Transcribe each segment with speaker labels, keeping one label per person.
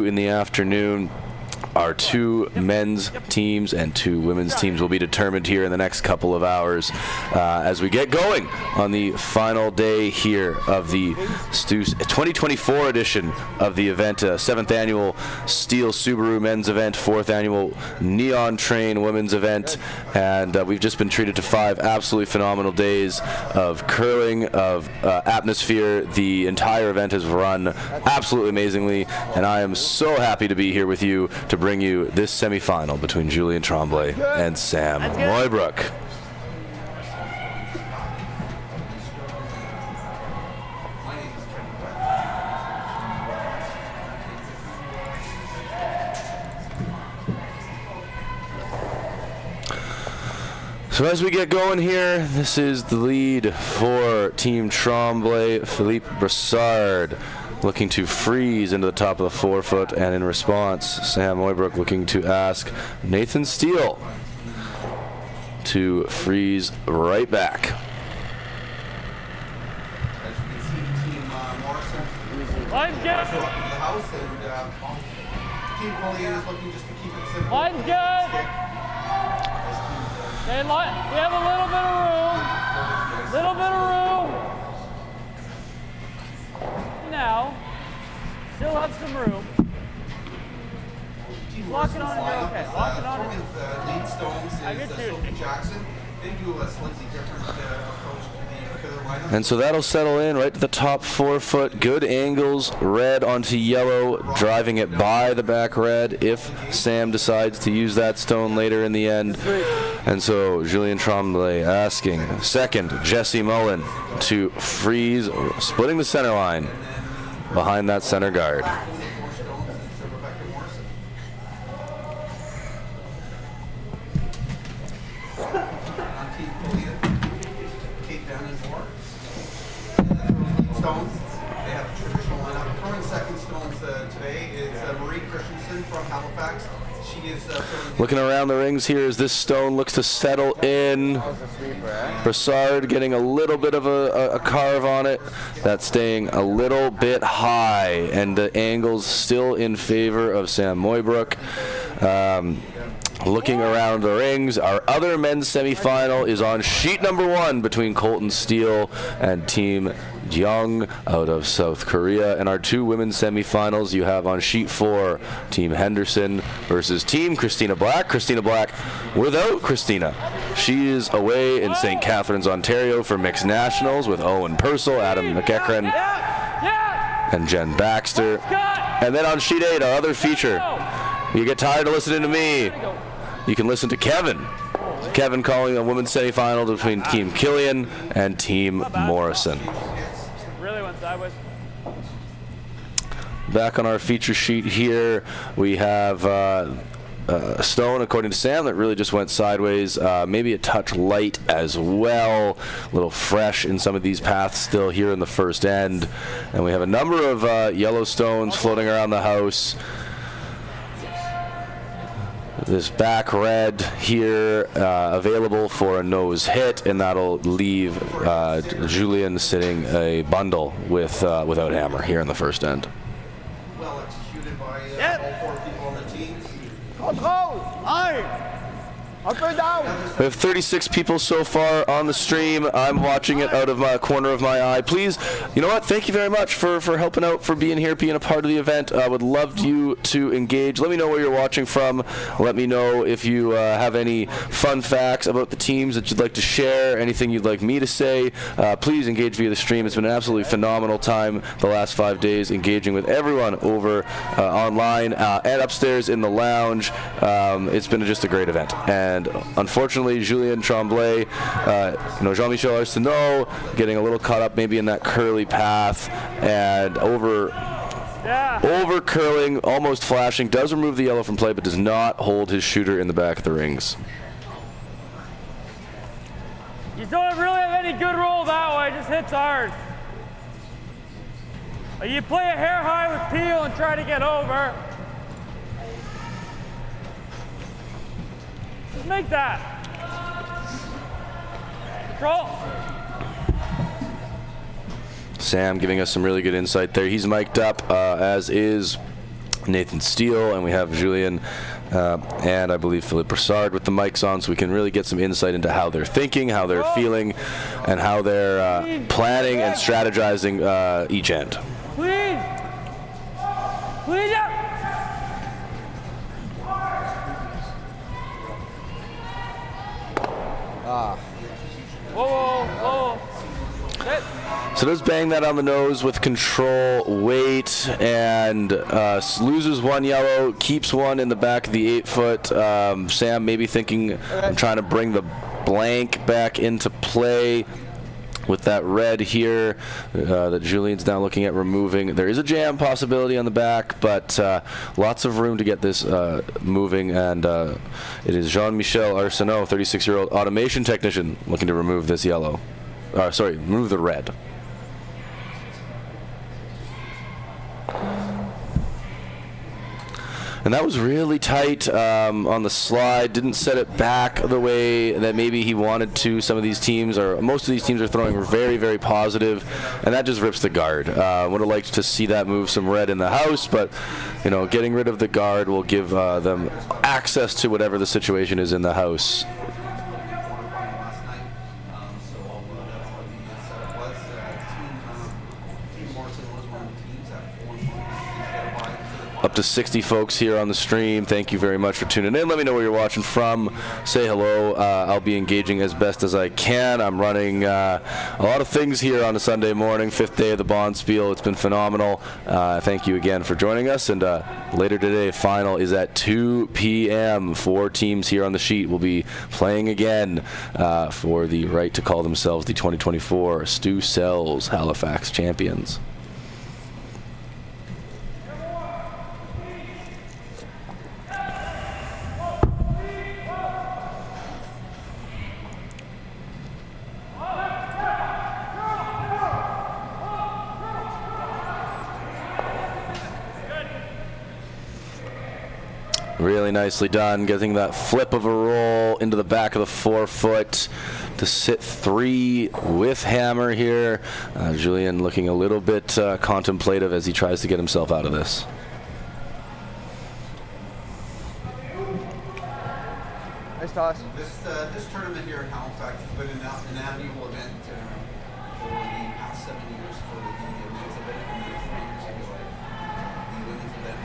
Speaker 1: 2 in the afternoon. Our 2 men's teams and 2 women's teams will be determined here in the next couple of hours as we get going on the final day here of the 2024 edition of the event, 7th annual Steel Subaru men's event, 4th annual Neon Train women's event, and we've just been treated to 5 absolutely phenomenal days of curling, of atmosphere. The entire event has run absolutely amazingly, and I am so happy to be here with you to bring you this semifinal between Julien Tremblay and Sam Mooibroek. So as we get going here, this is the lead for Team Tromblay. Philippe Brassard looking to freeze into the top of the forefoot, and in response, Sam Mooibroek looking to ask Nathan Steele to freeze right back.
Speaker 2: Line's good. Line's good. Okay, we have a little bit of room. Little bit of room. Now, still have some room. Lock it on and you're okay. Lock it on and
Speaker 3: lead stones is Sophie Jackson. They do a slightly different approach to the lineup.
Speaker 1: And so that'll settle in right to the top forefoot. Good angles, red onto yellow, driving it by the back red if Sam decides to use that stone later in the end. And so Julien Tremblay asking second Jesse Mullen to freeze, splitting the center line behind that center guard.
Speaker 3: They have a traditional lineup. Throwing second stones today is Marie Christensen from Halifax. She is
Speaker 1: looking around the rings here as this stone looks to settle in. Brassard getting a little bit of a carve on it. That's staying a little bit high, and the angle's still in favor of Sam Mooibroek. Looking around the rings, our other men's semifinal is on sheet number 1 between Colton Steele and Team Young out of South Korea. And our 2 women's semifinals you have on sheet 4, Team Henderson versus Team Christina Black. Christina Black without Christina. She is away in St. Catharines, Ontario for mixed nationals with Owen Purcell, Adam McEachran, and Jen Baxter. And then on sheet 8, our other feature. You get tired of listening to me, you can listen to Kevin. Kevin calling a women's semifinal between Team Killian and Team Morrison.
Speaker 2: Really went sideways.
Speaker 1: Back on our feature sheet here, we have a stone, according to Sam, that really just went sideways. Maybe a touch light as well. A little fresh in some of these paths still here in the first end. And we have a number of yellow stones floating around the house. This back red here available for a nose hit, and that'll leave Julien sitting a bundle without hammer here in the first end.
Speaker 3: well executed by all 4 people on the team.
Speaker 2: Control! Line! Up and down!
Speaker 1: We have 36 people so far on the stream. I'm watching it out of my corner of my eye. Please, you know what? Thank you very much for helping out, for being here, being a part of the event. I would love you to engage. Let me know where you're watching from. Let me know if you have any fun facts about the teams that you'd like to share, anything you'd like me to say. Please engage via the stream. It's been an absolutely phenomenal time the last 5 days engaging with everyone over online and upstairs in the lounge. It's been just a great event. And unfortunately, Julien Tremblay, Jean-Michel Arsenault getting a little caught up maybe in that curly path and over curling, almost flashing, does remove the yellow from play, but does not hold his shooter in the back of the rings.
Speaker 2: You don't really have any good roll that way, just hits hard. You play a hair high with Peel and try to get over. Just make that. Control.
Speaker 1: Sam giving us some really good insight there. He's mic'd up, as is Nathan Steele, and we have Julien and I believe Philippe Broussard with the mics on, so we can really get some insight into how they're thinking, how they're feeling, and how they're planning and strategizing each end.
Speaker 2: Clean. Clean up. Whoa. Sit.
Speaker 1: So does bang that on the nose with control, weight, and loses one yellow, keeps one in the back of the 8-foot. Sam maybe thinking, I'm trying to bring the blank back into play with that red here that Julien's now looking at removing. There is a jam possibility on the back, but lots of room to get this moving, and it is Jean-Michel Arsenault, 36-year-old automation technician, looking to remove this yellow. Remove the red. And that was really tight on the slide. Didn't set it back the way that maybe he wanted to. Some of these teams, or most of these teams, are throwing very, very positive, and that just rips the guard. Would have liked to see that move some red in the house, but getting rid of the guard will give them access to whatever the situation is in the house. Up to 60 folks here on the stream. Thank you very much for tuning in. Let me know where you're watching from. Say hello. I'll be engaging as best as I can. I'm running a lot of things here on a Sunday morning, 5th day of the Bonspiel. It's been phenomenal. Thank you again for joining us. And later today, final is at 2 p.m. 4 teams here on the sheet will be playing again for the right to call themselves the 2024 Stu Sells Halifax champions. Really nicely done, getting that flip of a roll into the back of the 4-foot to sit 3 with hammer here. Julien looking a little bit contemplative as he tries to get himself out of this.
Speaker 4: Nice toss.
Speaker 3: This tournament here in Halifax has been an annual event for the past 7 years for the men's event, and then 3 years ago the women's event.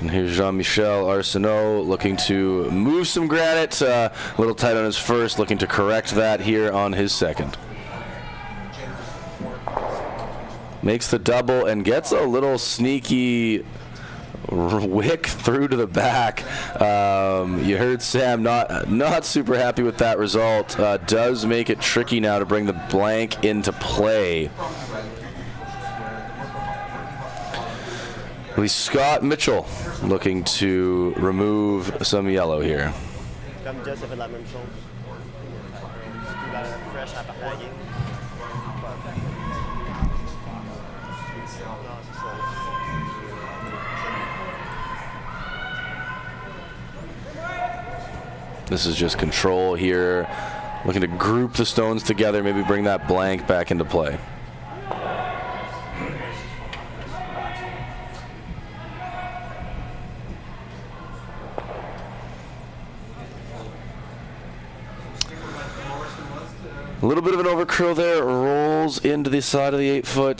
Speaker 1: And here's Jean-Michel Arsenault looking to move some granite. A little tight on his first, looking to correct that here on his second. Makes the double and gets a little sneaky wick through to the back. You heard Sam not super happy with that result. Does make it tricky now to bring the blank into play. Scott Mitchell looking to remove some yellow here.
Speaker 4: Comme Jess a fait la même chose. Tout la fresh à partager.
Speaker 1: This is just control here. Looking to group the stones together, maybe bring that blank back into play. A little bit of an overcurl there, rolls into the side of the 8-foot.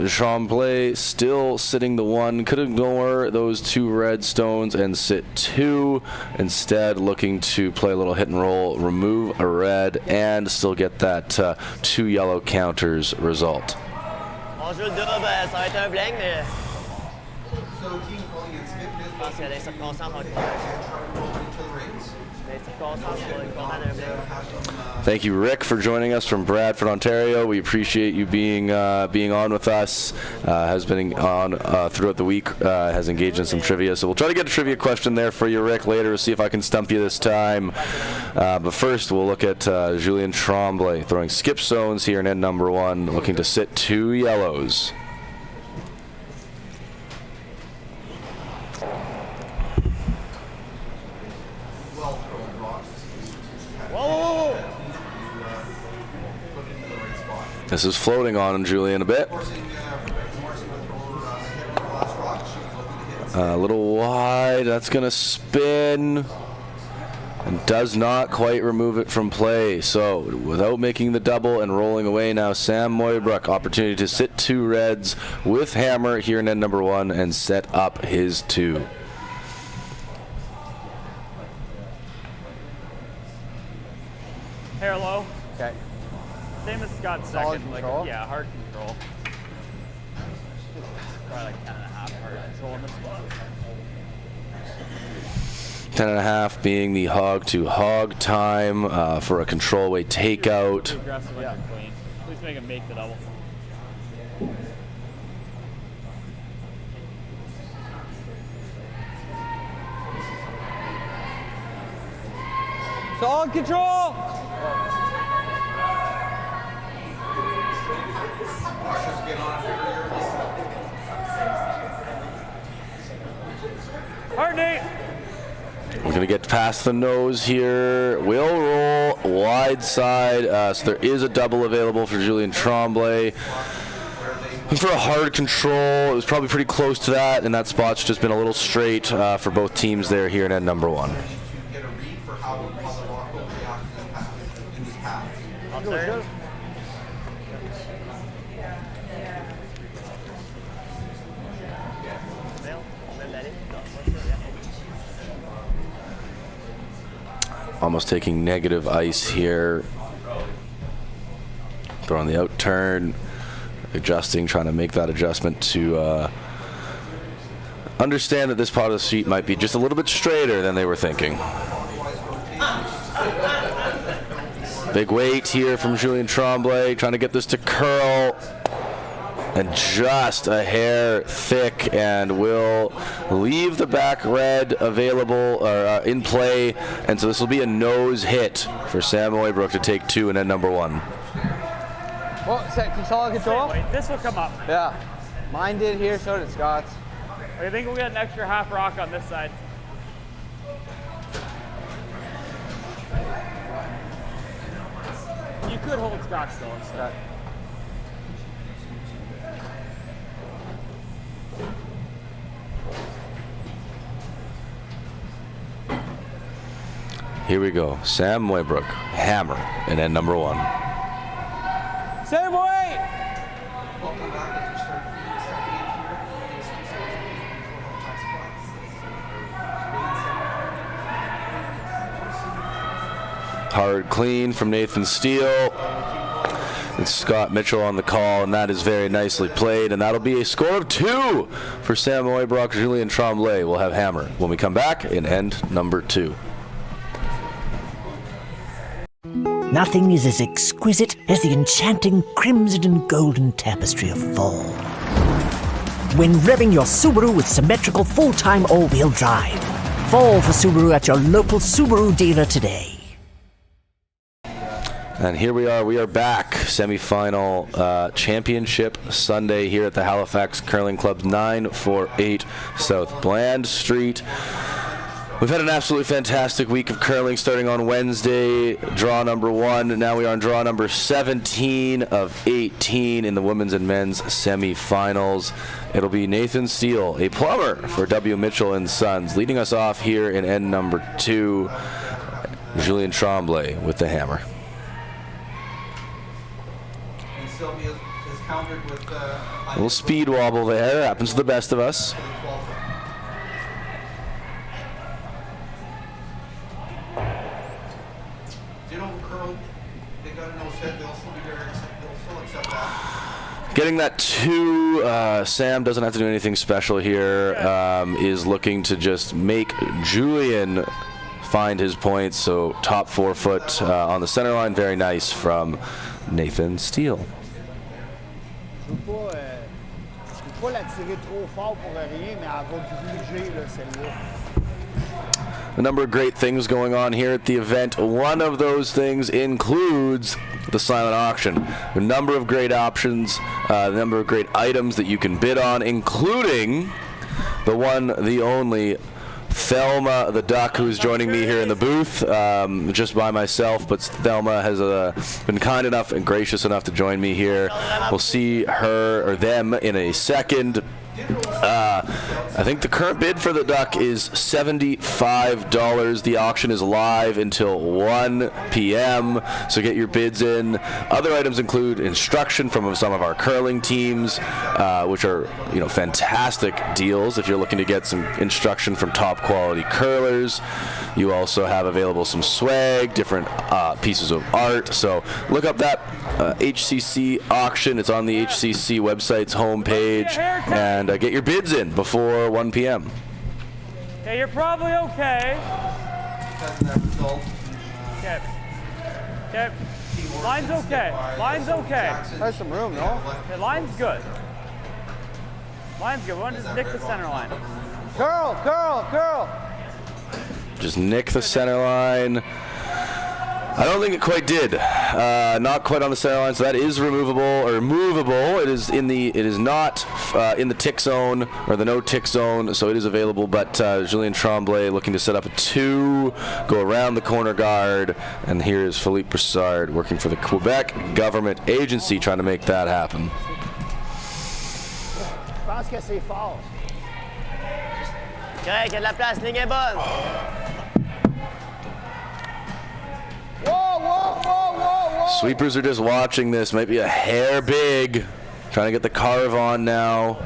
Speaker 1: Tromblay still sitting the 1, could ignore those 2 red stones and sit 2. Instead, looking to play a little hit and roll, remove a red, and still get that 2 yellow counters result.
Speaker 4: On joue le double, ça va être un blank, mais
Speaker 3: So team calling and skip
Speaker 4: je pense que les circonstances vont être
Speaker 1: Thank you, Rick, for joining us from Bradford, Ontario. We appreciate you being on with us. Has been on throughout the week. Has engaged in some trivia. So we'll try to get a trivia question there for you, Rick, later. See if I can stump you this time. But first, we'll look at Julien Tremblay throwing skip stones here in end number 1, looking to sit 2 yellows. This is floating on Julien a bit. A little wide. That's going to spin. And does not quite remove it from play. So without making the double and rolling away now, Sam Mooibroek, opportunity to sit 2 reds with hammer here in end number 1 and set up his 2.
Speaker 2: Hair low.
Speaker 4: Okay.
Speaker 2: Same as Scott's
Speaker 4: Solid
Speaker 2: second. Like,
Speaker 4: control?
Speaker 2: yeah, hard control. Probably like 10.5 hard control in this one.
Speaker 1: 10.5 being the hog to hog time for a control weight takeout.
Speaker 2: Too aggressive when you're clean. Please make him make the double.
Speaker 4: Solid control.
Speaker 3: Russia's get on very early.
Speaker 2: Hard, Nate.
Speaker 1: We're going to get past the nose here. Will roll wide side. So there is a double available for Julien Tremblay. For a hard control, it was probably pretty close to that, and that spot's just been a little straight for both teams there here in end number 1.
Speaker 3: To get a read for how the rock will react in this path.
Speaker 2: Up there.
Speaker 1: Almost taking negative ice here. Throwing the out turn, adjusting, trying to make that adjustment to understand that this part of the sheet might be just a little bit straighter than they were thinking. Big weight here from Julien Tremblay, trying to get this to curl. And just a hair thick, and will leave the back red available or in play, and so this will be a nose hit for Sam Mooibroek to take 2 in end number 1.
Speaker 4: Well, solid control.
Speaker 2: Wait, this will come up.
Speaker 4: Yeah. Mine did here, so did Scott's.
Speaker 2: I think we'll get an extra half rock on this side. You could hold Scott still instead.
Speaker 1: Here we go. Sam Mooibroek, hammer in end number 1.
Speaker 4: Same way.
Speaker 3: Welcome back. If you start feeling second here,
Speaker 1: Hard clean from Nathan Steele. It's Scott Mitchell on the call, and that is very nicely played, and that'll be a score of 2 for Sam Mooibroek. Julien Tremblay will have hammer when we come back in end number 2.
Speaker 5: Nothing is as exquisite as the enchanting crimson and golden tapestry of fall. When revving your Subaru with symmetrical full-time all-wheel drive. Fall for Subaru at your local Subaru dealer today.
Speaker 1: And here we are back. Semi-final championship Sunday here at the Halifax Curling Club's 948 South Bland Street. We've had an absolutely fantastic week of curling starting on Wednesday, draw number 1. Now we are on draw number 17 of 18 in the women's and men's semifinals. It'll be Nathan Steele, a plumber for W. Mitchell & Sons, leading us off here in end number 2. Julien Tremblay with the hammer.
Speaker 3: and Sylvia is countered with
Speaker 1: A little speed wobble there. Happens to the best of us. Getting that 2, Sam doesn't have to do anything special here. Is looking to just make Julien find his points. So top 4 foot on the center line. Very nice from Nathan Steele. A number of great things going on here at the event. One of those things includes the silent auction. A number of great options, a number of great items that you can bid on, including the one, the only, Thelma the Duck, who's joining me here in the booth, just by myself, but Thelma has been kind enough and gracious enough to join me here. We'll see her or them in a second. I think the current bid for the duck is $75. The auction is live until 1 p.m., so get your bids in. Other items include instruction from some of our curling teams, which are fantastic deals if you're looking to get some instruction from top quality curlers. You also have available some swag, different pieces of art. So look up that HCC auction. It's on the HCC website's homepage, and get your bids in before 1 p.m.
Speaker 2: Okay, you're probably okay.
Speaker 3: Doesn't that result
Speaker 2: Okay. Okay. Line's okay. Line's okay.
Speaker 4: There's some room, no?
Speaker 2: Okay, line's good. Line's good. We want to just nick the center line.
Speaker 4: Girl, girl, girl.
Speaker 1: Just nick the center line. I don't think it quite did. Not quite on the center line, so that is removable or movable. It is not in the tick zone or the no tick zone, so it is available. But Julien Tremblay looking to set up a 2, go around the corner guard, and here is Philippe Broussard working for the Quebec government agency trying to make that happen.
Speaker 4: Je pense que c'est fort. Correct, il y a de la place, ligne est bonne. Whoa, whoa, whoa, whoa, whoa.
Speaker 1: Sweepers are just watching this. Might be a hair big. Trying to get the carve on now.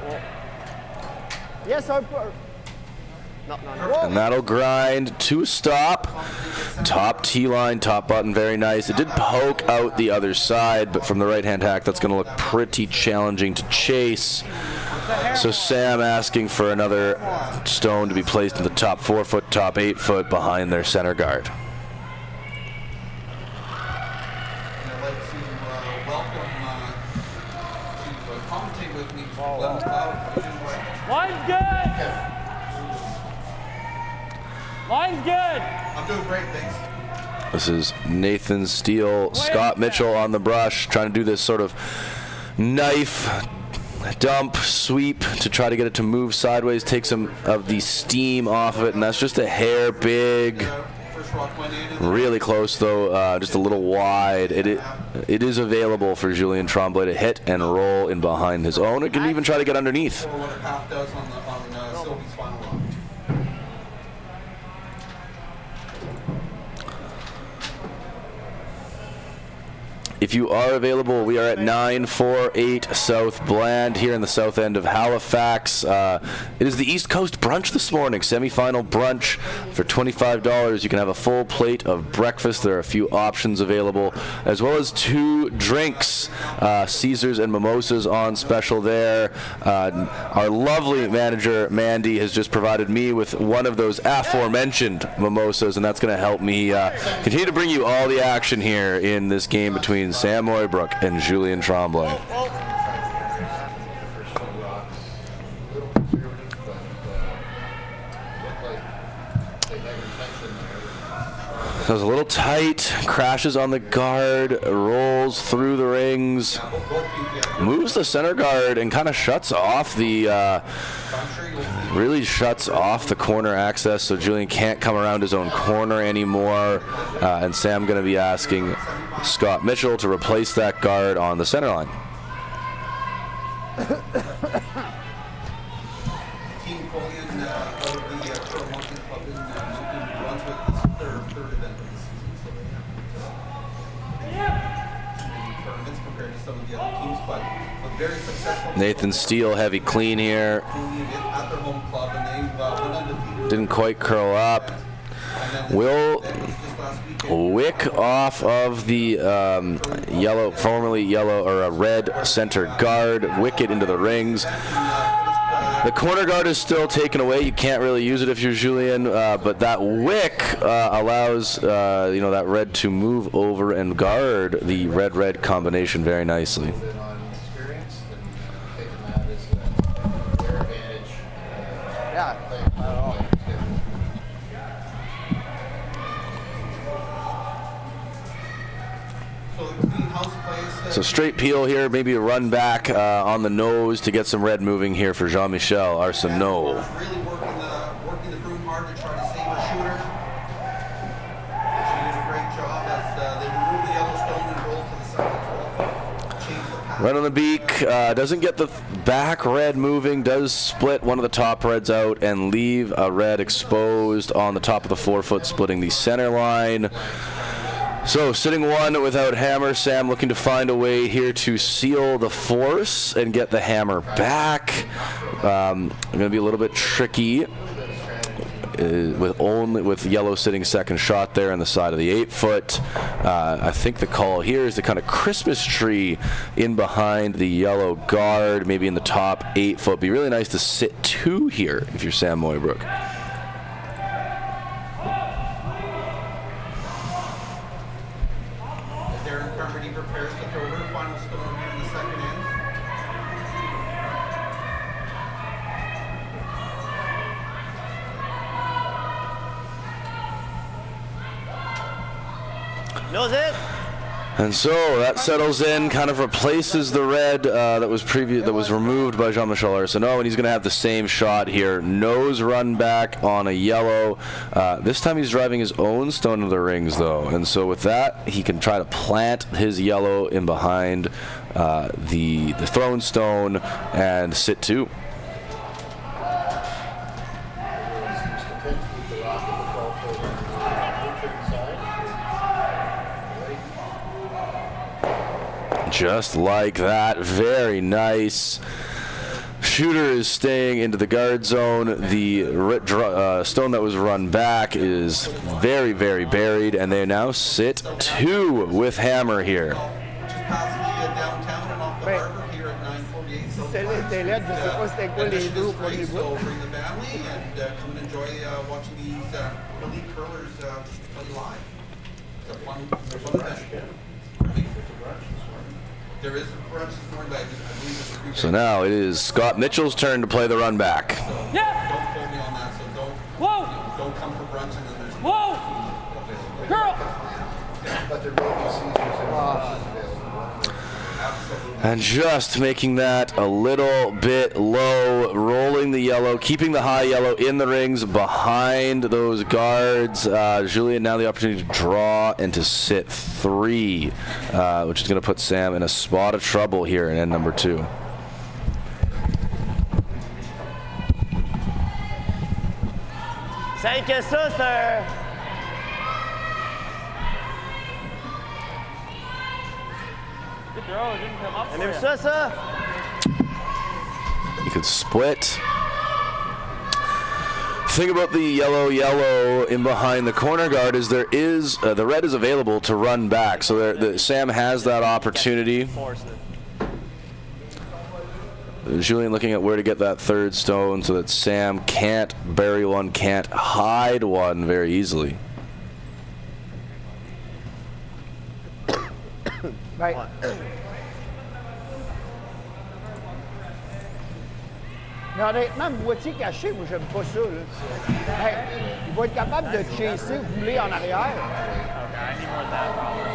Speaker 4: Yes, sir. No.
Speaker 1: And that'll grind to a stop. Top T-line, top button, very nice. It did poke out the other side, but from the right-hand hack, that's going to look pretty challenging to chase. So Sam asking for another stone to be placed in the top 4 foot, top 8 foot behind their center guard.
Speaker 3: I'd like to welcome to commentate with me Glenn Cloud.
Speaker 2: Line's good. Line's good.
Speaker 3: I'm doing great, thanks.
Speaker 1: This is Nathan Steele, Scott Mitchell on the brush, trying to do this sort of knife dump sweep to try to get it to move sideways, take some of the steam off of it, and that's just a hair big.
Speaker 3: First rock went in.
Speaker 1: Really close though, just a little wide. It is available for Julien Tremblay to hit and roll in behind his own. It can even try to get underneath.
Speaker 3: Or what a half does on Sylvie's final rock.
Speaker 1: If you are available, we are at 948 South Bland here in the south end of Halifax. It is the East Coast brunch this morning, semi-final brunch for $25. You can have a full plate of breakfast. There are a few options available, as well as 2 drinks, Caesars and mimosas on special there. Our lovely manager, Mandy, has just provided me with one of those aforementioned mimosas, and that's going to help me continue to bring you all the action here in this game between Sam Mooibroek and Julien Tremblay. That was a little tight, crashes on the guard, rolls through the rings, moves the center guard, and kind of shuts off the, really shuts off the corner access, so Julien can't come around his own corner anymore. And Sam going to be asking Scott Mitchell to replace that guard on the center line.
Speaker 3: Team Collian out of the Pro Mountain Club in Brunswick. This is their 3rd event of the season, so they have many tournaments compared to some of the other teams, but very successful.
Speaker 1: Nathan Steele, heavy clean here.
Speaker 3: At their home club, and they went undefeated.
Speaker 1: Didn't quite curl up. Will wick off of the yellow, formerly yellow or a red center guard, wick it into the rings. The corner guard is still taken away. You can't really use it if you're Julien, but that wick allows that red to move over and guard the red-red combination very nicely. So straight peel here, maybe a run back on the nose to get some red moving here for Jean-Michel Arsenault.
Speaker 3: Really working the broom hard to try to save her shooter. She did a great job as they removed the yellow stone and rolled to the side of the 12. Changed the path
Speaker 1: Right on the beak, doesn't get the back red moving, does split one of the top reds out and leave a red exposed on the top of the forefoot, splitting the center line. So sitting one without hammer, Sam looking to find a way here to seal the force and get the hammer back. Going to be a little bit tricky. With yellow sitting second shot there on the side of the 8-foot. I think the call here is the kind of Christmas tree in behind the yellow guard, maybe in the top 8-foot. Be really nice to sit 2 here if you're Sam Mooibroek.
Speaker 3: Darren Carmody prepares to throw her final stone here in the second end.
Speaker 4: Knows it.
Speaker 1: And so that settles in, kind of replaces the red that was removed by Jean-Michel Arsenault, and he's going to have the same shot here. Nose run back on a yellow. This time he's driving his own stone to the rings, though, and so with that he can try to plant his yellow in behind the thrown stone and sit 2. Just like that, very nice. Shooter is staying into the guard zone. The stone that was run back is very, very buried, and they now sit 2 with hammer here.
Speaker 3: Just past the downtown and off the harbor here at 9:48. So bring the family and come and enjoy watching these elite curlers play live. It's a fun event. There is a brunch this morning, but I believe it's a
Speaker 1: So now it is Scott Mitchell's turn to play the run back.
Speaker 3: Don't quote me on that, so don't come for brunch and then there's
Speaker 2: Whoa! Girl!
Speaker 3: But there will be seasons available.
Speaker 1: And just making that a little bit low, rolling the yellow, keeping the high yellow in the rings behind those guards. Julien now the opportunity to draw and to sit 3, which is going to put Sam in a spot of trouble here in end number 2.
Speaker 4: C'est que ça, c'est
Speaker 2: Good throw, it didn't come up for
Speaker 4: Même
Speaker 2: you.
Speaker 4: ça.
Speaker 1: You could split. Thing about the yellow in behind the corner guard is there is the red is available to run back, so Sam has that opportunity. Julien looking at where to get that 3rd stone so that Sam can't bury one, can't hide one very easily.
Speaker 6: Right. Mais honnêtement, moitié caché, moi, j'aime pas ça. Là. Hey, il va être capable de chasser, rouler en arrière.
Speaker 2: Okay, I need more of that probably.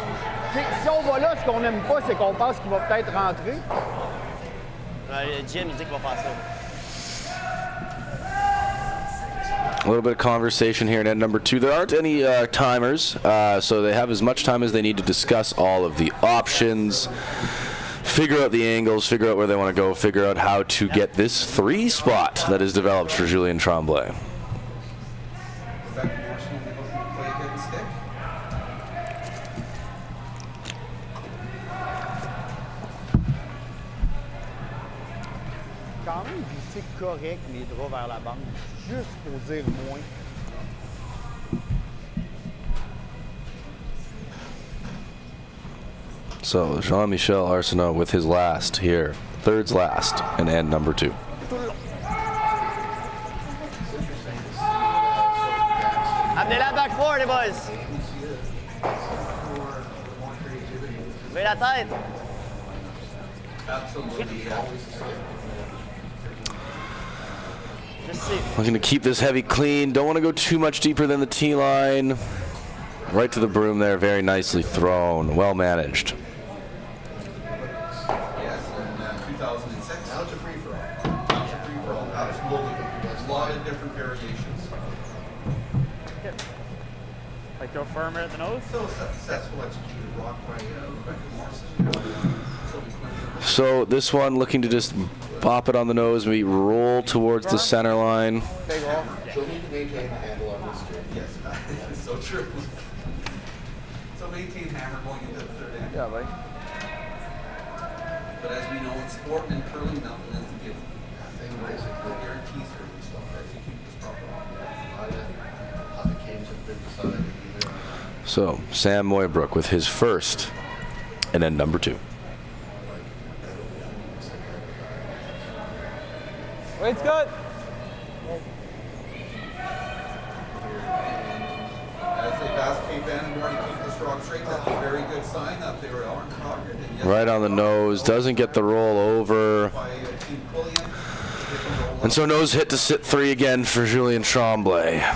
Speaker 6: T'sais, si on va là, ce qu'on n'aime pas, c'est qu'on pense qu'il va peut-être rentrer.
Speaker 4: Jim, il dit qu'il va faire ça.
Speaker 1: A little bit of conversation here in end number 2. There aren't any timers, so they have as much time as they need to discuss all of the options, figure out the angles, figure out where they want to go, figure out how to get this 3 spot that is developed for Julien Tremblay.
Speaker 6: Quand même glisser correct les draps vers la bande, juste pour dire moins.
Speaker 1: So Jean-Michel Arsenault with his last here, 3rd's last, and end number 2.
Speaker 4: Amenez-la back forward, les boys. Levez la tête. Just see.
Speaker 1: Looking to keep this heavy clean. Don't want to go too much deeper than the tee line. Right to the broom there, very nicely thrown, well managed.
Speaker 3: Yes, in 2006. Now it's a free-for-all. Now it's a free-for-all. Absolutely. A lot of different variations.
Speaker 2: Like go firmer at the nose?
Speaker 3: So successful executed rock by Rebecca Morrison.
Speaker 1: So this one looking to just bop it on the nose, maybe roll towards the center line.
Speaker 4: Big hole.
Speaker 3: She'll need to maintain the handle on this game. Yes, that's so true. So maintain hammer going into the third end.
Speaker 4: Yeah, buddy.
Speaker 3: But as we know in sport and curling, nothing is a given. Same basically. No guarantees for these stuff as you keep this proper on. How the games have been decided either.
Speaker 1: So Sam Mooibroek with his first, and then number 2.
Speaker 2: Weight's good.
Speaker 3: As they pass Cape Ann and want to keep this rock straight, that's a very good sign that they aren't conquered. And yes,
Speaker 1: Right on the nose, doesn't get the roll over.
Speaker 3: by Team Quillian.
Speaker 1: And so nose hit to sit 3 again for Julien Tremblay.
Speaker 3: No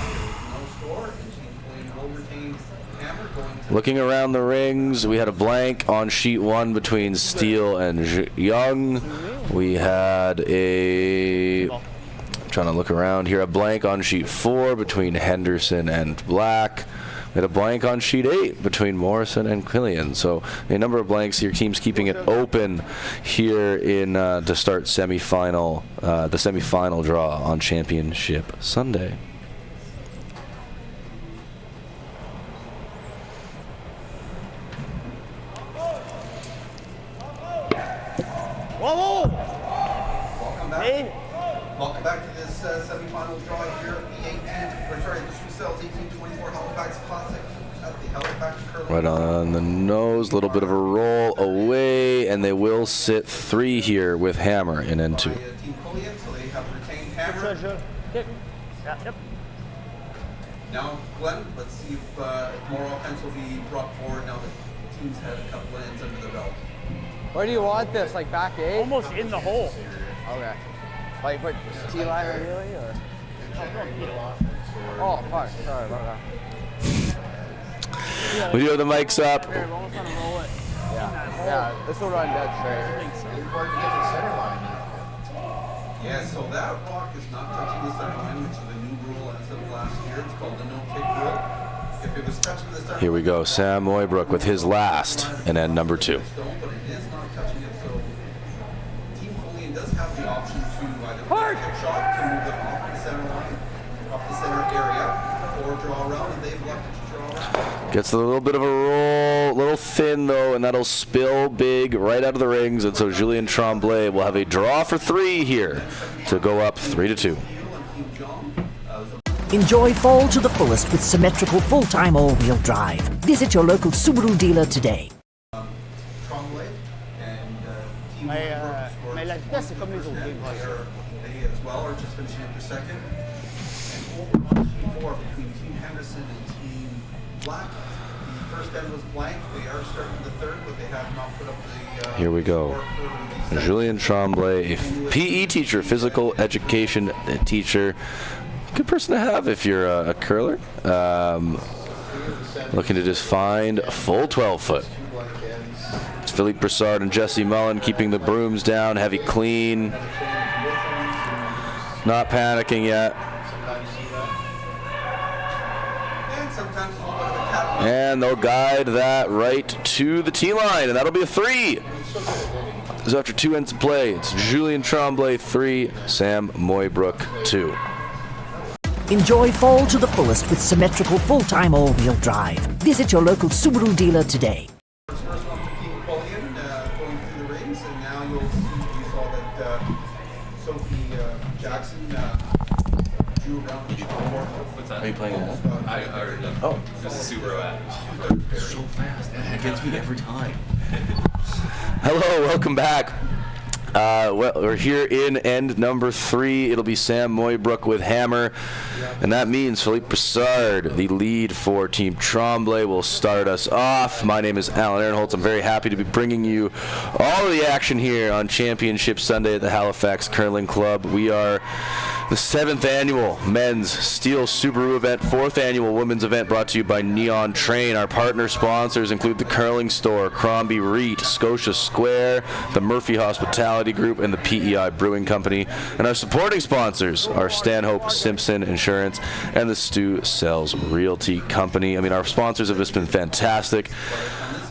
Speaker 3: score, and Team Quillian will retain hammer going to
Speaker 1: Looking around the rings, we had a blank on sheet 1 between Steele and Young. We had a, I'm trying to look around here, a blank on sheet 4 between Henderson and Black. We had a blank on sheet 8 between Morrison and Quillian. So a number of blanks. Your team's keeping it open here in to start semifinal, the semifinal draw on Championship Sunday.
Speaker 4: Whoa!
Speaker 3: welcome back.
Speaker 4: Hey.
Speaker 3: Welcome back to this semifinal draw here at the 1824 Halifax Classic at the Halifax Curling.
Speaker 1: Right on the nose, a little bit of a roll away, and they will sit 3 here with hammer in N2.
Speaker 3: By, Team Quillian, so they have retained hammer.
Speaker 4: Sure.
Speaker 2: Kick.
Speaker 4: Yep.
Speaker 3: Now, Glenn, let's see if more offense will be brought forward now that teams have a couple ends under the belt.
Speaker 7: Where do you want this? Like back 8?
Speaker 2: Almost in the hole.
Speaker 7: Okay. Like put T-line ideally, or? Oh, fuck. Sorry about that.
Speaker 1: We do have the mics up.
Speaker 2: Here, we're almost trying to roll it.
Speaker 7: Yeah, this will run dead
Speaker 2: I
Speaker 7: straight.
Speaker 2: think so.
Speaker 3: Yeah, so that rock is not touching the center line, which is a new rule as of last year. It's called the no-kick rule. If it was touching the center
Speaker 1: Here we go, Sam Mooibroek with his last, and then number 2.
Speaker 3: stone, but it is not touching it, so Team Quillian does have the option to either play a kick shot to move it off the center line, off the center area, or draw around, and they've elected to draw around.
Speaker 1: Gets a little bit of a roll, a little thin though, and that'll spill big right out of the rings, and so Julien Tremblay will have a draw for 3 here to go up 3-2.
Speaker 5: Enjoy fall to the fullest with symmetrical full-time all-wheel drive. Visit your local Subaru dealer today.
Speaker 3: Tromblay and Team
Speaker 6: Mais,
Speaker 3: Mooibroek scored
Speaker 6: mais la vitesse, c'est comme les autres games.
Speaker 3: They as well are just finishing up their second. And over on sheet 4 between Team Henderson and Team Black. The first end was blank. They are starting the third, but they have not put up the
Speaker 1: Here we go.
Speaker 3: score for the second.
Speaker 1: Julien Tremblay, a PE teacher, physical education teacher. Good person to have if you're a curler. Looking to just find a full 12-foot. It's Philippe Broussard and Jesse Mullen keeping the brooms down, heavy clean. Not panicking yet.
Speaker 3: And sometimes it's a little bit of a cat.
Speaker 1: And they'll guide that right to the tee line, and that'll be a 3. So after 2 ends of play, it's Julien Tremblay 3, Sam Mooibroek 2.
Speaker 5: Enjoy fall to the fullest with symmetrical full-time all-wheel drive. Visit your local Subaru dealer today.
Speaker 3: First one for Team Quillian going through the rings, and now you saw that Sophie Jackson drew around the board.
Speaker 8: What's that?
Speaker 1: Are you playing it?
Speaker 8: I already done.
Speaker 1: Oh.
Speaker 8: This is Subaru app.
Speaker 1: So fast. That gets me every time. Hello, welcome back. Well, we're here in end number 3. It'll be Sam Mooibroek with hammer. And that means Philippe Broussard, the lead for Team Tromblay, will start us off. My name is Alan Ehrenholtz. I'm very happy to be bringing you all of the action here on Championship Sunday at the Halifax Curling Club. We are The 7th annual Men's Steel Subaru event, 4th annual Women's event brought to you by Neon Train. Our partner sponsors include the Curling Store, Crombie Reet, Scotia Square, the Murphy Hospitality Group, and the PEI Brewing Company. And our supporting sponsors are Stanhope Simpson Insurance and the Stu Sells Realty Company. I mean, our sponsors have just been fantastic.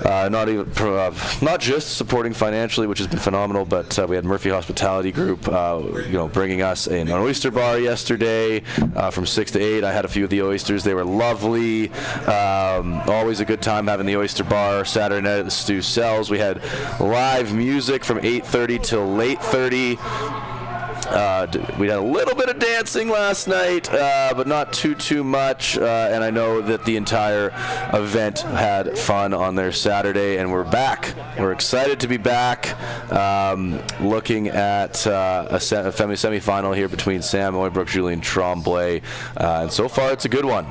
Speaker 1: Not just supporting financially, which has been phenomenal, but we had Murphy Hospitality Group, bringing us an oyster bar yesterday from 6 to 8. I had a few of the oysters; they were lovely. Always a good time having the oyster bar. Saturday night at the Stu Sells, we had live music from 8:30 till 8:30. We had a little bit of dancing last night, but not too much. And I know that the entire event had fun on their Saturday, and we're back. We're excited to be back. Looking at a semi-final here between Sam Mooibroek, Julien Tremblay, and so far it's a good one.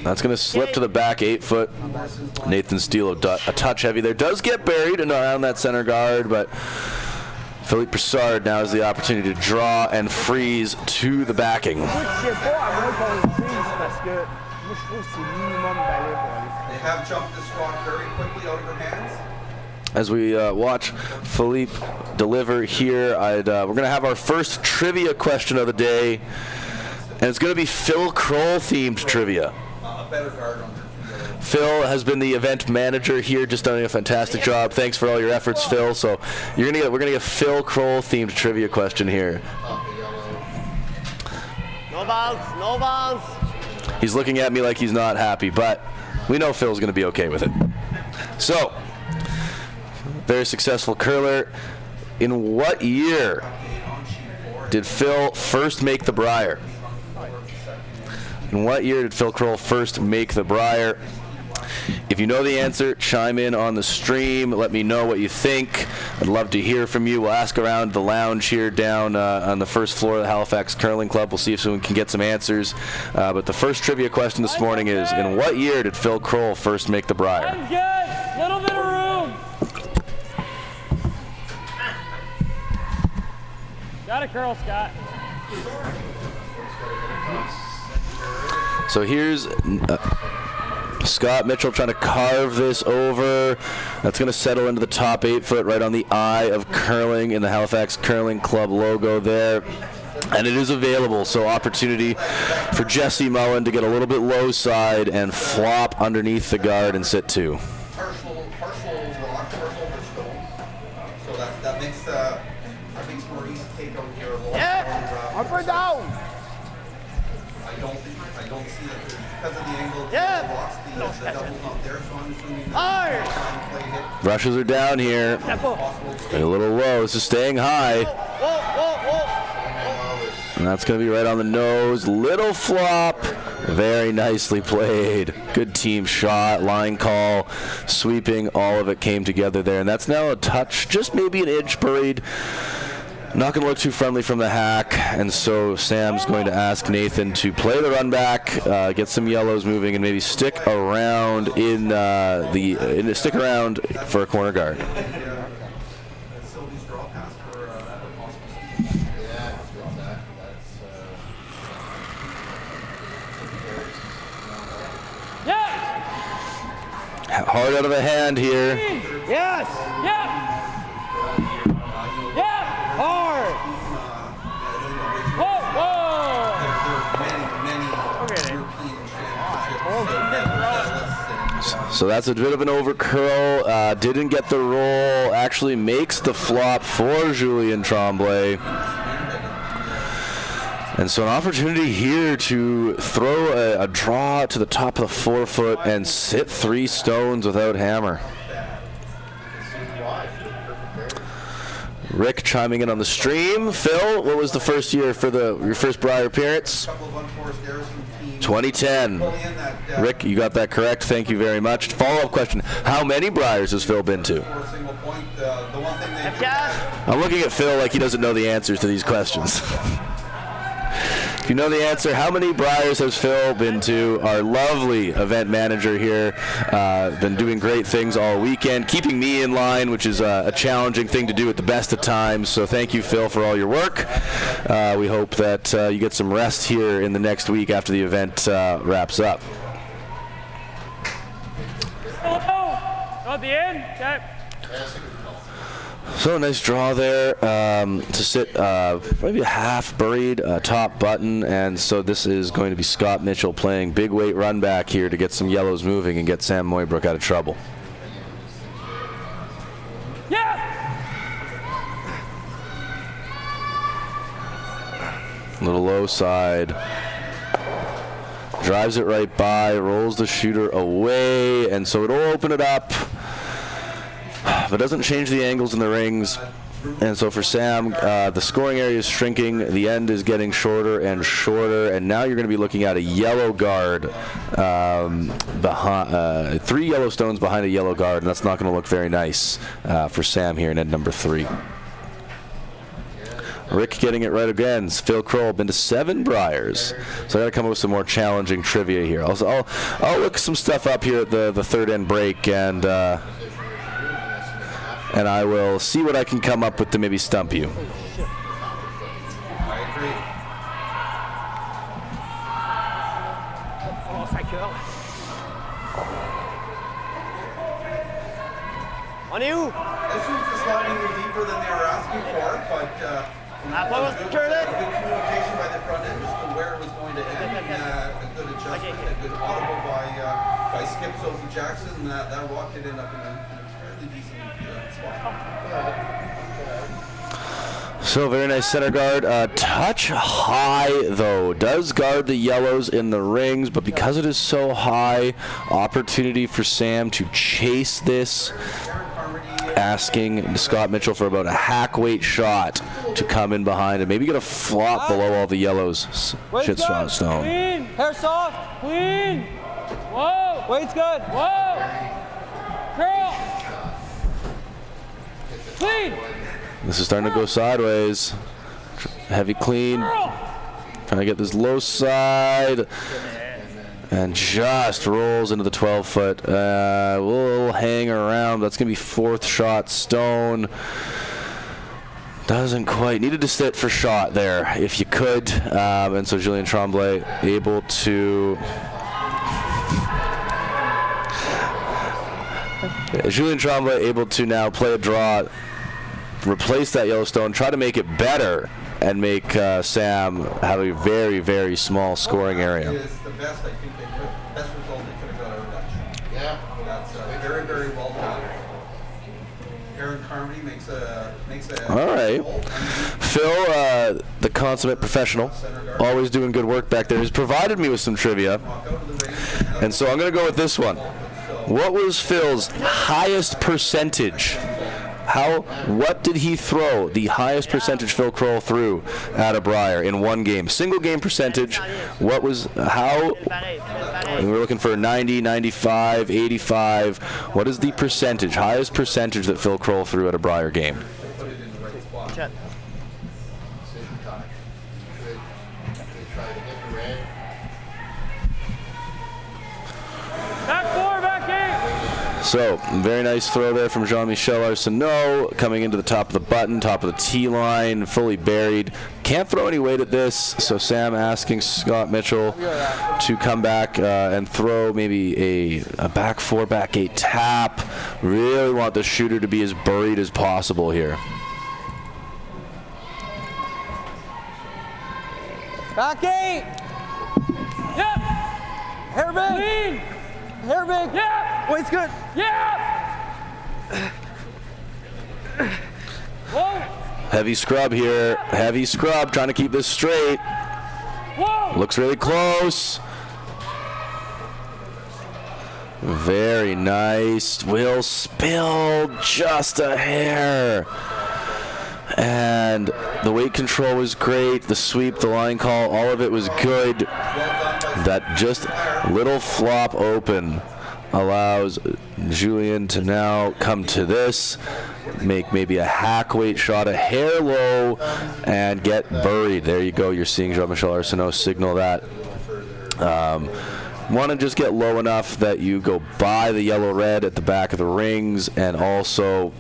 Speaker 1: That's going to slip to the back 8 foot. Nathan Steele a touch heavy there. Does get buried and around that center guard, but Philippe Broussard now has the opportunity to draw and freeze to the backing.
Speaker 3: They have jumped this rock very quickly out of her hands.
Speaker 1: As we watch Philippe deliver here, we're going to have our first trivia question of the day. And it's going to be Phil Kroll themed trivia.
Speaker 3: A better guard on her.
Speaker 1: Phil has been the event manager here, just done a fantastic job. Thanks for all your efforts, Phil. So we're going to get Phil Kroll themed trivia question here.
Speaker 4: No bounce, no bounce.
Speaker 1: He's looking at me like he's not happy, but we know Phil's going to be okay with it. So, very successful curler. In what year did Phil first make the Brier? In what year did Phil Kroll first make the Brier? If you know the answer, chime in on the stream. Let me know what you think. I'd love to hear from you. We'll ask around the lounge here down on the first floor of the Halifax Curling Club. We'll see if someone can get some answers. But the first trivia question this morning is, in what year did Phil Kroll first make the Brier?
Speaker 2: I'm good. Little bit of room. Got a curl, Scott.
Speaker 1: So here's Scott Mitchell trying to carve this over. That's going to settle into the top 8 foot right on the eye of curling in the Halifax Curling Club logo there. And it is available, so opportunity for Jesse Mullen to get a little bit low side and flop underneath the guard and sit 2.
Speaker 3: Partial rock, partial overstone. So that makes Maurice take out here a little.
Speaker 6: Yeah, up or down.
Speaker 3: I don't see that because of the angle of the rocks, the double's not there, so I'm assuming that play hit.
Speaker 1: Rushes are down here. A little low. This is staying high. And that's going to be right on the nose. Little flop. Very nicely played. Good team shot. Line call. Sweeping. All of it came together there. And that's now a touch. Just maybe an inch buried. Not going to look too friendly from the hack, and so Sam's going to ask Nathan to play the run back, get some yellows moving, and maybe stick around stick around for a corner guard. Hard out of the hand here.
Speaker 6: Yes.
Speaker 2: Yeah. Hard. Whoa,
Speaker 3: whoa.
Speaker 1: So that's a bit of an over curl. Didn't get the roll. Actually makes the flop for Julien Tremblay. And so an opportunity here to throw a draw to the top of the 4 foot and sit 3 stones without hammer. Rick chiming in on the stream. Phil, what was the first year for your first Brier appearance? 2010. Rick, you got that correct. Thank you very much. Follow-up question. How many Briers has Phil been to? I'm looking at Phil like he doesn't know the answers to these questions. If you know the answer, how many Briars has Phil been to? Our lovely event manager here, been doing great things all weekend, keeping me in line, which is a challenging thing to do at the best of times. So thank you, Phil, for all your work. We hope that you get some rest here in the next week after the event wraps up.
Speaker 2: At the end? Okay.
Speaker 1: So nice draw there to sit maybe a half buried top button, and so this is going to be Scott Mitchell playing big weight run back here to get some yellows moving and get Sam Mooibroek out of trouble.
Speaker 2: Yeah!
Speaker 1: Little low side. Drives it right by, rolls the shooter away, and so it'll open it up. But doesn't change the angles in the rings. And so for Sam, the scoring area is shrinking, the end is getting shorter and shorter, and now you're going to be looking at a yellow guard, behind 3 yellow stones behind a yellow guard, and that's not going to look very nice for Sam here in end number 3. Rick getting it right again. Phil Kroll been to 7 Briars, so I got to come up with some more challenging trivia here. I'll look some stuff up here at the third end break, and I will see what I can come up with to maybe stump you.
Speaker 3: I agree.
Speaker 4: On est où?
Speaker 3: This one's a slot even deeper than they were asking for, but good communication by the front end as to where it was going to end, and a good adjustment, a good audible by Skip Sophie Jackson. That walked it in up in a fairly decent spot.
Speaker 1: So very nice center guard. Touch high though. Does guard the yellows in the rings, but because it is so high, opportunity for Sam to chase this, asking Scott Mitchell for about a hack weight shot to come in behind and maybe get a flop below all the yellows. Shit shot stone.
Speaker 2: Clean. Hair soft. Clean. Whoa. Weight's good. Whoa. Girl. Clean.
Speaker 1: This is starting to go sideways. Heavy clean. Trying to get this low side. And just rolls into the 12-foot. We'll hang around. That's going to be 4th shot stone. Doesn't quite. Needed to sit for shot there if you could. And so Julien Tremblay able to... Julien Tremblay able to now play a draw, replace that Yellowstone, try to make it better, and make Sam have a very, very small scoring area.
Speaker 3: Is the best, I think, best result they could have got out of that. Yeah. That's very, very well done. Aaron Carmody makes a
Speaker 1: all right. Phil, the consummate professional, always doing good work back there, has provided me with some trivia. And so I'm going to go with this one. What was Phil's highest percentage? What did he throw the highest percentage Phil Kroll threw at a Briar in one game? Single game percentage. What was, we were looking for 90, 95, 85. What is the percentage, highest percentage that Phil Kroll threw at a Briar game?
Speaker 2: Back 4, back 8.
Speaker 1: So, very nice throw there from Jean-Michel Arsenault, coming into the top of the button, top of the tee line, fully buried. Can't throw any weight at this, so Sam asking Scott Mitchell to come back and throw maybe a back 4, back 8 tap. Really want the shooter to be as buried as possible here.
Speaker 2: Back 8. Yep. Hair big. Clean. Hair big. Yeah. Weight's good. Yeah. Whoa.
Speaker 1: Heavy scrub here. Heavy scrub, trying to keep this straight.
Speaker 2: Whoa.
Speaker 1: Looks really close. Very nice. Will spill just a hair. And the weight control was great. The sweep, the line call, all of it was good. That just little flop open allows Julien to now come to this, make maybe a hack weight shot, a hair low, and get buried. There you go. You're seeing Jean-Michel Arsenault signal that. Want to just get low enough that you go by the yellow-red at the back of the rings and also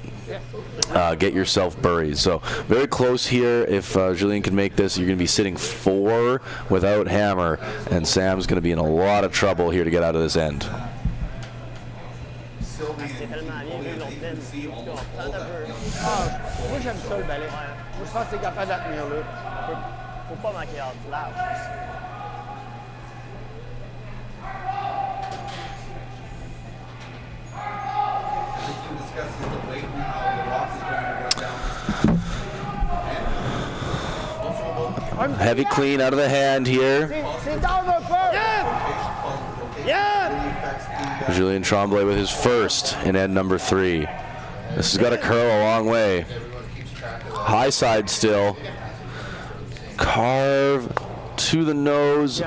Speaker 1: get yourself buried. So very close here. If Julien can make this, you're going to be sitting 4 without hammer, and Sam's going to be in a lot of trouble here to get out of this end.
Speaker 4: C'est tellement bien vu l'autre pin.
Speaker 6: Moi, j'aime ça, le balai. Moi, je pense que c'est capable de tenir là.
Speaker 4: Faut pas manquer de large.
Speaker 1: Heavy clean out of the hand here.
Speaker 6: C'est dans le feu!
Speaker 1: Julien Tremblay with his first in end number 3. This has got to curl a long way. High side still. Carve to the nose.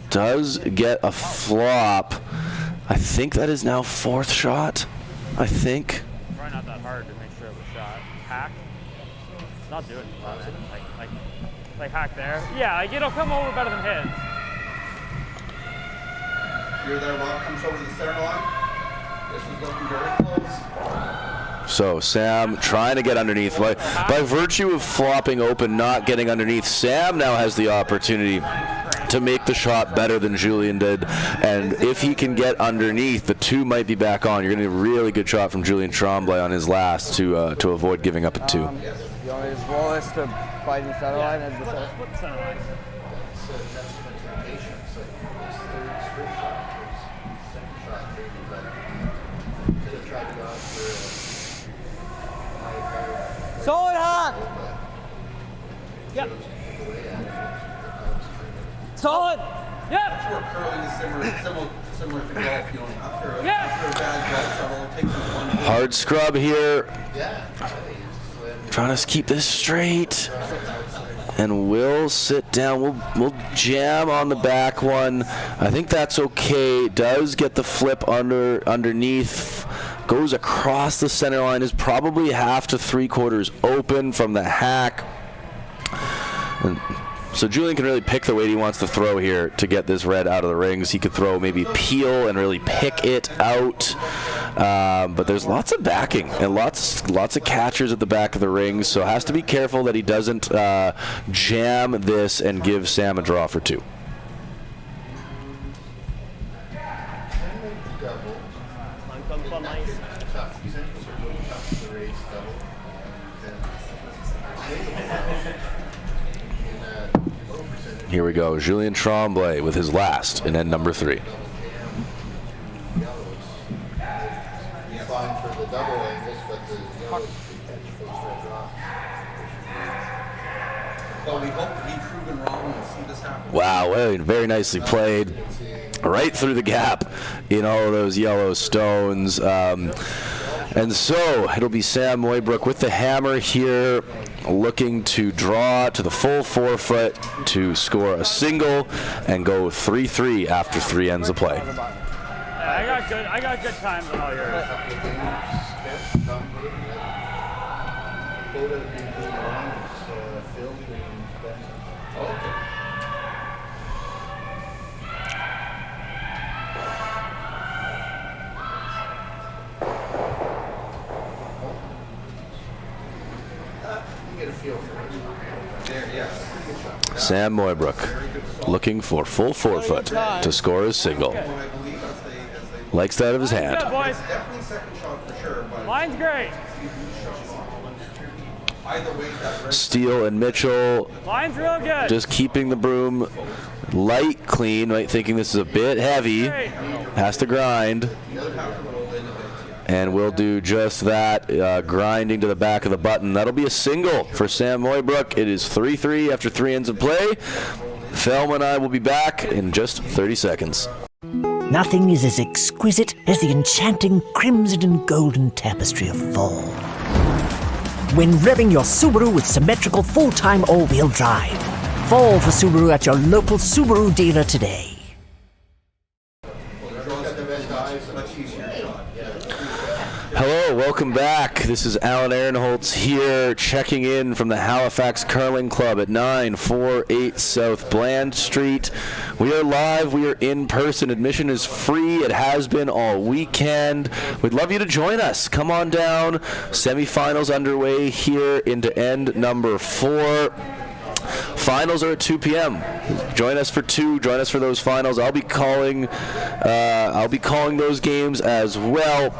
Speaker 1: Does get a flop. I think that is now 4th shot. I think.
Speaker 2: Try not that hard to make sure it was shot. Hack. It's not doing it. Like hack there. Yeah, like it'll come over better than his.
Speaker 3: You're there, Rob. Comes over to the center line. This is looking very close.
Speaker 1: So Sam trying to get underneath. By virtue of flopping open, not getting underneath, Sam now has the opportunity to make the shot better than Julien did. And if he can get underneath, the 2 might be back on. You're going to get a really good shot from Julien Tremblay on his last to avoid giving up a 2.
Speaker 7: You want his Wallace to fight the center line and
Speaker 2: Split the center line. Solid hack. Yep. Solid. Yep.
Speaker 3: Where curling is similar to golf. You know, after a bad golf trouble, it takes them 1 hole.
Speaker 1: Hard scrub here. Trying to keep this straight. And we'll sit down. We'll jam on the back one. I think that's okay. Does get the flip underneath. Goes across the center line. Is probably 1/2 to 3/4 open from the hack. And so Julien can really pick the weight he wants to throw here to get this red out of the rings. He could throw maybe peel and really pick it out. But there's lots of backing and lots of catchers at the back of the rings, so has to be careful that he doesn't jam this and give Sam a draw for 2. Here we go, Julien Tremblay with his last in end number 3.
Speaker 3: Well, we hope to be proven wrong and see this happen.
Speaker 1: Wow, very nicely played. Right through the gap in all of those yellow stones. And so it'll be Sam Mooibroek with the hammer here, looking to draw to the full 4-foot to score a single and go 3-3 after 3 ends of play.
Speaker 2: Yeah, I got good times on all yours.
Speaker 1: Sam Mooibroek looking for full 4-foot to score his single. Likes that of his hand.
Speaker 2: Good, boys. Line's great.
Speaker 1: Steele and Mitchell
Speaker 2: Line's real good.
Speaker 1: just keeping the broom light clean, right? Thinking this is a bit heavy. Has to grind. And we'll do just that, grinding to the back of the button. That'll be a single for Sam Mooibroek. It is 3-3 after 3 ends of play. Thelma and I will be back in just 30 seconds.
Speaker 5: Nothing is as exquisite as the enchanting crimson and golden tapestry of fall. When revving your Subaru with symmetrical full-time all-wheel drive. Fall for Subaru at your local Subaru dealer today.
Speaker 3: much easier shot.
Speaker 1: Hello, welcome back. This is Alan Ehrenholtz here, checking in from the Halifax Curling Club at 948 South Bland Street. We are live. We are in person. Admission is free. It has been all weekend. We'd love you to join us. Come on down. Semifinals underway here into end number 4. Finals are at 2 p.m. Join us for 2. Join us for those finals. I'll be calling those games as well.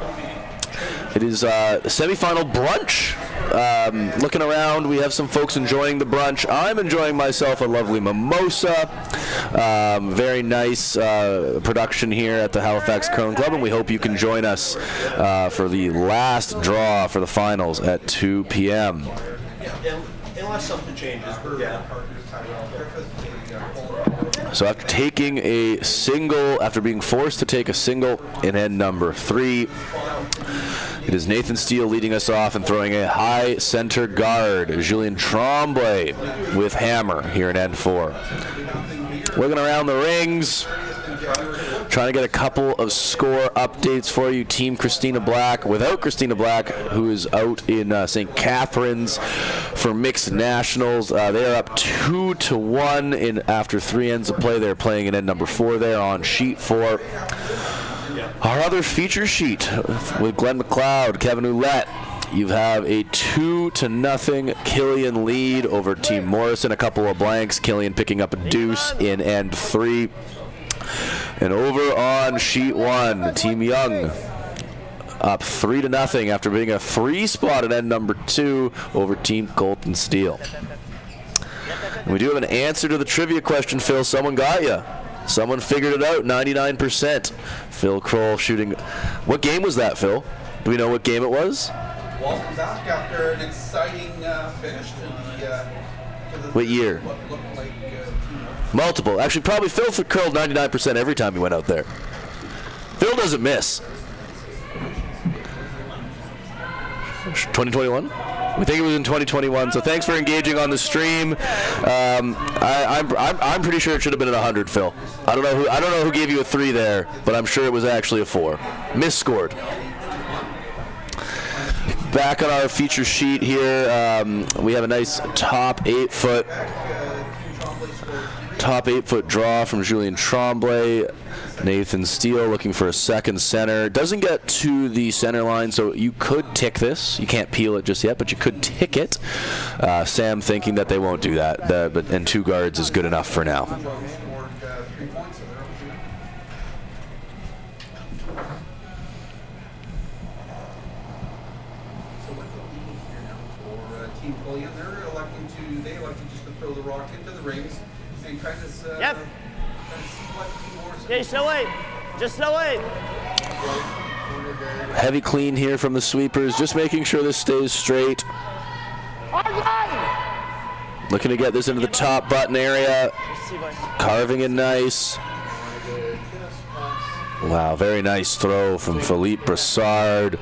Speaker 1: It is a semifinal brunch. Looking around, we have some folks enjoying the brunch. I'm enjoying myself a lovely mimosa. Very nice production here at the Halifax Curling Club, and we hope you can join us for the last draw for the finals at 2 p.m.
Speaker 7: Unless something changes.
Speaker 1: So after being forced to take a single in end number 3, it is Nathan Steele leading us off and throwing a high center guard. Julien Tremblay with hammer here in end 4. Looking around the rings, trying to get a couple of score updates for you. Team Christina Black, without Christina Black, who is out in St. Catharines for mixed nationals. They are up 2-1 after 3 ends of play. They're playing in end number 4 there on sheet 4. Our other feature sheet with Glenn McLeod, Kevin Ouellette. You have a 2-0 Killian lead over Team Morrison. A couple of blanks. Killian picking up a deuce in end 3. And over on sheet 1, Team Young up 3-0 after being a 3 spot at end number 2 over Team Colton Steele. And we do have an answer to the trivia question, Phil. Someone got you. Someone figured it out, 99%. Phil Kroll shooting. What game was that, Phil? Do we know what game it was?
Speaker 3: Welcome back after an exciting finish to the
Speaker 1: What year?
Speaker 3: what looked like
Speaker 1: Multiple. Actually, probably Phil curled 99% every time he went out there. Phil doesn't miss. 2021? We think it was in 2021. So thanks for engaging on the stream. I'm pretty sure it should have been at 100, Phil. I don't know who gave you a 3 there, but I'm sure it was actually a 4. Misscored. Back on our feature sheet here, we have a nice top 8-foot draw from Julien Tremblay. Nathan Steele looking for a second center. Doesn't get to the center line, so you could tick this. You can't peel it just yet, but you could tick it. Sam thinking that they won't do that, and 2 guards is good enough for now.
Speaker 3: Team Killian, they elected just to throw the rock into the rings and kind of
Speaker 4: Yep. Okay, slow wait. Just slow wait.
Speaker 1: Heavy clean here from the sweepers, just making sure this stays straight. Looking to get this into the top button area. Carving it nice. Wow, very nice throw from Philippe Brassard.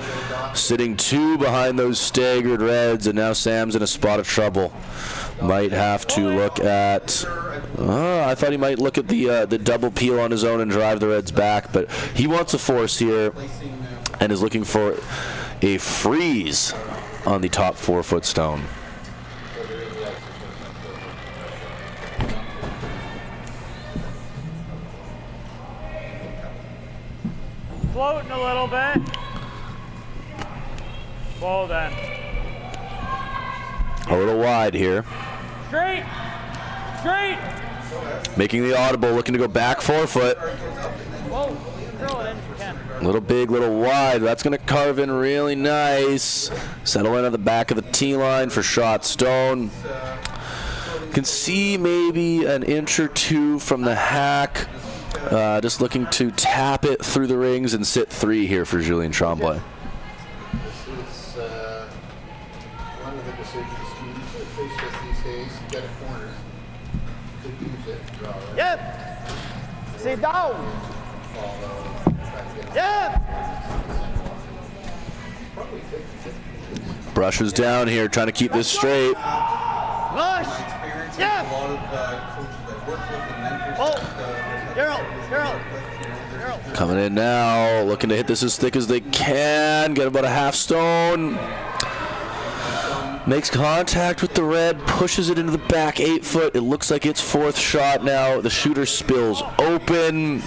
Speaker 1: Sitting 2 behind those staggered reds, and now Sam's in a spot of trouble. Might have to look at... I thought he might look at the double peel on his own and drive the reds back, but he wants a force here and is looking for a freeze on the top 4-foot stone.
Speaker 2: Floating a little bit. Well then.
Speaker 1: A little wide here.
Speaker 2: Straight. Straight.
Speaker 1: Making the audible, looking to go back 4-foot.
Speaker 2: Whoa. Throw it in if you can.
Speaker 1: Little big, little wide. That's going to carve in really nice. Settle in at the back of the tee line for shot stone. Can see maybe an inch or 2 from the hack. Just looking to tap it through the rings and sit 3 here for Julien Tremblay.
Speaker 9: This is one of the decisions students are faced with these days. You get a corner, could use it, draw it.
Speaker 6: Yep. C'est down. Yep.
Speaker 1: Brushes down here, trying to keep this straight.
Speaker 6: Rush. Yep.
Speaker 1: Coming in now, looking to hit this as thick as they can. Get about a half stone. Makes contact with the red, pushes it into the back 8 foot. It looks like it's 4th shot now. The shooter spills open.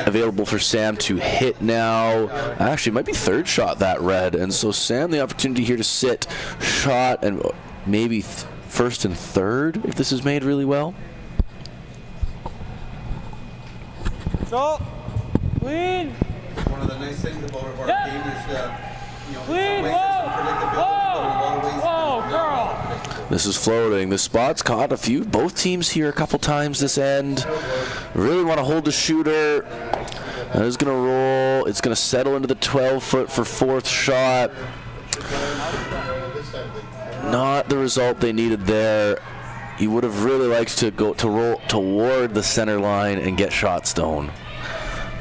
Speaker 1: Available for Sam to hit now. Actually, it might be 3rd shot, that red. And so Sam, the opportunity here to sit, shot, and maybe 1st and 3rd if this is made really well.
Speaker 2: So, clean.
Speaker 3: One of the nice things about our game is that, you know,
Speaker 2: Clean,
Speaker 3: in some ways there's some predictability, but in a lot of ways
Speaker 2: whoa, girl.
Speaker 1: This is floating. This spot's caught both teams here a couple times this end. Really want to hold the shooter. And it's going to roll. It's going to settle into the 12 foot for 4th shot. Not the result they needed there. You would have really liked to go to roll toward the center line and get shot stone.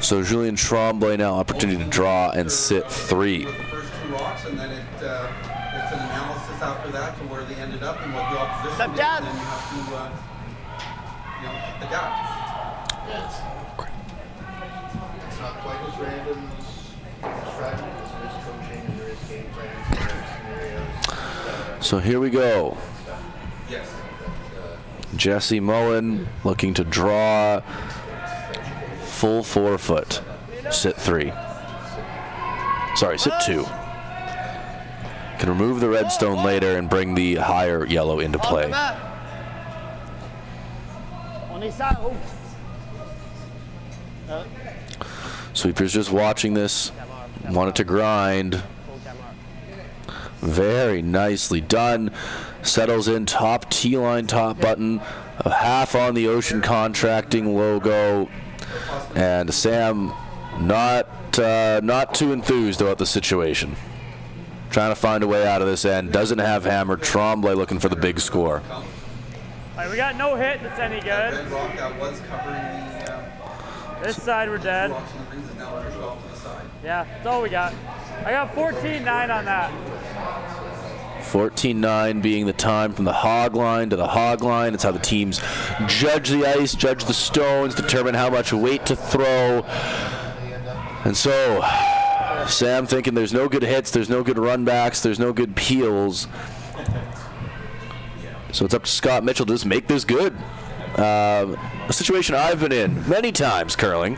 Speaker 1: So Julien Tremblay now opportunity to draw and sit 3.
Speaker 3: with the first 2 rocks, and then it's an analysis after that to where they ended up and what the opposition did, and then you have to adapt.
Speaker 9: It's not quite as random as strategy. There is coaching and there is game plans and there are scenarios.
Speaker 1: So here we go.
Speaker 3: Yes.
Speaker 1: Jesse Mullen looking to draw full 4 foot. Sit 3. Sorry, sit 2. Can remove the red stone later and bring the higher yellow into play. Sweeper's just watching this. Wanted to grind. Very nicely done. Settles in top T-line, top button. A half on the Ocean Contracting logo. And Sam not too enthused about the situation. Trying to find a way out of this end. Doesn't have hammer. Tromblay looking for the big score.
Speaker 2: All right, we got no hit that's any good.
Speaker 3: Red rock that was covering
Speaker 2: This side we're dead.
Speaker 3: rocks and the rings is now pushed off to the side.
Speaker 2: Yeah, that's all we got. I got 14-9 on that.
Speaker 1: 14-9 being the time from the hog line to the hog line. It's how the teams judge the ice, judge the stones, determine how much weight to throw. And so Sam thinking there's no good hits, there's no good runbacks, there's no good peels. So it's up to Scott Mitchell to just make this good. A situation I've been in many times curling,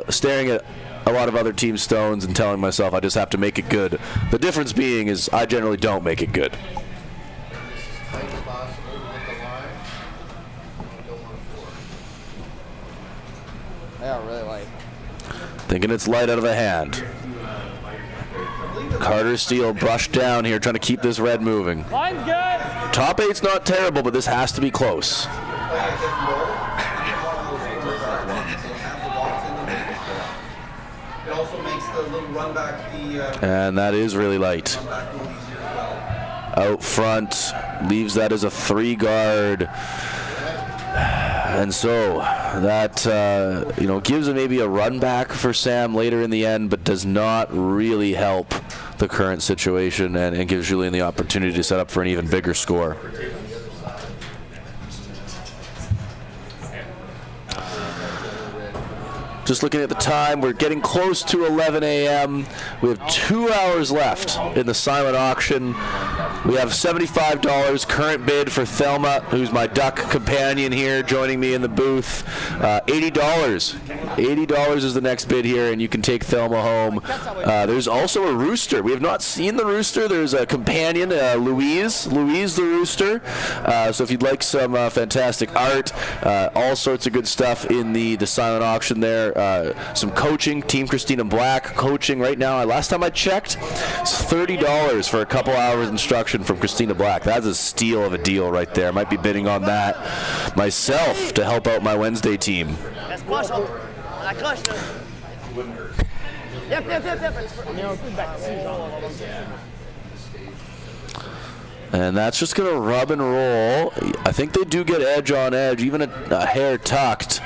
Speaker 1: staring at a lot of other team stones and telling myself I just have to make it good. The difference being is I generally don't make it good.
Speaker 9: Tight as possible to get the line. Don't want to
Speaker 7: Yeah, really light.
Speaker 1: Thinking it's light out of the hand. Carter Steele brushed down here trying to keep this red moving.
Speaker 2: Line's good.
Speaker 1: Top 8's not terrible, but this has to be close.
Speaker 3: It also makes the little run back
Speaker 1: And that is really light. Out front, leaves that as a 3 guard. And so that gives it maybe a run back for Sam later in the end, but does not really help the current situation and gives Julien the opportunity to set up for an even bigger score. Just looking at the time, we're getting close to 11 a.m. We have 2 hours left in the silent auction. We have $75 current bid for Thelma, who's my duck companion here, joining me in the booth. $80. $80 is the next bid here, and you can take Thelma home. There's also a rooster. We have not seen the rooster. There's a companion, Louise the rooster. So if you'd like some fantastic art, all sorts of good stuff in the silent auction there. Some coaching, Team Christina Black coaching right now. Last time I checked, it's $30 for a couple hours instruction from Christina Black. That's a steal of a deal right there. Might be bidding on that myself to help out my Wednesday team. And that's just going to rub and roll. I think they do get edge on edge, even a hair tucked.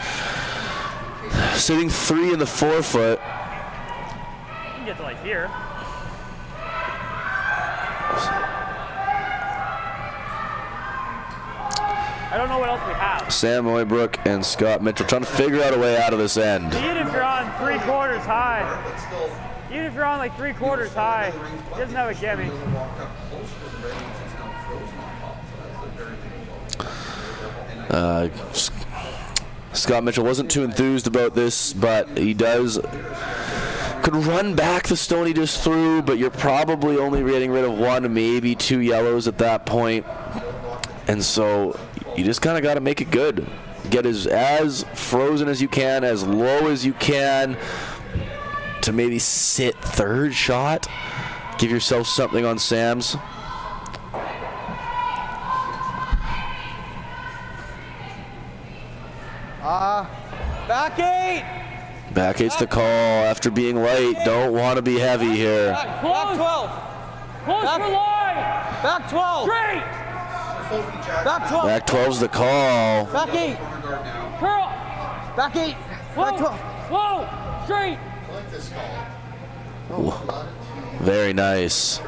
Speaker 1: Sitting 3 in the 4 foot.
Speaker 2: You can get to like here. I don't know what else we have.
Speaker 1: Sam Mooibroek and Scott Mitchell trying to figure out a way out of this end.
Speaker 2: Even if you're on 3/4 high, even if you're on like 3/4 high, he doesn't have a gimme.
Speaker 1: Scott Mitchell wasn't too enthused about this, but he could run back the stone he just threw, but you're probably only getting rid of 1, maybe 2 yellows at that point. And so you just kind of got to make it good. Get as frozen as you can, as low as you can, to maybe sit third shot. Give yourself something on Sam's.
Speaker 7: Back 8.
Speaker 1: Back eight's the call after being light. Don't want to be heavy here.
Speaker 7: Back 12.
Speaker 2: Close for line.
Speaker 7: Back 12.
Speaker 2: Straight.
Speaker 7: Back 12.
Speaker 1: Back 12's the call.
Speaker 7: Back 8.
Speaker 2: Curl.
Speaker 7: Back 8. Back 12.
Speaker 2: Whoa. Straight.
Speaker 9: I like this call.
Speaker 1: Very nice.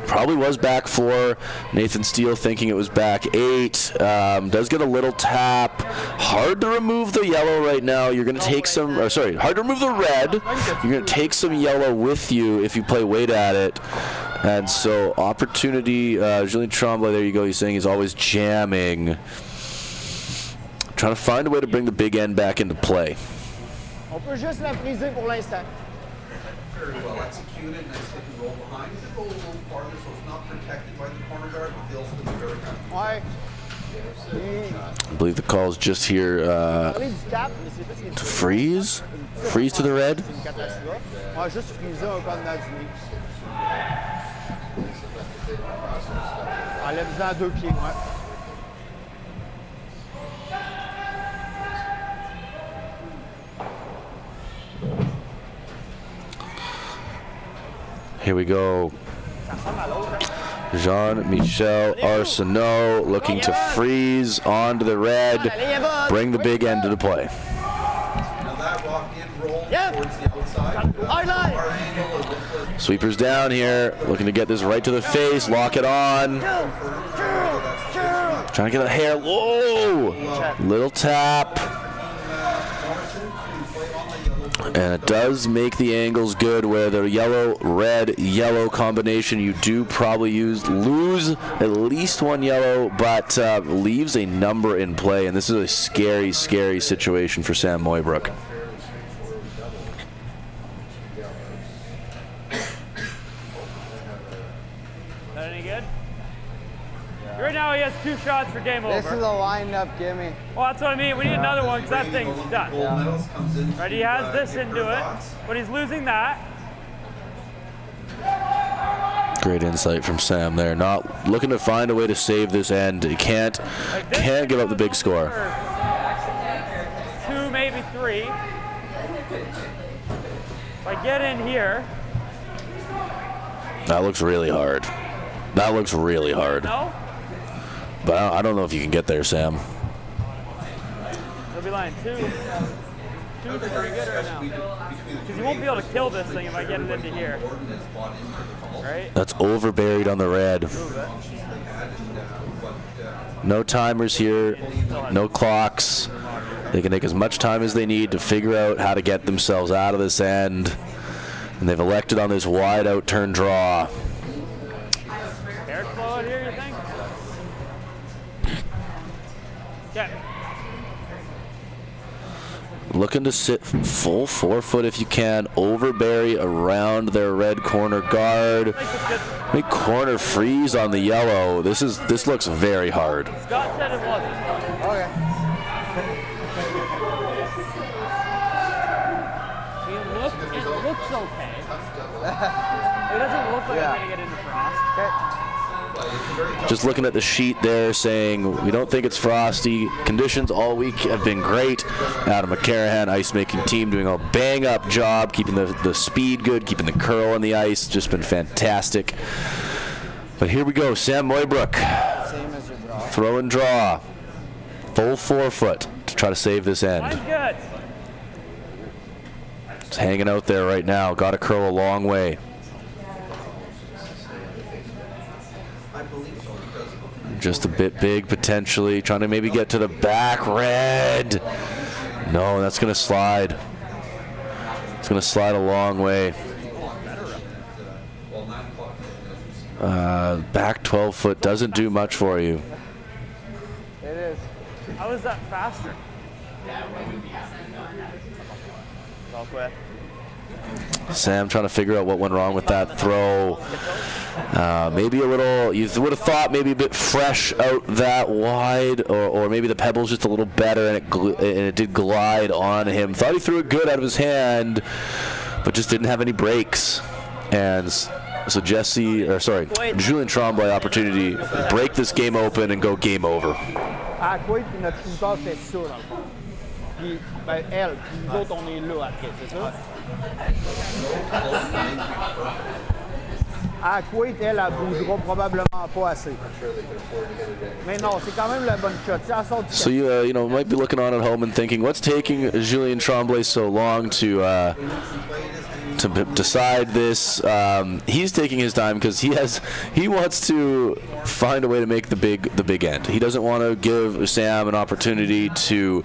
Speaker 1: Probably was back 4. Nathan Steele thinking it was back 8. Does get a little tap. Hard to remove the yellow right now. You're going to take some, hard to remove the red. You're going to take some yellow with you if you play weight at it. And so opportunity, Julien Tremblay, there you go. He's saying he's always jamming. Trying to find a way to bring the big end back into play.
Speaker 6: On peut juste la friser pour l'instant.
Speaker 3: Very well executed, nice hit and roll behind. It roll a little farther, so it's not protected by the corner guard, but they'll still be very happy.
Speaker 6: Ouais.
Speaker 1: I believe the call is just here
Speaker 6: Parler du cap, mais c'est parce qu'il
Speaker 1: to freeze. Freeze to the red.
Speaker 6: c'est une catastrophe. Ouais, juste friser un peu en dedans du nez. Enlève-en 2 pieds, ouais.
Speaker 1: Here we go. Jean-Michel Arsenault looking to freeze onto the red, bring the big end to play.
Speaker 3: Now that walk in roll towards the outside. Our angle of the
Speaker 1: Sweepers down here, looking to get this right to the face, lock it on. Trying to get a hair low. Little tap. And it does make the angles good where the yellow, red, yellow combination you do probably lose at least 1 yellow, but leaves a number in play. And this is a scary, scary situation for Sam Mooibroek.
Speaker 2: That any good? Right now he has 2 shots for game over.
Speaker 7: This is a lined-up gimme.
Speaker 2: Well, that's what I mean. We need another one because that thing's done.
Speaker 3: gold medals comes in.
Speaker 2: Right, he has this into it, but he's losing that.
Speaker 1: Great insight from Sam there. Not looking to find a way to save this end. He can't give up the big score.
Speaker 2: 2, maybe 3. If I get in here.
Speaker 1: That looks really hard. That looks really hard.
Speaker 2: No?
Speaker 1: But I don't know if you can get there, Sam.
Speaker 2: He'll be lying 2. 2's pretty good right now. Because you won't be able to kill this thing if I get it into here. Right?
Speaker 1: That's overburied on the red. No timers here, no clocks. They can take as much time as they need to figure out how to get themselves out of this end. And they've elected on this wide out turn draw.
Speaker 2: Air flow out here, you think? Okay.
Speaker 1: Looking to sit full 4 foot if you can, overbury around their red corner guard. Make corner freeze on the yellow. This looks very hard.
Speaker 2: Scott said it wasn't.
Speaker 7: Okay.
Speaker 2: It looks okay. It doesn't look like I'm going to get into frost.
Speaker 7: Okay.
Speaker 1: Just looking at the sheet there saying we don't think it's frosty. Conditions all week have been great. Adam McCarahan, ice making team, doing a bang up job, keeping the speed good, keeping the curl on the ice. Just been fantastic. But here we go, Sam Mooibroek.
Speaker 7: Same as your draw.
Speaker 1: Throw and draw. Full 4 foot to try to save this end.
Speaker 2: Mine's good.
Speaker 1: It's hanging out there right now. Got to curl a long way. just a bit big potentially. Trying to maybe get to the back red. No, that's going to slide. It's going to slide a long way. Back 12 foot doesn't do much for you.
Speaker 6: It is.
Speaker 2: How is that faster?
Speaker 1: Sam trying to figure out what went wrong with that throw. Maybe a little, you would have thought maybe a bit fresh out that wide, or maybe the pebble's just a little better and it did glide on him. Thought he threw it good out of his hand, but just didn't have any breaks. And so Julien Tremblay opportunity, break this game open and go game over.
Speaker 6: À quoi, puis notre shooter fait ça, dans le fond. Puis, ben, elle, puis nous autres, on est là après, c'est ça? À quoi, elle bougera probablement pas assez. Mais non, c'est quand même la bonne shot. Ça sort du
Speaker 1: So you might be looking on at home and thinking, what's taking Julien Tremblay so long to decide this? He's taking his time because he wants to find a way to make the big end. He doesn't want to give Sam an opportunity to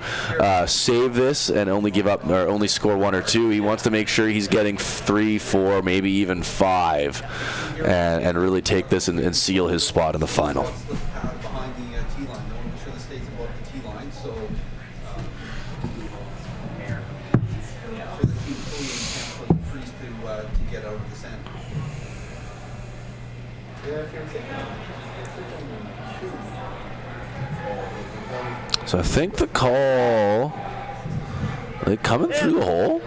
Speaker 1: save this and only give up or only score 1 or 2. He wants to make sure he's getting 3, 4, maybe even 5, and really take this and seal his spot in the final.
Speaker 3: Behind the tee line. They want to make sure the state's above the tee line, so the team fully can't put freeze to get out of the sand.
Speaker 1: So I think the call, are they coming through the hole?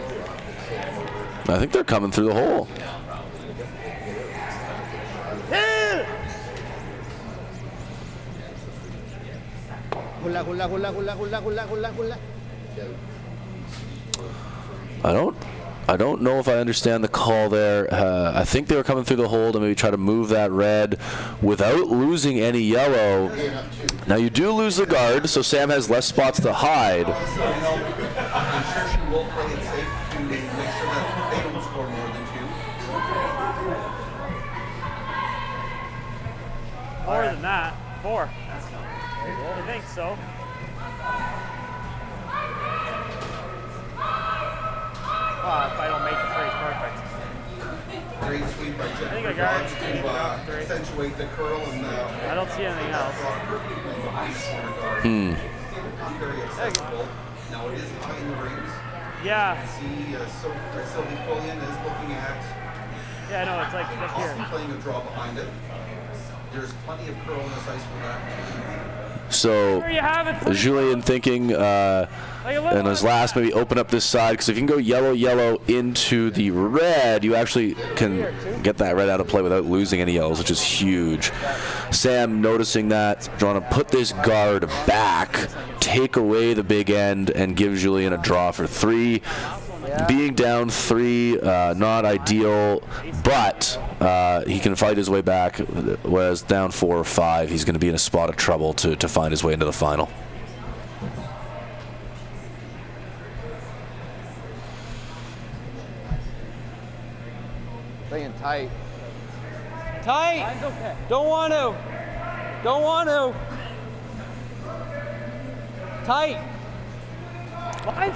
Speaker 1: I think they're coming through the hole. I don't know if I understand the call there. I think they were coming through the hole to maybe try to move that red without losing any yellow. Now you do lose the guard, so Sam has less spots to hide.
Speaker 3: I'm sure she will play it safe to make sure that they don't score more than 2.
Speaker 2: More than that. 4. I think so. If I don't make the three, perfect.
Speaker 3: Great sweep by Jeff.
Speaker 2: I think I got it.
Speaker 3: To accentuate the curl and
Speaker 2: I don't see anything else.
Speaker 3: Very accessible. Now it is high in the rings.
Speaker 2: Yeah.
Speaker 3: See, Sylvie Quillian is looking at
Speaker 2: Yeah, no, it's like up
Speaker 3: Austin
Speaker 2: here.
Speaker 3: playing a draw behind it. There's plenty of curl in this ice for that.
Speaker 1: So
Speaker 2: There you have it.
Speaker 1: Julien thinking in his last maybe open up this side, because if you can go yellow into the red, you actually can get that red out of play without losing any yellows, which is huge. Sam noticing that, trying to put this guard back, take away the big end, and give Julien a draw for 3. Being down 3, not ideal, but he can fight his way back. Whereas down 4 or 5, he's going to be in a spot of trouble to find his way into the final.
Speaker 7: Playing tight.
Speaker 2: Tight. Okay. Don't want to. Tight. What?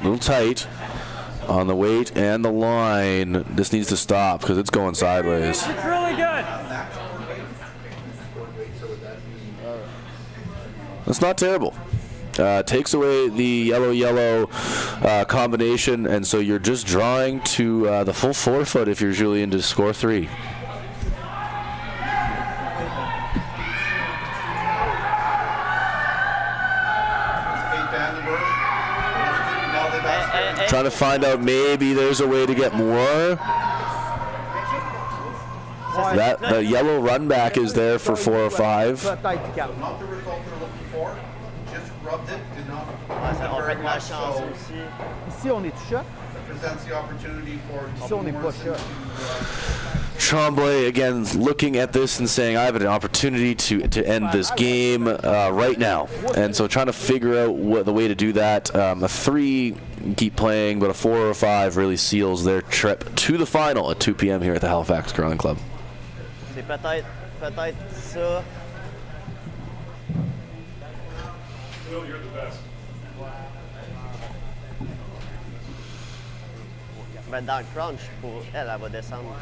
Speaker 1: A little tight on the weight and the line. This needs to stop because it's going sideways.
Speaker 2: It's really good.
Speaker 1: That's not terrible. Takes away the yellow combination, and so you're just drawing to the full 4 foot if you're Julien to score 3. Trying to find out maybe there's a way to get more. That the yellow run back is there for 4 or 5.
Speaker 3: Not the result they're looking for. Just rubbed it. Did not.
Speaker 4: On fait de la chance
Speaker 3: So
Speaker 4: aussi.
Speaker 6: Ici, on est tout shot.
Speaker 3: presents the opportunity for
Speaker 6: Ici, on n'est pas shot.
Speaker 1: Tromblay again looking at this and saying, I have an opportunity to end this game right now. And so trying to figure out what the way to do that. A 3, keep playing, but a 4 or 5 really seals their trip to the final at 2 p.m. here at the Halifax Curling Club.
Speaker 4: C'est peut-être peut-être ça. Ben, dans le crunch, pour elle, elle va descendre.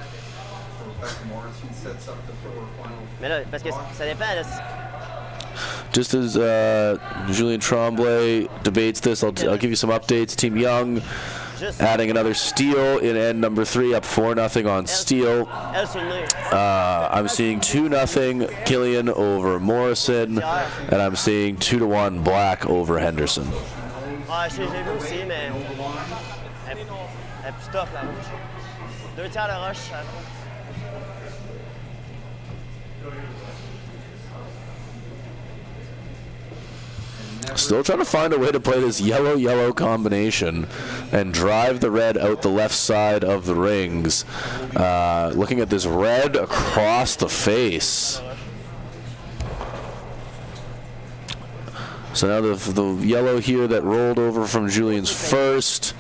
Speaker 4: Mais là, parce que ça dépend. Là,
Speaker 1: Just as Julien Tremblay debates this, I'll give you some updates. Team Young adding another steal in end number 3, up 4-0 on steal.
Speaker 4: elle sur le nez.
Speaker 1: I'm seeing 2-0 Killian over Morrison, and I'm seeing 2-1 Black over Henderson.
Speaker 4: Ouais, j'ai vu aussi, mais elle est plus tough, la rouge. 2 tiers de roche, ça.
Speaker 1: Still trying to find a way to play this yellow-yellow combination and drive the red out the left side of the rings. Looking at this red across the face. So now the yellow here that rolled over from Julian's first,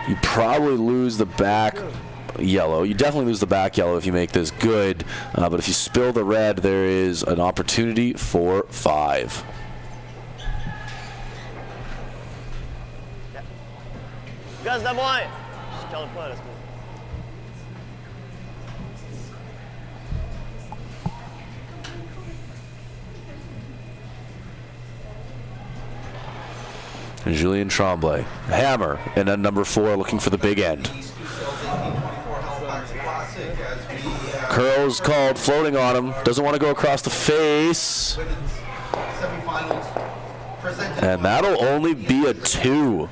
Speaker 1: you probably lose the back yellow. You definitely lose the back yellow if you make this good, but if you spill the red, there is an opportunity for 5.
Speaker 4: Gosse de moi! Je calme pas, là, c'est bon.
Speaker 1: Julien Tremblay, hammer, and then number 4 looking for the big end. Curls called, floating on him, doesn't want to go across the face. And that'll only be a 2.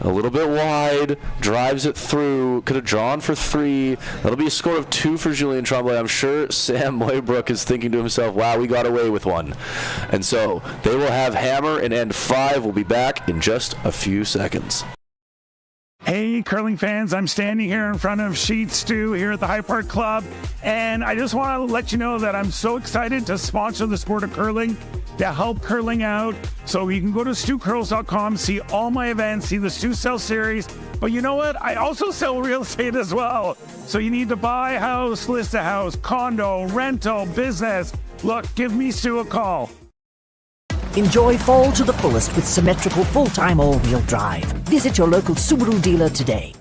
Speaker 1: A little bit wide, drives it through, could have drawn for 3. That'll be a score of 2 for Julien Tremblay. I'm sure Sam Mooibroek is thinking to himself, wow, we got away with one. And so they will have hammer in end 5. We'll be back in just a few seconds.
Speaker 10: Hey, curling fans, I'm standing here in front of Sheet Stew here at the High Park Club, and I just want to let you know that I'm so excited to sponsor the sport of curling, to help curling out. So you can go to stewcurls.com, see all my events, see the Stew Sell series, but you know what? I also sell real estate as well. So you need to buy a house, list a house, condo, rental, business. Look, give me Stu a call.
Speaker 5: Enjoy fall to the fullest with symmetrical full-time all-wheel drive. Visit your local Subaru dealer today.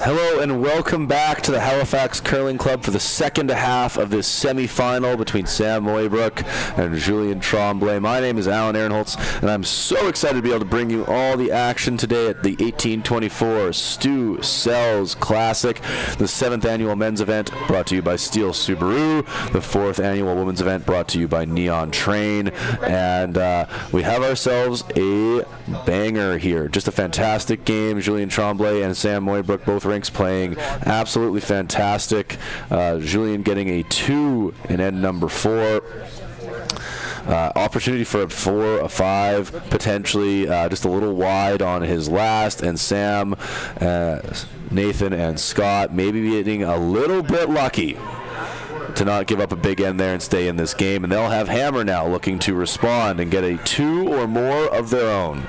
Speaker 1: Hello and welcome back to the Halifax Curling Club for the second half of this semi-final between Sam Mooibroek and Julien Tremblay. My name is Alan Ehrenholtz, and I'm so excited to be able to bring you all the action today at the 1824 Stew Sells Classic, the 7th annual men's event brought to you by Steel Subaru, the 4th annual women's event brought to you by Neon Train, and we have ourselves a banger here. Just a fantastic game. Julien Tremblay and Sam Mooibroek both rinks playing absolutely fantastic. Julien getting a 2 in end number 4. Opportunity for a 4, a 5, potentially just a little wide on his last, and Sam, Nathan, and Scott maybe getting a little bit lucky to not give up a big end there and stay in this game, and they'll have hammer now looking to respond and get a 2 or more of their own.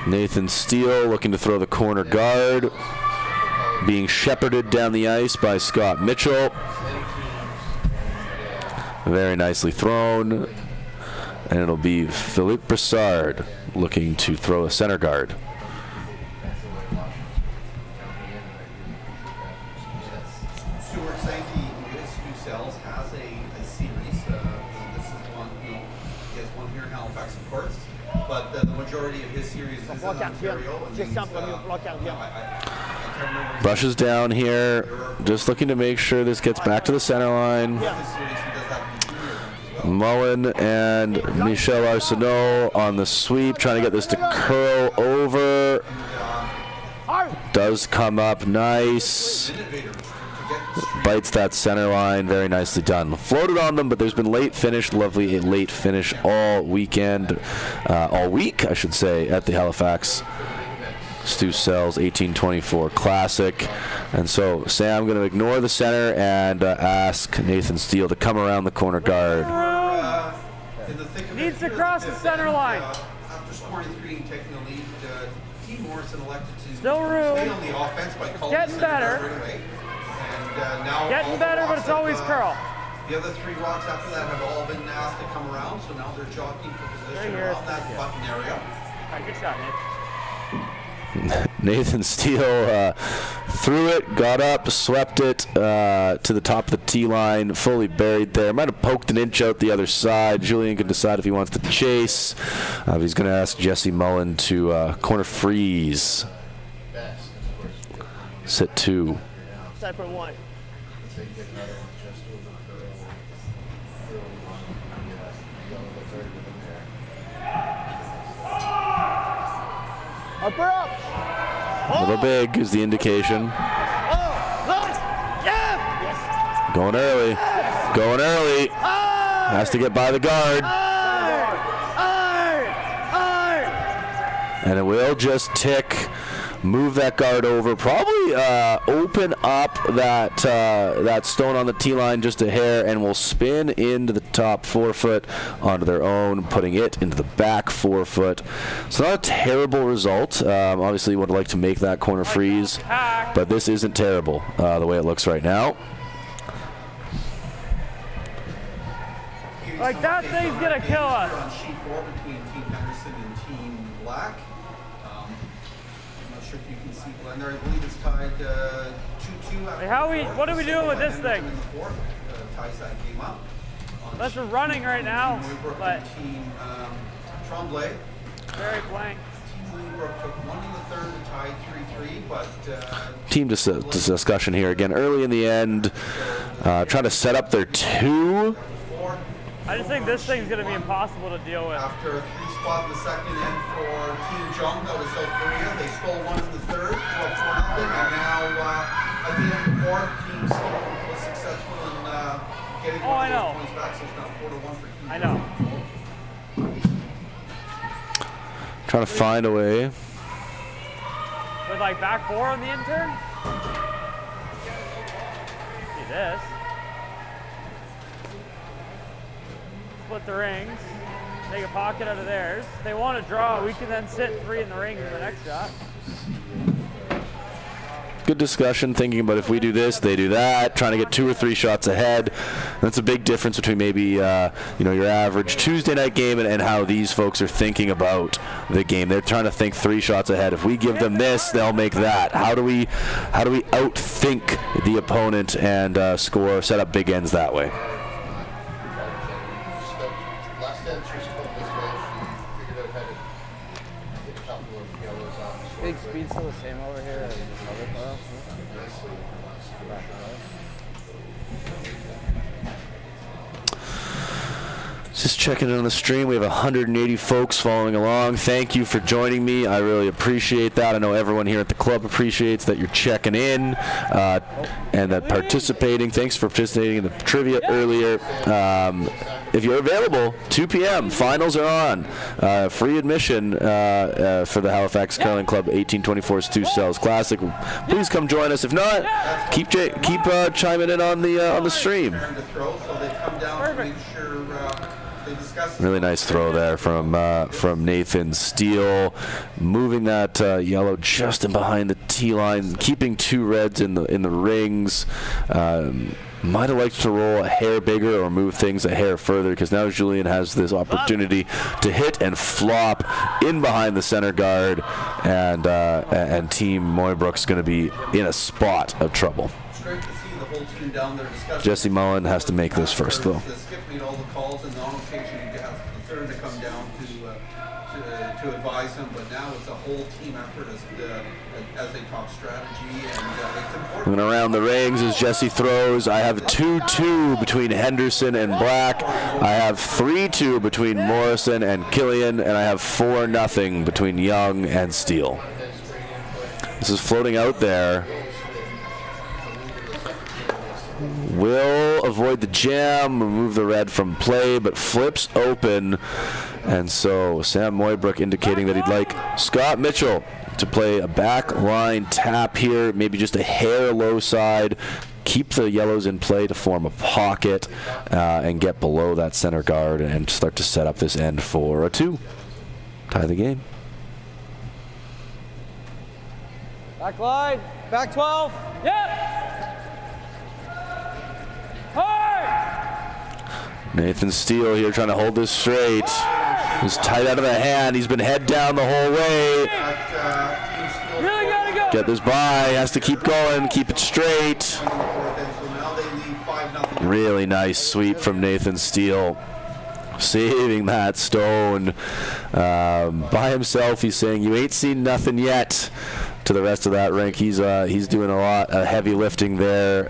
Speaker 1: Nathan Steele looking to throw the corner guard, being shepherded down the ice by Scott Mitchell. Very nicely thrown, and it'll be Philippe Brassard looking to throw a center guard.
Speaker 3: Stuart Sankey with Stew Sells has a series. This is one, he has one here in Halifax, of course, but the majority of his series is in Ontario.
Speaker 1: Brushes down here, just looking to make sure this gets back to the center line. Mullen and Michel Arsenault on the sweep, trying to get this to curl over. Does come up nice. Bites that center line, very nicely done. Floated on them, but there's been late finish, lovely late finish all weekend, all week, I should say, at the Halifax Stu Sells 1824 Classic. And so Sam going to ignore the center and ask Nathan Steele to come around the corner guard.
Speaker 2: Needs to cross the center line.
Speaker 3: After scoring 3 and taking the lead, Team Morrison elected to
Speaker 2: Still room.
Speaker 3: stay on the offense by calling
Speaker 2: Getting
Speaker 3: the center
Speaker 2: better.
Speaker 3: guard right away. And now
Speaker 2: Getting
Speaker 3: all the
Speaker 2: better, but
Speaker 3: rocks
Speaker 2: it's always
Speaker 3: have,
Speaker 2: curl.
Speaker 3: The other 3 rocks after that have all been asked to come around, so now they're jockeying for position
Speaker 2: Right here.
Speaker 3: around that button area.
Speaker 2: All right, good shot, Nick.
Speaker 1: Nathan Steele threw it, got up, swept it to the top of the tee line, fully buried there. Might have poked an inch out the other side. Julien can decide if he wants to chase. He's going to ask Jesse Mullen to corner freeze. Sit 2.
Speaker 4: Cypher 1.
Speaker 6: Up or up?
Speaker 1: A little big is the indication. Going early. Going early. Has to get by the guard. And it will just tick. Move that guard over. Probably open up that stone on the tee line just a hair, and will spin into the top 4 foot onto their own, putting it into the back 4 foot. It's not a terrible result. Obviously, would like to make that corner freeze, but this isn't terrible the way it looks right now.
Speaker 2: Like that thing's gonna kill us.
Speaker 3: On sheet 4 between Team Henderson and Team Black. I'm not sure if you can see Glenn there. I believe it's tied 2-2.
Speaker 2: Hey, what are we doing with this thing?
Speaker 3: Ties that game up.
Speaker 2: Unless we're running right now,
Speaker 3: Mooibroek
Speaker 2: but
Speaker 3: and Team Tromblay.
Speaker 2: very blank.
Speaker 3: Team Mooibroek took 1 in the third and tied 3-3, but
Speaker 1: Team discussion here again early in the end. Trying to set up their 2.
Speaker 2: I just think this thing's gonna be impossible to deal with.
Speaker 3: after a 3-spot in the second end for Team Jung out of South Korea, they stole 1 in the third, 4-0, and now at the end of the 4th, Team Seoul was successful in getting one of those points back, so it's now 4-1 for Team
Speaker 2: I know.
Speaker 1: Trying to find a way.
Speaker 2: With like back 4 on the intern? See this. Split the rings. Take a pocket out of theirs. If they want to draw, we can then sit 3 in the rings in the next shot.
Speaker 1: Good discussion, thinking about if we do this, they do that, trying to get 2 or 3 shots ahead. That's a big difference between maybe your average Tuesday night game and how these folks are thinking about the game. They're trying to think 3 shots ahead. If we give them this, they'll make that. How do we outthink the opponent and score, set up big ends that way?
Speaker 7: Big speed still the same over here as this other file?
Speaker 1: Just checking in on the stream. We have 180 folks following along. Thank you for joining me. I really appreciate that. I know everyone here at the club appreciates that you're checking in and that participating. Thanks for participating in the trivia earlier. If you're available, 2 p.m. Finals are on. Free admission for the Halifax Curling Club 1824 Stu Sells Classic. Please come join us. If not, keep chiming in on the stream. Really nice throw there from Nathan Steele, moving that yellow just in behind the tee line, keeping 2 reds in the rings. Might have liked to roll a hair bigger or move things a hair further, because now Julien has this opportunity to hit and flop in behind the center guard, and Team Mooibroek's going to be in a spot of trouble.
Speaker 3: It's great to see the whole team down there discussing.
Speaker 1: Jesse Mullen has to make this first, though.
Speaker 3: Skip made all the calls, and on occasion you have the third to come down to advise him, but now it's a whole team effort as they talk strategy, and it's important.
Speaker 1: Moving around the rings as Jesse throws. I have 2-2 between Henderson and Black. I have 3-2 between Morrison and Killian, and I have 4-0 between Young and Steele. This is floating out there. Will avoid the jam, remove the red from play, but flips open. And so Sam Mooibroek indicating that he'd like Scott Mitchell to play a back line tap here, maybe just a hair low side. Keep the yellows in play to form a pocket and get below that center guard and start to set up this end for a 2. Tie the game.
Speaker 7: Back line. Back 12.
Speaker 2: Yep. Hard.
Speaker 1: Nathan Steele here trying to hold this straight. He's tight out of the hand. He's been head down the whole way.
Speaker 2: Really gotta go.
Speaker 1: Get this by. Has to keep going. Keep it straight. Really nice sweep from Nathan Steele. Saving that stone by himself. He's saying, "You ain't seen nothing yet." To the rest of that rink, he's doing a lot of heavy lifting there,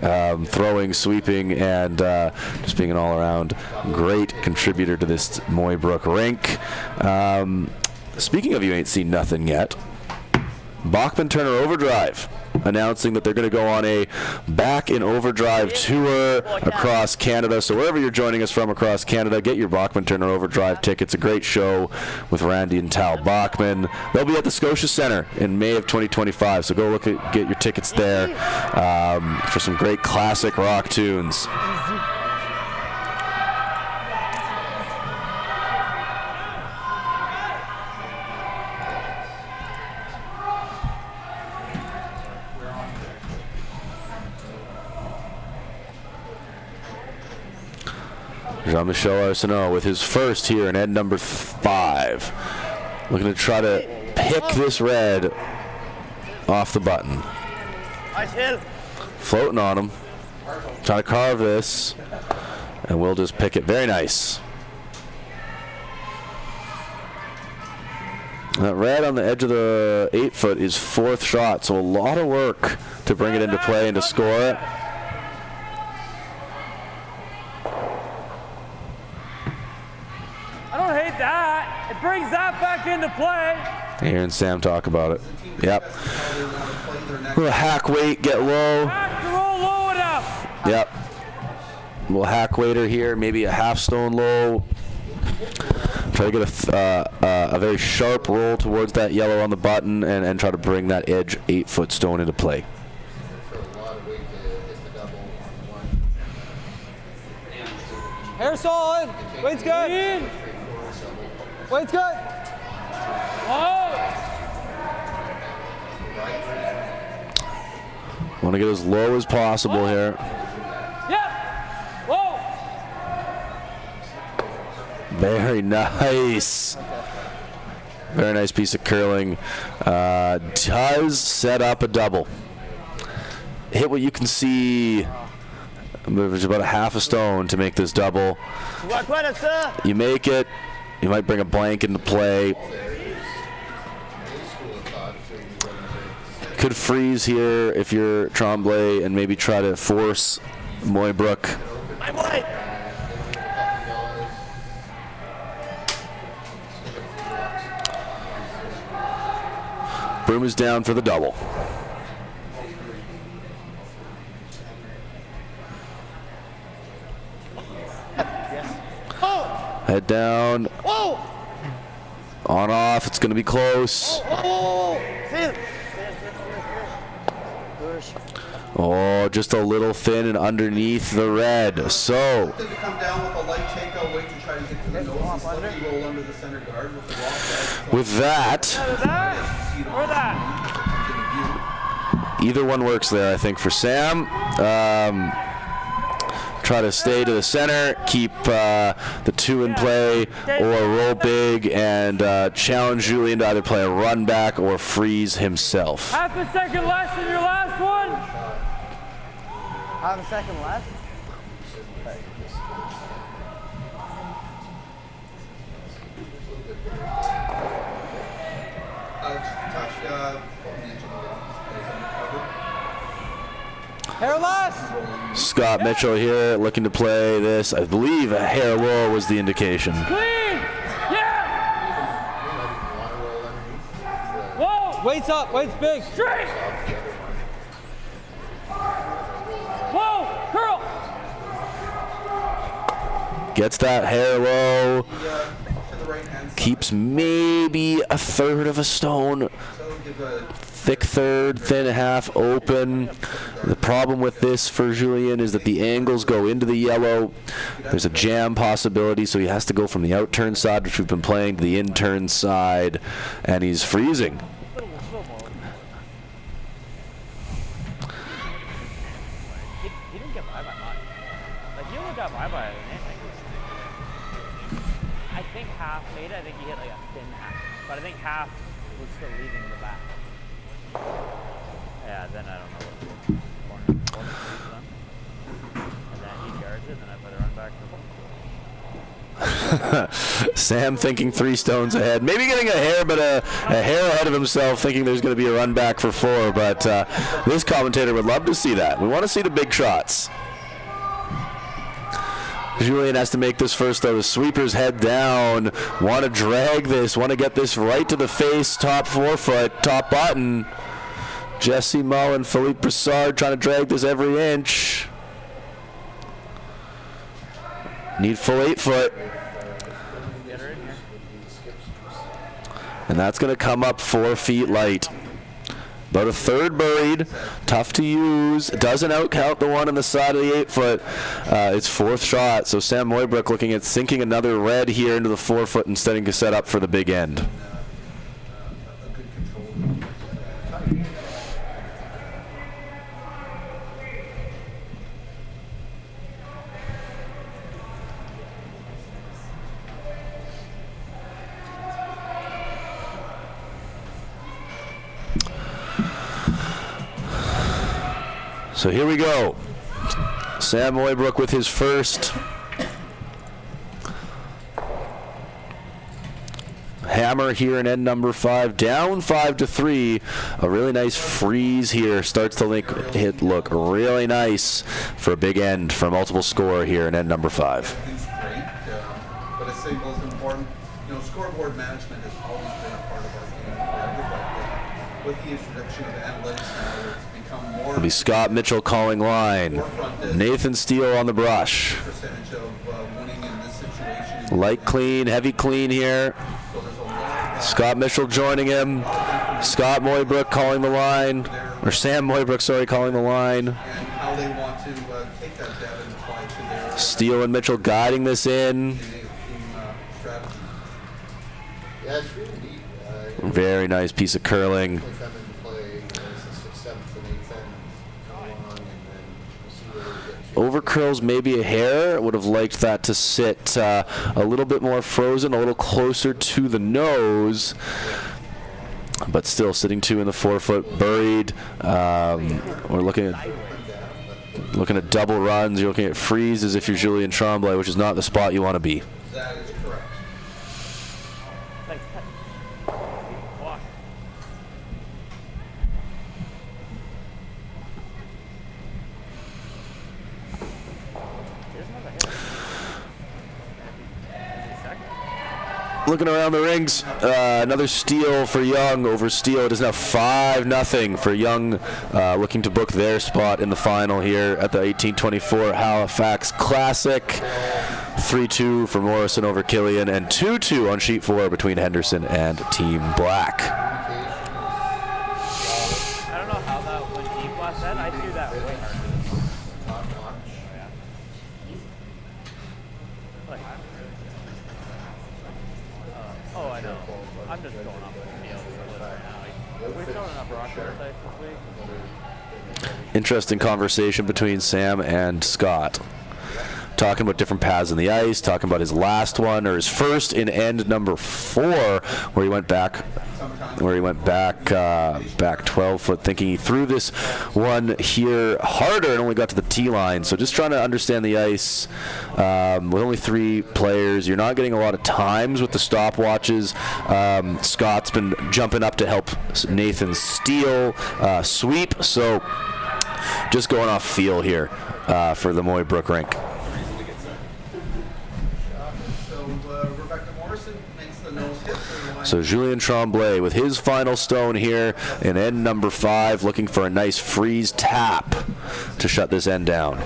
Speaker 1: throwing, sweeping, and just being an all-around great contributor to this Mooibroek rink. Speaking of you ain't seen nothing yet, Bachman Turner Overdrive announcing that they're going to go on a back in overdrive tour across Canada. So wherever you're joining us from across Canada, get your Bachman Turner Overdrive tickets. A great show with Randy and Tal Bachman. They'll be at the Scotia Centre in May of 2025. So go get your tickets there for some great classic rock tunes. Jean-Michel Arsenault with his first here in end number 5. Looking to try to pick this red off the button. Floating on him. Trying to carve this. And we'll just pick it. Very nice. That red on the edge of the 8-foot is 4th shot. So a lot of work to bring it into play and to score it.
Speaker 2: I don't hate that. It brings that back into play.
Speaker 1: Hearing Sam talk about it. Yep. We'll hack weight, get low.
Speaker 2: Have to roll low enough.
Speaker 1: Yep. We'll hack waiter here, maybe a half stone low. Try to get a very sharp roll towards that yellow on the button and try to bring that edge 8-foot stone into play.
Speaker 7: Hair solid. Weight's good. Weight's good.
Speaker 2: Oh.
Speaker 1: Want to get as low as possible here.
Speaker 2: Yep. Whoa.
Speaker 1: Very nice. Very nice piece of curling. Does set up a double. Hit what you can see. There's about a half a stone to make this double. You make it. You might bring a blank into play. Could freeze here if you're Tromblay and maybe try to force Mooibroek. Broom is down for the double. Head down.
Speaker 4: Whoa!
Speaker 1: On off. It's going to be close. Oh, just a little thin and underneath the red. So.
Speaker 3: To come down with a light takeout weight to try to get to the nose and slightly roll under the center guard with the rock.
Speaker 1: With that.
Speaker 2: Or that.
Speaker 1: Either one works there, I think, for Sam. Try to stay to the center, keep the 2 in play, or roll big and challenge Julien to either play a run back or freeze himself.
Speaker 2: Half a second less than your last one.
Speaker 7: Half a second left. Hair less.
Speaker 1: Scott Mitchell here looking to play this. I believe a hair low was the indication.
Speaker 2: Clean. Yeah. Whoa.
Speaker 7: Weight's up. Weight's big.
Speaker 2: Straight. Whoa. Curl.
Speaker 1: Gets that hair low. Keeps maybe a third of a stone.
Speaker 3: give a
Speaker 1: Thick third, thin half, open. The problem with this for Julien is that the angles go into the yellow. There's a jam possibility, so he has to go from the out-turn side, which we've been playing, to the in-turn side, and he's freezing.
Speaker 2: He didn't get by much. Like, he only got by anything. I think half made it. I think he hit like a thin half. But I think half was still leaving the back. Yeah, then I don't know what corner freeze then. And then he guards it, and then I put a run back for ball.
Speaker 1: Sam thinking 3 stones ahead. Maybe getting a hair, but a hair ahead of himself, thinking there's going to be a run back for 4. But this commentator would love to see that. We want to see the big shots. Julien has to make this first, though. The sweepers head down. Want to drag this. Want to get this right to the face. Top 4 foot. Top button. Jesse Mullen, Philippe Broussard trying to drag this every inch. Need full 8 foot. And that's going to come up 4 feet light. About a third buried. Tough to use. Doesn't outcount the one on the side of the 8 foot. It's 4th shot. So Sam Mooibroek looking at sinking another red here into the 4 foot and setting to set up for the big end. So here we go. Sam Mooibroek with his first. Hammer here in end number 5. Down 5-3. A really nice freeze here. Starts to look really nice for a big end for a multiple score here in end number 5.
Speaker 3: He's great, but a single is important. You know, scoreboard management has always been a part of our game forever, but with the introduction of analytics now, it's become more.
Speaker 1: It'll be Scott Mitchell calling line. Nathan Steele on the brush.
Speaker 3: Percentage of winning in this situation.
Speaker 1: Light clean, heavy clean here. Scott Mitchell joining him. Scott Mooibroek calling the line. Or Sam Mooibroek, sorry, calling the line.
Speaker 3: And how they want to take that data and apply it to their
Speaker 1: Steele and Mitchell guiding this in.
Speaker 3: strategy.
Speaker 9: Yeah, it's really neat.
Speaker 1: Very nice piece of curling.
Speaker 9: Come into play as the 6th, 7th, and 8th end come along, and then we'll see where we get to.
Speaker 1: Over curls maybe a hair. Would have liked that to sit a little bit more frozen, a little closer to the nose. But still sitting 2 in the 4 foot buried. We're looking at double runs. You're looking at freezes if you're Julien Tremblay, which is not the spot you want to be.
Speaker 3: That is correct.
Speaker 1: Looking around the rings, another steal for Young over Steele. It is now 5-0 for Young, looking to book their spot in the final here at the 1824 Halifax Classic. 3-2 for Morrison over Killian, and 2-2 on sheet 4 between Henderson and Team Black.
Speaker 2: I don't know how that went deep last set. I do that way harder. Oh, I know. I'm just going up with the field right now. Like, we're throwing up rock this week.
Speaker 1: Interesting conversation between Sam and Scott. Talking about different paths in the ice, talking about his last one, or his first in end number 4, where he went back 12 foot, thinking he threw this one here harder and only got to the tee line. So just trying to understand the ice with only 3 players. You're not getting a lot of times with the stopwatches. Scott's been jumping up to help Nathan Steele sweep. So just going off feel here for the Mooibroek rink. So Julien Tremblay with his final stone here in end number 5, looking for a nice freeze tap to shut this end down.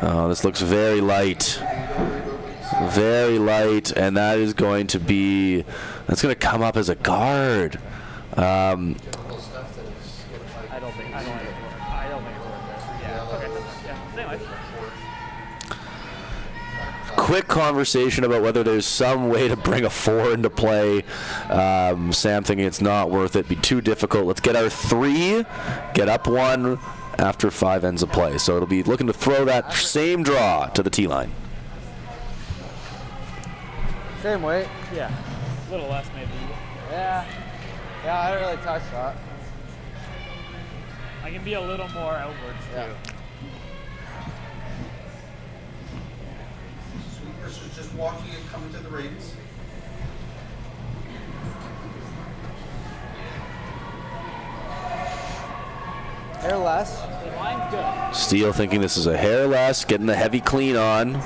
Speaker 1: Oh, this looks very light. Very light, and that is going to be, that's going to come up as a guard.
Speaker 2: I don't think it's worth it. Yeah. Okay. Yeah. Anyway.
Speaker 1: Quick conversation about whether there's some way to bring a 4 into play. Sam thinking it's not worth it, be too difficult. Let's get our 3, get up 1 after 5 ends of play. So it'll be looking to throw that same draw to the tee line.
Speaker 7: Same weight.
Speaker 2: Yeah. A little less maybe.
Speaker 7: Yeah. Yeah, I don't really touch that.
Speaker 2: I can be a little more outwards too.
Speaker 3: Sweepers is just walking and coming to the rings.
Speaker 7: Hair less.
Speaker 2: The line's good.
Speaker 1: Steele thinking this is a hair less, getting the heavy clean on.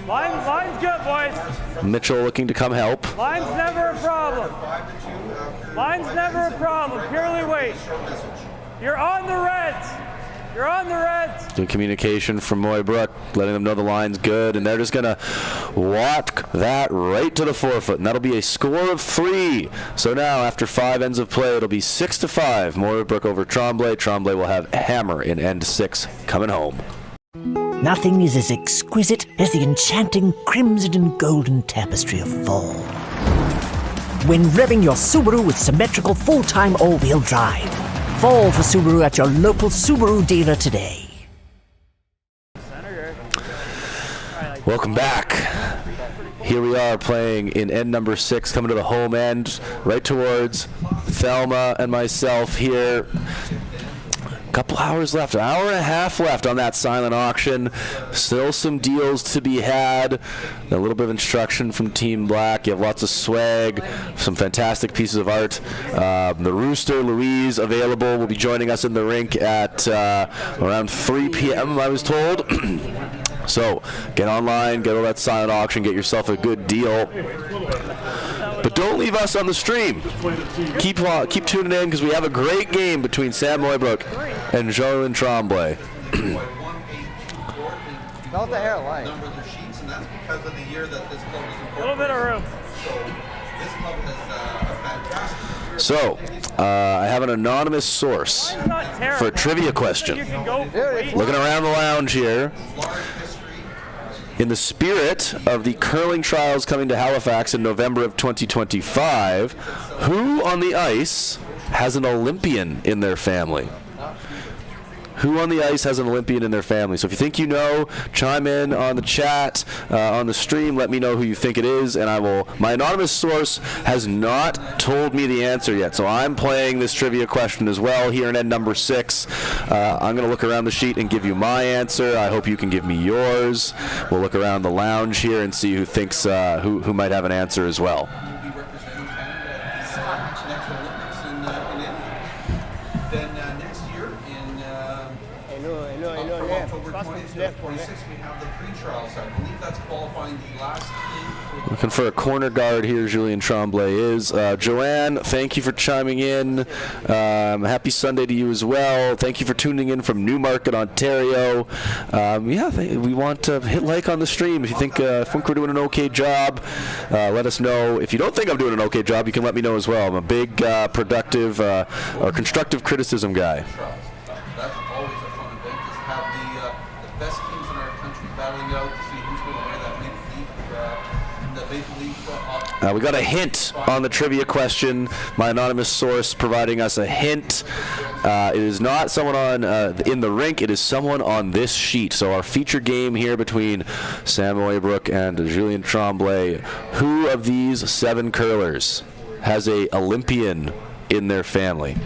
Speaker 2: Line's good, boys.
Speaker 1: Mitchell looking to come help.
Speaker 2: Line's never a problem. Line's never a problem. Purely weight. You're on the reds. You're on the reds.
Speaker 1: Good communication from Mooibroek, letting them know the line's good, and they're just going to walk that right to the 4-foot, and that'll be a score of 3. So now, after 5 ends of play, it'll be 6-5. Mooibroek over Tromblay. Tromblay will have hammer in end 6 coming home.
Speaker 5: Nothing is as exquisite as the enchanting crimson and golden tapestry of fall. When revving your Subaru with symmetrical full-time all-wheel drive. Fall for Subaru at your local Subaru dealer today.
Speaker 1: Welcome back. Here we are playing in end number 6, coming to the home end, right towards Thelma and myself here. Couple hours left, an hour and a half left on that silent auction. Still some deals to be had. A little bit of instruction from Team Black. You have lots of swag, some fantastic pieces of art. The Rooster, Louise, available, will be joining us in the rink at around 3 p.m., I was told. So get online, get all that silent auction, get yourself a good deal. But don't leave us on the stream. Keep tuning in, because we have a great game between Sam Mooibroek and Julien Tremblay.
Speaker 7: Felt the hair light.
Speaker 3: Number their sheets, and that's because of the year that this club is
Speaker 2: A little bit of room.
Speaker 3: So this club has a fantastic year.
Speaker 1: So I have an anonymous source for a trivia question. Looking around the lounge here. In the spirit of the curling trials coming to Halifax in November of 2025, who on the ice has an Olympian in their family? Who on the ice has an Olympian in their family? So if you think you know, chime in on the chat, on the stream. Let me know who you think it is, and I will. My anonymous source has not told me the answer yet, so I'm playing this trivia question as well here in end number 6. I'm going to look around the sheet and give you my answer. I hope you can give me yours. We'll look around the lounge here and see who thinks who might have an answer as well.
Speaker 3: We have the pre-trials. I believe that's qualifying the last team.
Speaker 1: Looking for a corner guard here, Julien Tremblay is. Joanne, thank you for chiming in. Happy Sunday to you as well. Thank you for tuning in from Newmarket, Ontario. We want to hit like on the stream. If you think we're doing an okay job, let us know. If you don't think I'm doing an okay job, you can let me know as well. I'm a big, productive, or constructive criticism guy.
Speaker 3: That's always a fun event, is have the best teams in our country battling out to see who's going to wear that Maple Leaf
Speaker 1: We got a hint on the trivia question. My anonymous source providing us a hint. It is not someone on in the rink. It is someone on this sheet. So our feature game here between Sam Mooibroek and Julien Tremblay. Who of these 7 curlers has a Olympian in their family?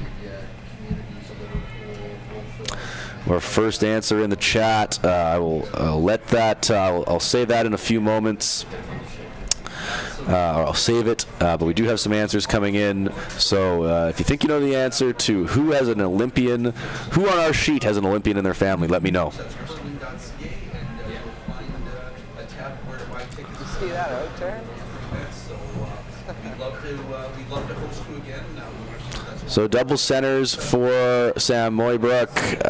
Speaker 1: Our first answer in the chat. I'll let that. I'll say that in a few moments. Or I'll save it. But we do have some answers coming in. So if you think you know the answer to who has an Olympian, who on our sheet has an Olympian in their family, let me know.
Speaker 7: See that out there?
Speaker 3: We'd love to host you again.
Speaker 1: So double centers for Sam Mooibroek.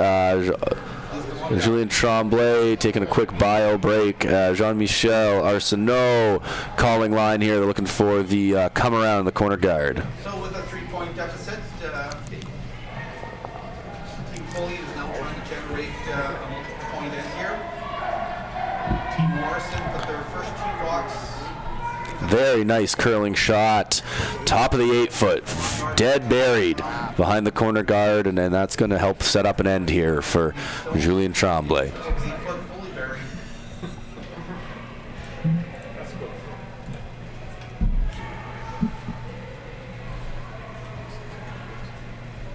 Speaker 1: Julien Tremblay taking a quick bio break. Jean-Michel Arsenault calling line here. They're looking for the come around the corner guard.
Speaker 3: So with a 3-point deficit, Team Foley is now trying to generate a multiple point in here. Team Morrison put their first 2 rocks.
Speaker 1: Very nice curling shot. Top of the 8-foot. Dead buried behind the corner guard, and then that's going to help set up an end here for Julien Tremblay.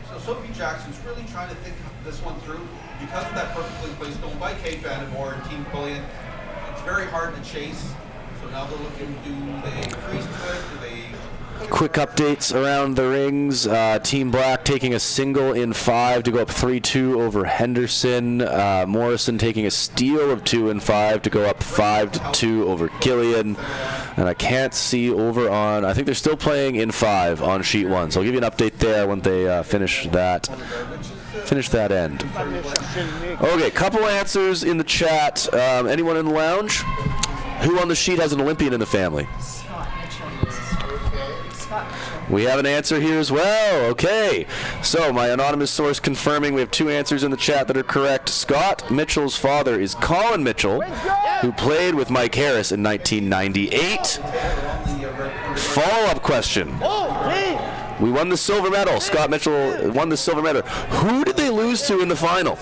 Speaker 3: So Sophie Jackson's really trying to think this one through. Because of that perfectly placed stone by Kate Vandenborre and Team Quillian, it's very hard to chase. So now they're looking, do they increase to it? Do they...
Speaker 1: Quick updates around the rings. Team Black taking a single in 5 to go up 3-2 over Henderson. Morrison taking a steal of 2 in 5 to go up 5-2 over Killian. And I can't see over on, I think they're still playing in 5 on sheet 1. So I'll give you an update there when they finish that end. Okay, couple answers in the chat. Anyone in the lounge? Who on the sheet has an Olympian in the family? We have an answer here as well. Okay. So my anonymous source confirming we have 2 answers in the chat that are correct. Scott Mitchell's father is Colin Mitchell, who played with Mike Harris in 1998. Follow-up question. We won the silver medal. Scott Mitchell won the silver medal. Who did they lose to in the final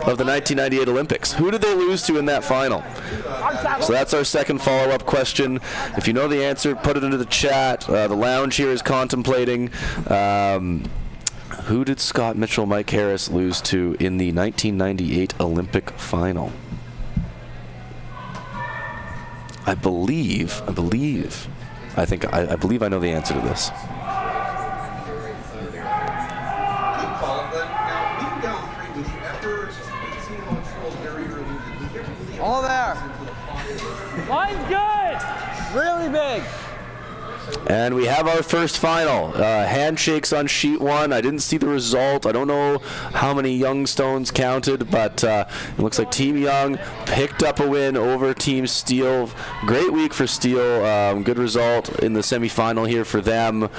Speaker 1: of the 1998 Olympics? Who did they lose to in that final? So that's our second follow-up question. If you know the answer, put it into the chat. The lounge here is contemplating. Who did Scott Mitchell, Mike Harris lose to in the 1998 Olympic final? I believe I know the answer to this.
Speaker 7: All there.
Speaker 2: Line's good.
Speaker 7: Really big.
Speaker 1: And we have our first final. Handshakes on sheet 1. I didn't see the result. I don't know how many Youngstones counted, but it looks like Team Young picked up a win over Team Steele. Great week for Steele. Good result in the semifinal here for them.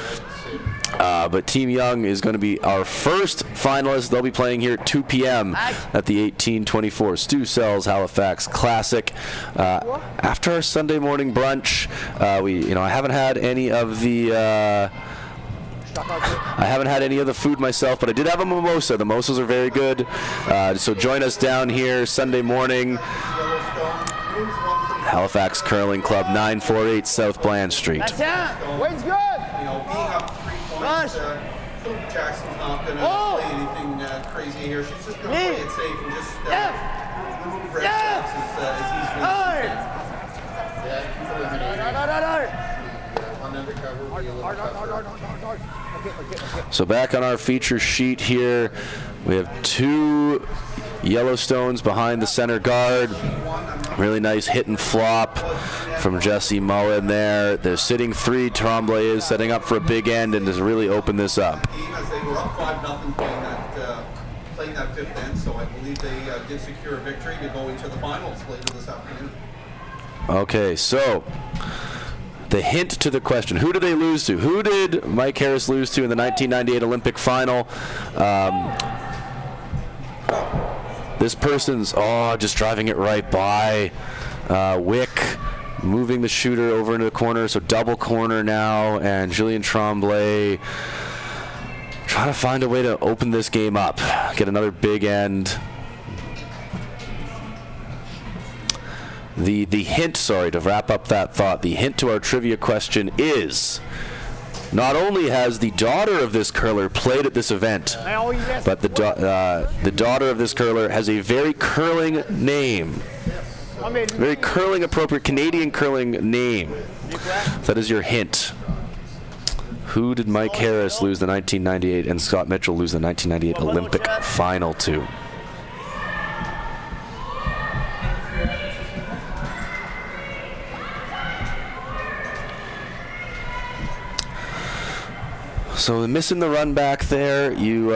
Speaker 1: But Team Young is going to be our first finalist. They'll be playing here at 2 p.m. at the 1824 Stu Sells Halifax Classic. After our Sunday morning brunch, I haven't had any of the food myself, but I did have a mimosa. The mimosas are very good. So join us down here Sunday morning. Halifax Curling Club, 948 South Bland Street.
Speaker 6: That's it. Wayne's good.
Speaker 3: Being up 3 points, Sophie Jackson's not going to play anything crazy here. She's just going to play it safe and just remove red flags as easily as she can.
Speaker 1: So back on our feature sheet here, we have 2 Yellowstones behind the center guard. Really nice hit and flop from Jesse Mullen there. They're sitting 3. Tromblay is setting up for a big end and has really opened this up.
Speaker 3: As they were up 5-0 playing that 5th end, so I believe they did secure a victory to go into the finals later this afternoon.
Speaker 1: Okay, so the hint to the question, who did they lose to? Who did Mike Harris lose to in the 1998 Olympic final? This person's, just driving it right by. Wick moving the shooter over into the corner, so double corner now, and Julien Tremblay trying to find a way to open this game up, get another big end. The hint, to wrap up that thought, the hint to our trivia question is, not only has the daughter of this curler played at this event, but the daughter of this curler has a very curling name. Very curling appropriate Canadian curling name. That is your hint. Who did Mike Harris lose the 1998 and Scott Mitchell lose the 1998 Olympic final to? So missing the run back there. You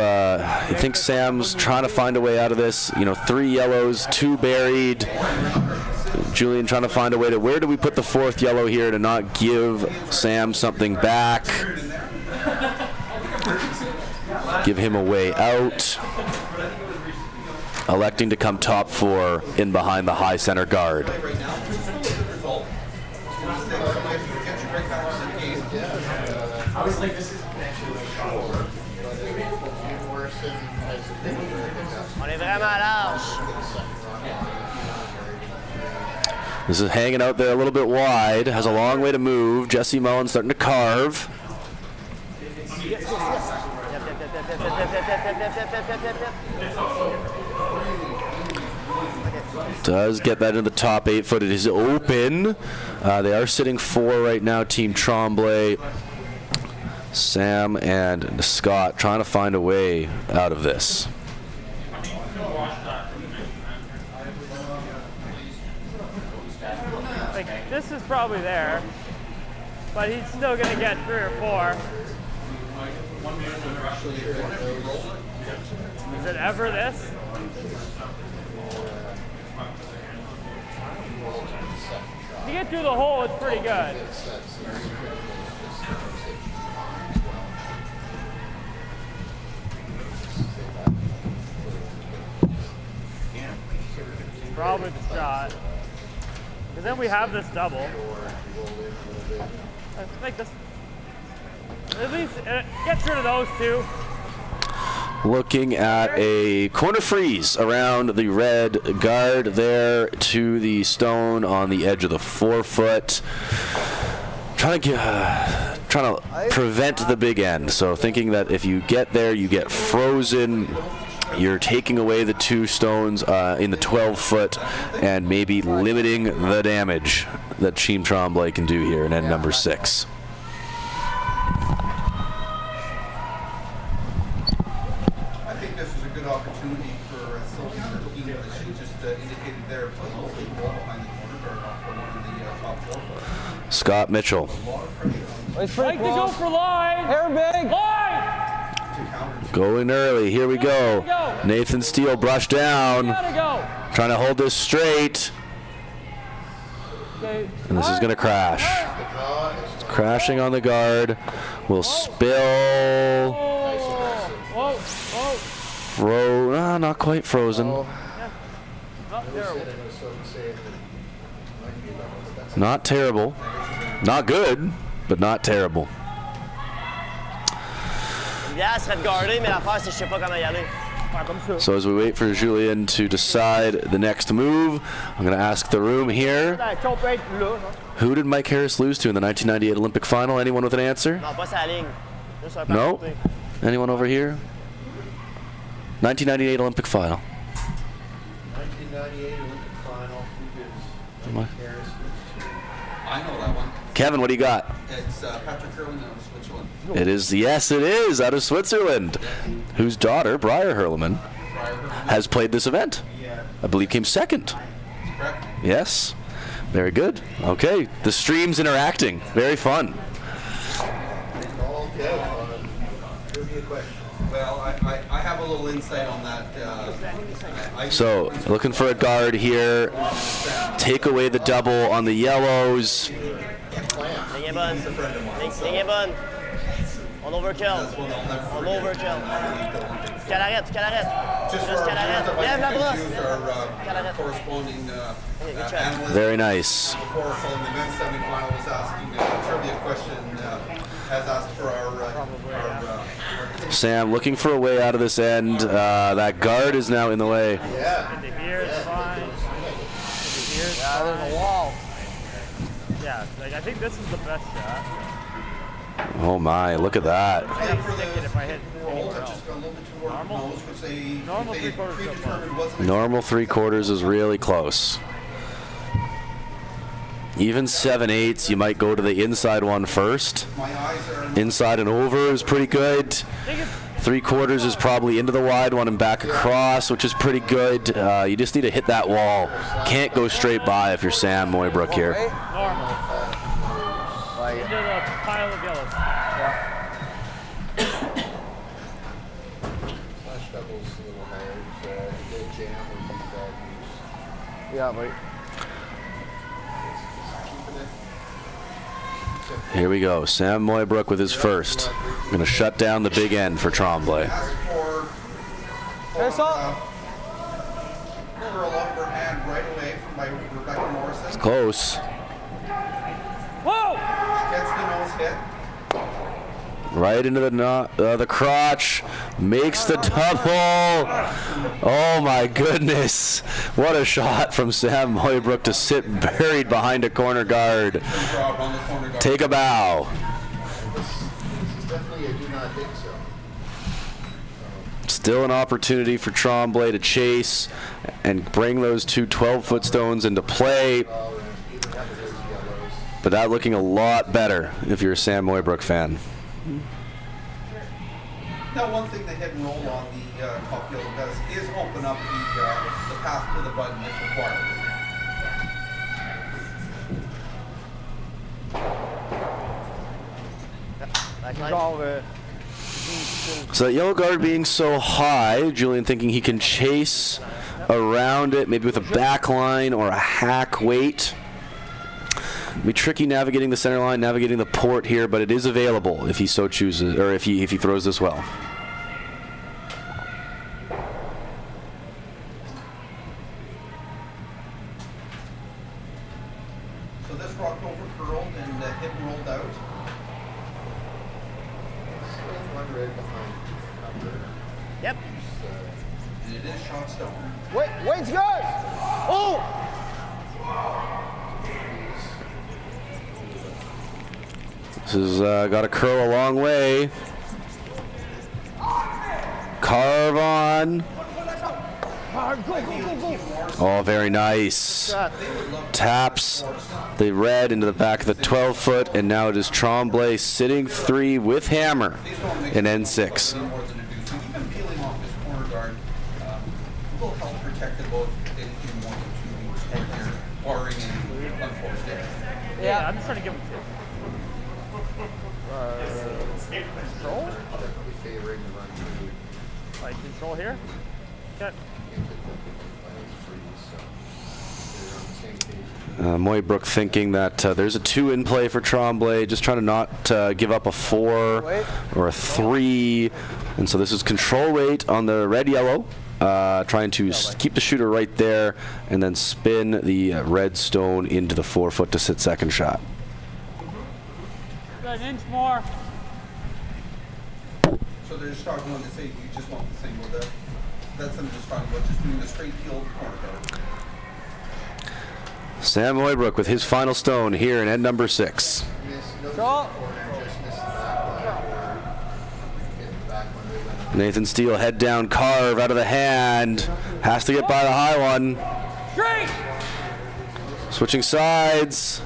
Speaker 1: think Sam's trying to find a way out of this. 3 yellows, 2 buried. Julien trying to find a way to, where do we put the 4th yellow here to not give Sam something back? Give him a way out. Electing to come top 4 in behind the high center guard.
Speaker 4: On est vraiment large.
Speaker 1: This is hanging out there a little bit wide. Has a long way to move. Jesse Mullen starting to carve. Does get that in the top 8 foot. It is open. They are sitting 4 right now, Team Tromblay. Sam and Scott trying to find a way out of this.
Speaker 2: Like, this is probably there, but he's still going to get 3 or 4. Is it ever this? If you get through the hole, it's pretty good. Probably the shot. Because then we have this double. Let's make this. At least get rid of those 2.
Speaker 1: Looking at a corner freeze around the red guard there to the stone on the edge of the 4 foot. Trying to prevent the big end. So thinking that if you get there, you get frozen. You're taking away the 2 stones in the 12 foot and maybe limiting the damage that Team Tromblay can do here in end number 6.
Speaker 3: I think this is a good opportunity for Sylvia and her team, as she just indicated there, play a little bit ball behind the corner guard for one of the top 4 foot.
Speaker 1: Scott Mitchell.
Speaker 2: Like to go for line. Hair big. Line.
Speaker 1: Going early. Here we go. Nathan Steele brushed down. Trying to hold this straight. And this is going to crash. It's crashing on the guard. Will spill. Not quite frozen. Not terrible. Not good, but not terrible. So as we wait for Julien to decide the next move, I'm going to ask the room here. Who did Mike Harris lose to in the 1998 Olympic final? Anyone with an answer? No? Anyone over here? 1998 Olympic final.
Speaker 9: 1998 Olympic final. Who did Mike Harris lose to?
Speaker 3: I know that one.
Speaker 1: Kevin, what do you got?
Speaker 3: It's Patrick Hurlman out of Switzerland.
Speaker 1: It is, yes, it is, out of Switzerland, whose daughter, Briar Hurlman, has played this event. I believe came 2nd.
Speaker 3: Correct.
Speaker 1: Yes. Very good. Okay. The stream's interacting. Very fun.
Speaker 3: Well, I have a little insight on that.
Speaker 1: So, looking for a guard here. Take away the double on the yellows.
Speaker 4: On overkill. On overkill. Calarette.
Speaker 3: Just
Speaker 4: Lève la brosse.
Speaker 3: our corresponding analyst.
Speaker 1: Very nice.
Speaker 3: Before following the men's semifinal was asking a trivia question, has asked for our
Speaker 1: Sam looking for a way out of this end. That guard is now in the way.
Speaker 2: Yeah,
Speaker 7: there's a wall.
Speaker 2: Yeah, like I think this is the best shot.
Speaker 1: Oh my, look at that.
Speaker 2: I gotta stick it if I hit
Speaker 3: normal 3/4.
Speaker 1: Normal 3/4 is really close. Even 7/8, you might go to the inside one first. Inside and over is pretty good. 3/4 is probably into the wide one and back across, which is pretty good. You just need to hit that wall. Can't go straight by if you're Sam Mooibroek here.
Speaker 2: Normal. Into the pile of yellows. Yeah.
Speaker 9: jam would be bad news.
Speaker 7: Yeah, right.
Speaker 1: Here we go. Sam Mooibroek with his first. Going to shut down the big end for Tromblay.
Speaker 3: There's all. Curl overhand right away from my Rebecca Morrison.
Speaker 1: It's close.
Speaker 2: Whoa!
Speaker 3: Gets the nose hit.
Speaker 1: Right into the crotch. Makes the double. Oh my goodness. What a shot from Sam Mooibroek to sit buried behind a corner guard. Take a bow.
Speaker 9: Definitely, I do not think so.
Speaker 1: Still an opportunity for Tromblay to chase and bring those two 12-foot stones into play. But that looking a lot better if you're a Sam Mooibroek fan.
Speaker 3: Now, one thing the hit and roll on the top field does is open up the path to the button if required.
Speaker 7: Genre,
Speaker 1: So that yellow guard being so high, Julien thinking he can chase around it, maybe with a back line or a hack weight. Be tricky navigating the center line, navigating the port here, but it is available if he so chooses, or if he throws this well.
Speaker 3: So this rock over curled and hit and rolled out.
Speaker 9: One right behind.
Speaker 4: Yep.
Speaker 3: And it is shot stone.
Speaker 6: Wait's good! Oh!
Speaker 1: This has got to curl a long way. Carve on. Oh, very nice. Taps the red into the back of the 12-foot, and now it is Tromblay sitting 3 with hammer in N6.
Speaker 3: Even peeling off this corner guard will help protect it both in 1 and 2 weeks right here, barring any unforced error.
Speaker 2: Yeah, I'm just trying to give him 2. Control?
Speaker 9: Definitely favoring the run through.
Speaker 2: Like control here? Okay.
Speaker 1: Mooibroek thinking that there's a 2 in play for Tromblay, just trying to not give up a 4 or a 3. And so this is control rate on the red-yellow, trying to keep the shooter right there and then spin the red stone into the 4-foot to sit second shot.
Speaker 2: Got an inch more.
Speaker 3: So they're just talking when they say you just want the single there. That's them just talking about just doing the straight field corner guard.
Speaker 1: Sam Mooibroek with his final stone here in end number 6. Nathan Steele head down carve out of the hand. Has to get by the high one.
Speaker 2: Straight!
Speaker 1: Switching sides.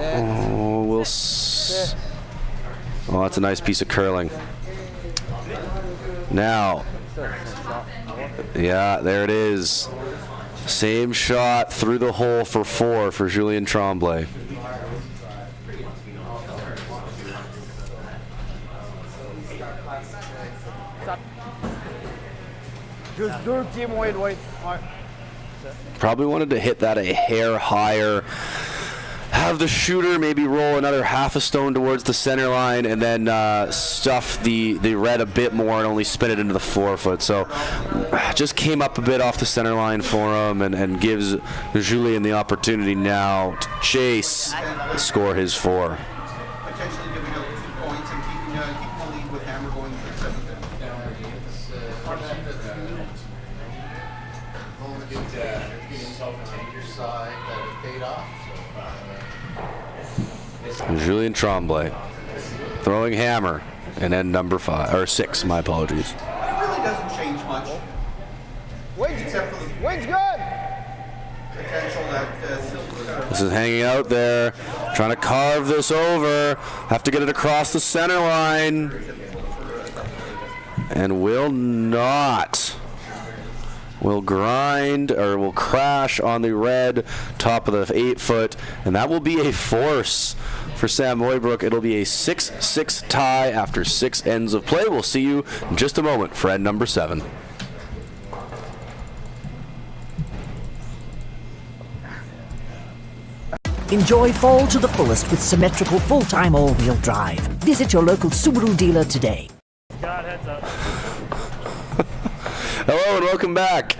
Speaker 1: Oh, oh, that's a nice piece of curling. Now, yeah, there it is. Same shot through the hole for 4 for Julien Tremblay.
Speaker 6: Juste 2 pieds moins loin. Ouais.
Speaker 1: Probably wanted to hit that a hair higher. Have the shooter maybe roll another half a stone towards the center line and then stuff the red a bit more and only spin it into the 4-foot. So just came up a bit off the center line for him and gives Julien the opportunity now to chase, score his 4.
Speaker 3: Potentially giving up 2 points and keeping the lead with hammer going to the 7th inning.
Speaker 1: Julien Tremblay throwing hammer in end number 5 or 6. My apologies.
Speaker 3: It really doesn't change much. Except for the
Speaker 6: Wait's good!
Speaker 3: potential that
Speaker 1: This is hanging out there, trying to carve this over. Have to get it across the center line. And will not. will grind, or will crash on the red top of the 8-foot, and that will be a force for Sam Mooibroek. It'll be a 6-6 tie after 6 ends of play. We'll see you in just a moment for end number 7.
Speaker 5: Enjoy fall to the fullest with symmetrical full-time all-wheel drive. Visit your local Subaru dealer today.
Speaker 2: God, heads up.
Speaker 1: Hello and welcome back.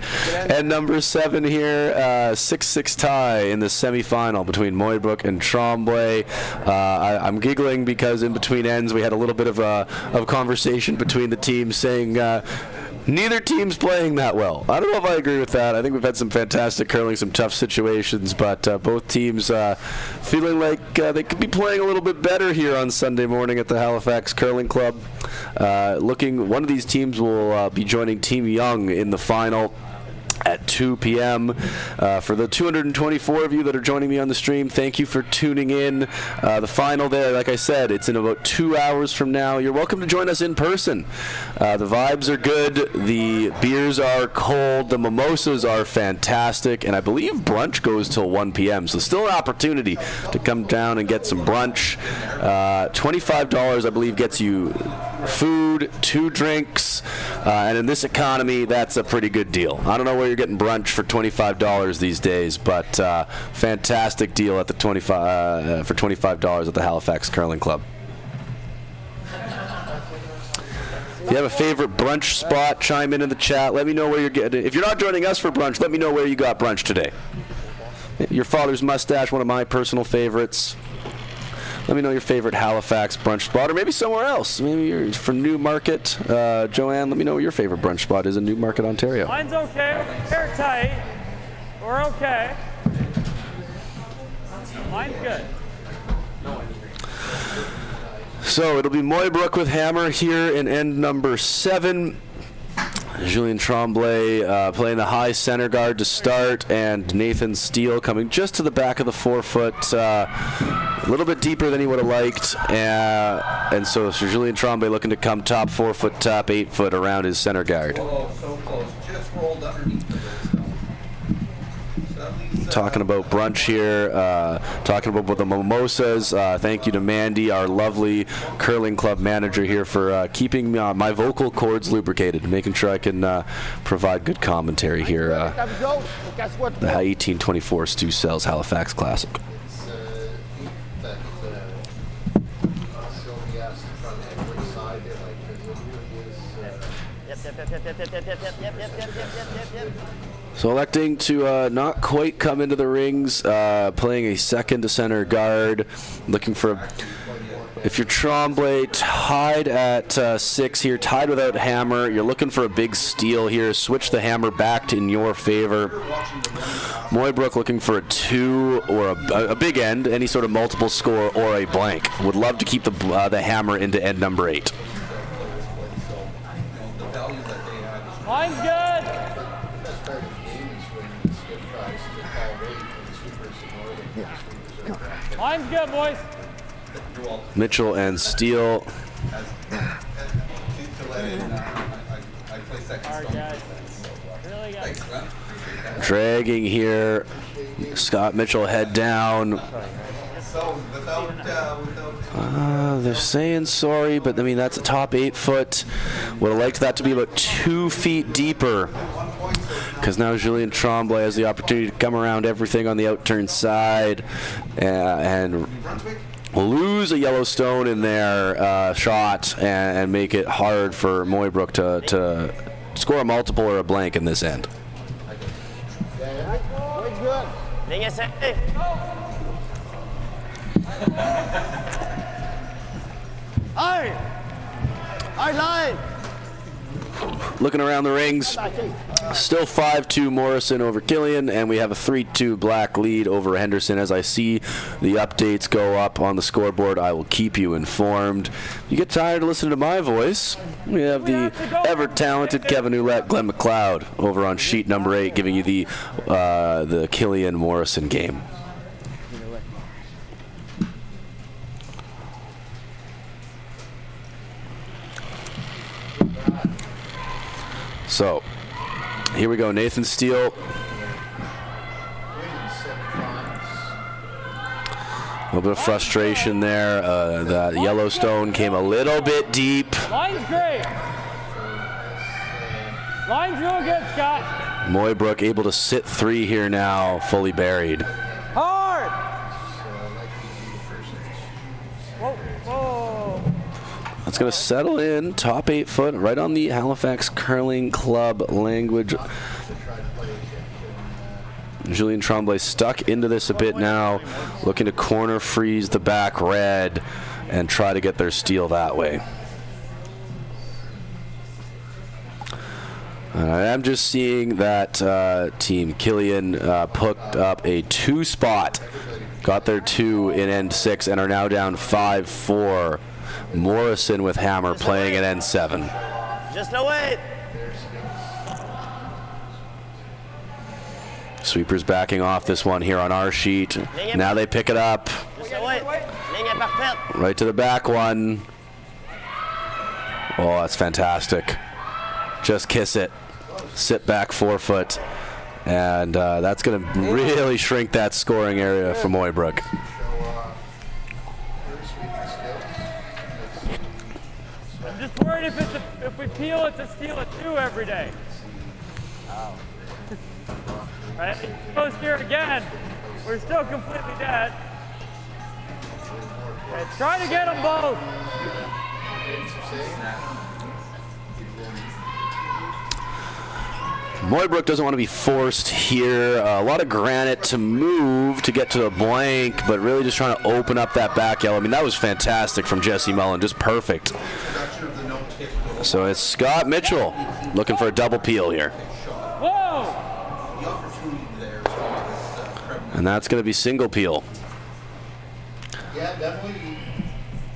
Speaker 1: End number 7 here, 6-6 tie in the semifinal between Mooibroek and Tromblay. I'm giggling because in between ends we had a little bit of conversation between the teams saying neither team's playing that well. I don't know if I agree with that. I think we've had some fantastic curling, some tough situations, but both teams feeling like they could be playing a little bit better here on Sunday morning at the Halifax Curling Club. One of these teams will be joining Team Young in the final at 2 p.m. For the 224 of you that are joining me on the stream, thank you for tuning in. The final there, like I said, it's in about 2 hours from now. You're welcome to join us in person. The vibes are good. The beers are cold. The mimosas are fantastic. And I believe brunch goes till 1 p.m. So still an opportunity to come down and get some brunch. $25, I believe, gets you food, 2 drinks, and in this economy, that's a pretty good deal. I don't know where you're getting brunch for $25 these days, but fantastic deal at the for $25 at the Halifax Curling Club. If you have a favorite brunch spot, chime in the chat. Let me know where you're getting. If you're not joining us for brunch, let me know where you got brunch today. Your father's mustache, one of my personal favorites. Let me know your favorite Halifax brunch spot, or maybe somewhere else. Maybe you're from Newmarket. Joanne, let me know what your favorite brunch spot is in Newmarket, Ontario.
Speaker 2: Mine's okay. Airtight. We're okay. Mine's good.
Speaker 1: So it'll be Mooibroek with hammer here in end number 7. Julien Tremblay playing the high center guard to start, and Nathan Steele coming just to the back of the 4-foot, a little bit deeper than he would have liked, and so Julien Tremblay looking to come top 4-foot, top 8-foot around his center guard.
Speaker 3: Oh, so close. Just rolled underneath the
Speaker 1: Talking about brunch here, talking about the mimosas. Thank you to Mandy, our lovely curling club manager here, for keeping my vocal cords lubricated, making sure I can provide good commentary here. The 1824 Stu Sells Halifax Classic. So electing to not quite come into the rings, playing a second to center guard, looking for, if you're Tromblay, tied at 6 here, tied without hammer, you're looking for a big steal here, switch the hammer back in your favor. Mooibroek looking for a 2 or a big end, any sort of multiple score, or a blank. Would love to keep the hammer into end number 8.
Speaker 2: Mine's good. Mine's good, boys.
Speaker 1: Mitchell and Steele. Dragging here. Scott Mitchell head down. They're saying sorry, but I mean, that's a top 8-foot. Would have liked that to be about 2 feet deeper, because now Julien Tremblay has the opportunity to come around everything on the outturn side and lose a Yellowstone in their shot and make it hard for Mooibroek to score a multiple or a blank in this end.
Speaker 4: Line.
Speaker 1: Looking around the rings, still 5-2 Morrison over Killian, and we have a 3-2 Black lead over Henderson. As I see the updates go up on the scoreboard, I will keep you informed. If you get tired of listening to my voice, we have the ever-talented Kevin Ouellette, Glenn McLeod over on sheet number 8, giving you the Killian Morrison game. So here we go. Nathan Steele. A little bit of frustration there. The Yellowstone came a little bit deep.
Speaker 2: Line's great. Line's real good, Scott.
Speaker 1: Mooibroek able to sit 3 here now, fully buried.
Speaker 2: Hard. Whoa, whoa.
Speaker 1: That's going to settle in, top 8 foot, right on the Halifax Curling Club language. Julien Tremblay stuck into this a bit now, looking to corner freeze the back red and try to get their steal that way. I'm just seeing that team Killian hooked up a 2 spot, got their 2 in end 6 and are now down 5-4. Morrison with hammer playing at end 7.
Speaker 4: Just no wait.
Speaker 1: Sweepers backing off this one here on our sheet. Now they pick it up. Right to the back one. Oh, that's fantastic. Just kiss it. Sit back 4 foot. And that's going to really shrink that scoring area for Mooibroek.
Speaker 2: I'm just worried if we peel it to steal a 2 every day. Wow. Right? Post here again. We're still completely dead. Okay, try to get them both.
Speaker 1: Mooibroek doesn't want to be forced here. A lot of granite to move to get to the blank, but really just trying to open up that back yellow. I mean, that was fantastic from Jesse Mullen, just perfect. So it's Scott Mitchell looking for a double peel here.
Speaker 2: Whoa!
Speaker 1: And that's going to be single peel.
Speaker 9: Yeah, definitely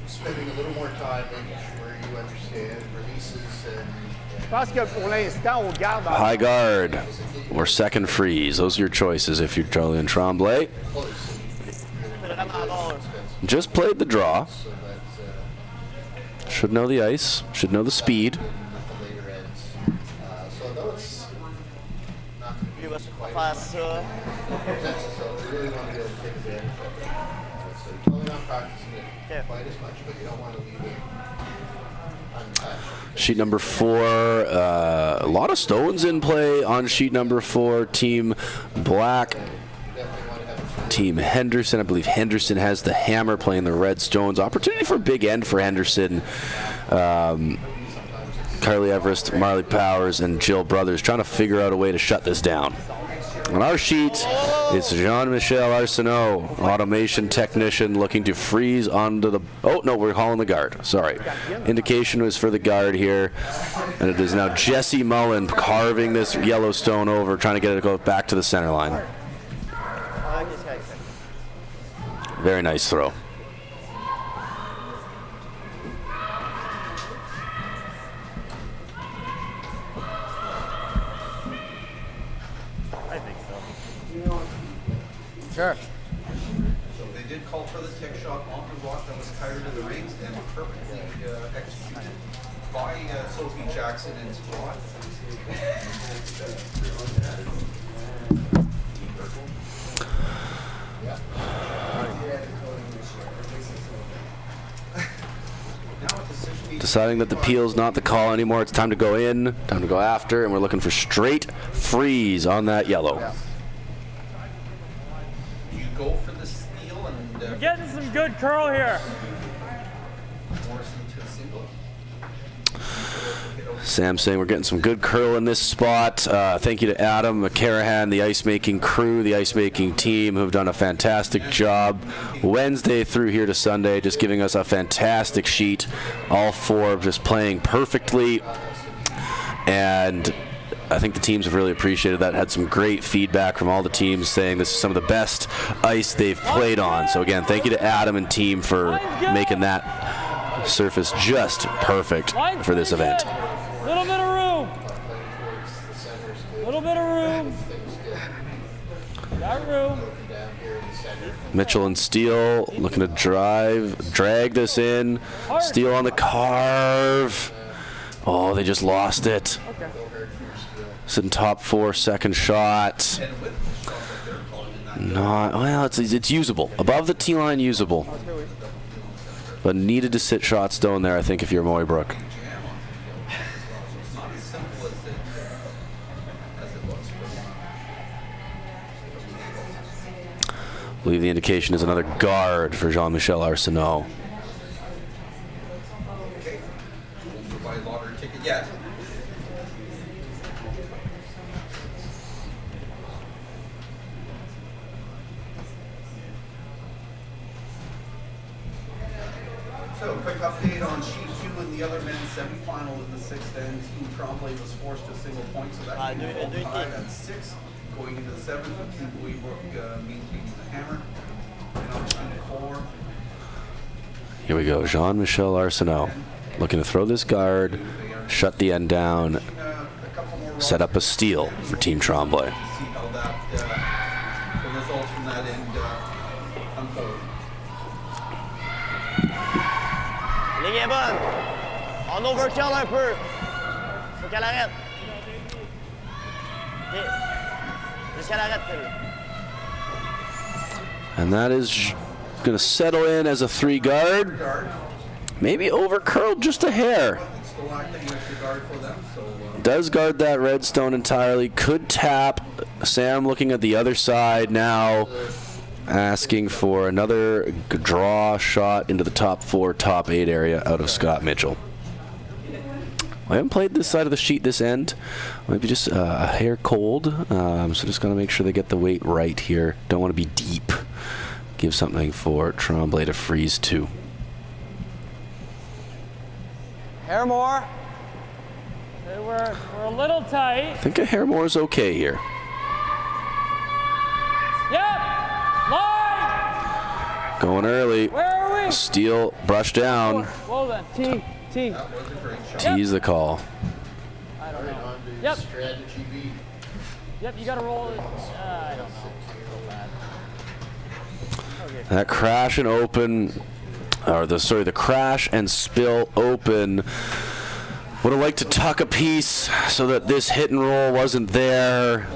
Speaker 9: spending a little more time making sure you understand releases and...
Speaker 6: Je pense que pour l'instant, on garde...
Speaker 1: High guard or second freeze. Those are your choices if you're Julien Tremblay. Just played the draw. Should know the ice. Should know the speed. Sheet number 4, a lot of stones in play on sheet number 4. Team Black, Team Henderson. I believe Henderson has the hammer playing the red stones. Opportunity for a big end for Henderson. Carly Everest, Marley Powers, and Jill Brothers trying to figure out a way to shut this down. On our sheet, it's Jean-Michel Arsenault, automation technician, looking to freeze onto the... Oh, no, we're hauling the guard. Sorry. Indication was for the guard here. And it is now Jesse Mullen carving this Yellowstone over, trying to get it to go back to the center line. Very nice throw.
Speaker 6: Sure.
Speaker 3: So they did call for the tech shot on the rock that was tired of the rings and perfectly executed by Sophie Jackson and squad.
Speaker 1: Deciding that the peel's not the call anymore. It's time to go in, time to go after, and we're looking for straight freeze on that yellow.
Speaker 3: Yeah. Go for the steal and
Speaker 2: We're getting some good curl here.
Speaker 1: Sam saying we're getting some good curl in this spot. Thank you to Adam McCarahan, the ice making crew, the ice making team who've done a fantastic job Wednesday through here to Sunday, just giving us a fantastic sheet. All 4 just playing perfectly. And I think the teams have really appreciated that. Had some great feedback from all the teams saying this is some of the best ice they've played on. So again, thank you to Adam and team for making that surface just perfect for this event.
Speaker 2: Little bit of room. Little bit of room. Got room.
Speaker 1: Mitchell and Steele looking to drag this in. Steele on the carve. Oh, they just lost it.
Speaker 2: Okay.
Speaker 1: Sitting top 4, second shot. Not well. It's usable. Above the tee line, usable. But needed to sit shot stone there, I think, if you're Mooibroek. I believe the indication is another guard for Jean-Michel Arsenault.
Speaker 3: Yeah. So, quick update on sheet 2 in the other men's semifinal in the 6th end. Team Tromblay was forced a single point, so that came in 5 and 6. Going into the 7th, Team Mooibroek maintaining the hammer. And on sheet 4.
Speaker 1: Here we go, Jean-Michel Arsenault looking to throw this guard, shut the end down, set up a steal for Team Tromblay.
Speaker 3: See how that, the results from that end unfold.
Speaker 4: Ligne est bonne. On overkill un peu. Faut qu'elle arrête. OK. Jusqu'à l'arrête, Phil.
Speaker 1: And that is going to settle in as a 3 guard. Maybe over curled just a hair. Does guard that redstone entirely. Could tap. Sam looking at the other side now, asking for another draw shot into the top 4, top 8 area out of Scott Mitchell. I haven't played this side of the sheet this end. Maybe just a hair cold. So just going to make sure they get the weight right here. Don't want to be deep. Give something for Tromblay to freeze to.
Speaker 2: Hair more. We're a little tight.
Speaker 1: I think a hair more is okay here.
Speaker 2: Yep. Line.
Speaker 1: Going early.
Speaker 2: Where are we?
Speaker 1: Steal, brush down.
Speaker 2: Well then, T.
Speaker 1: Tease the call.
Speaker 2: I don't know.
Speaker 9: Yep.
Speaker 2: Yep.
Speaker 9: Strategy B.
Speaker 2: Yep, you gotta roll it. I don't know.
Speaker 1: That crash and open, or the crash and spill open. Would have liked to tuck a piece so that this hit and roll wasn't there.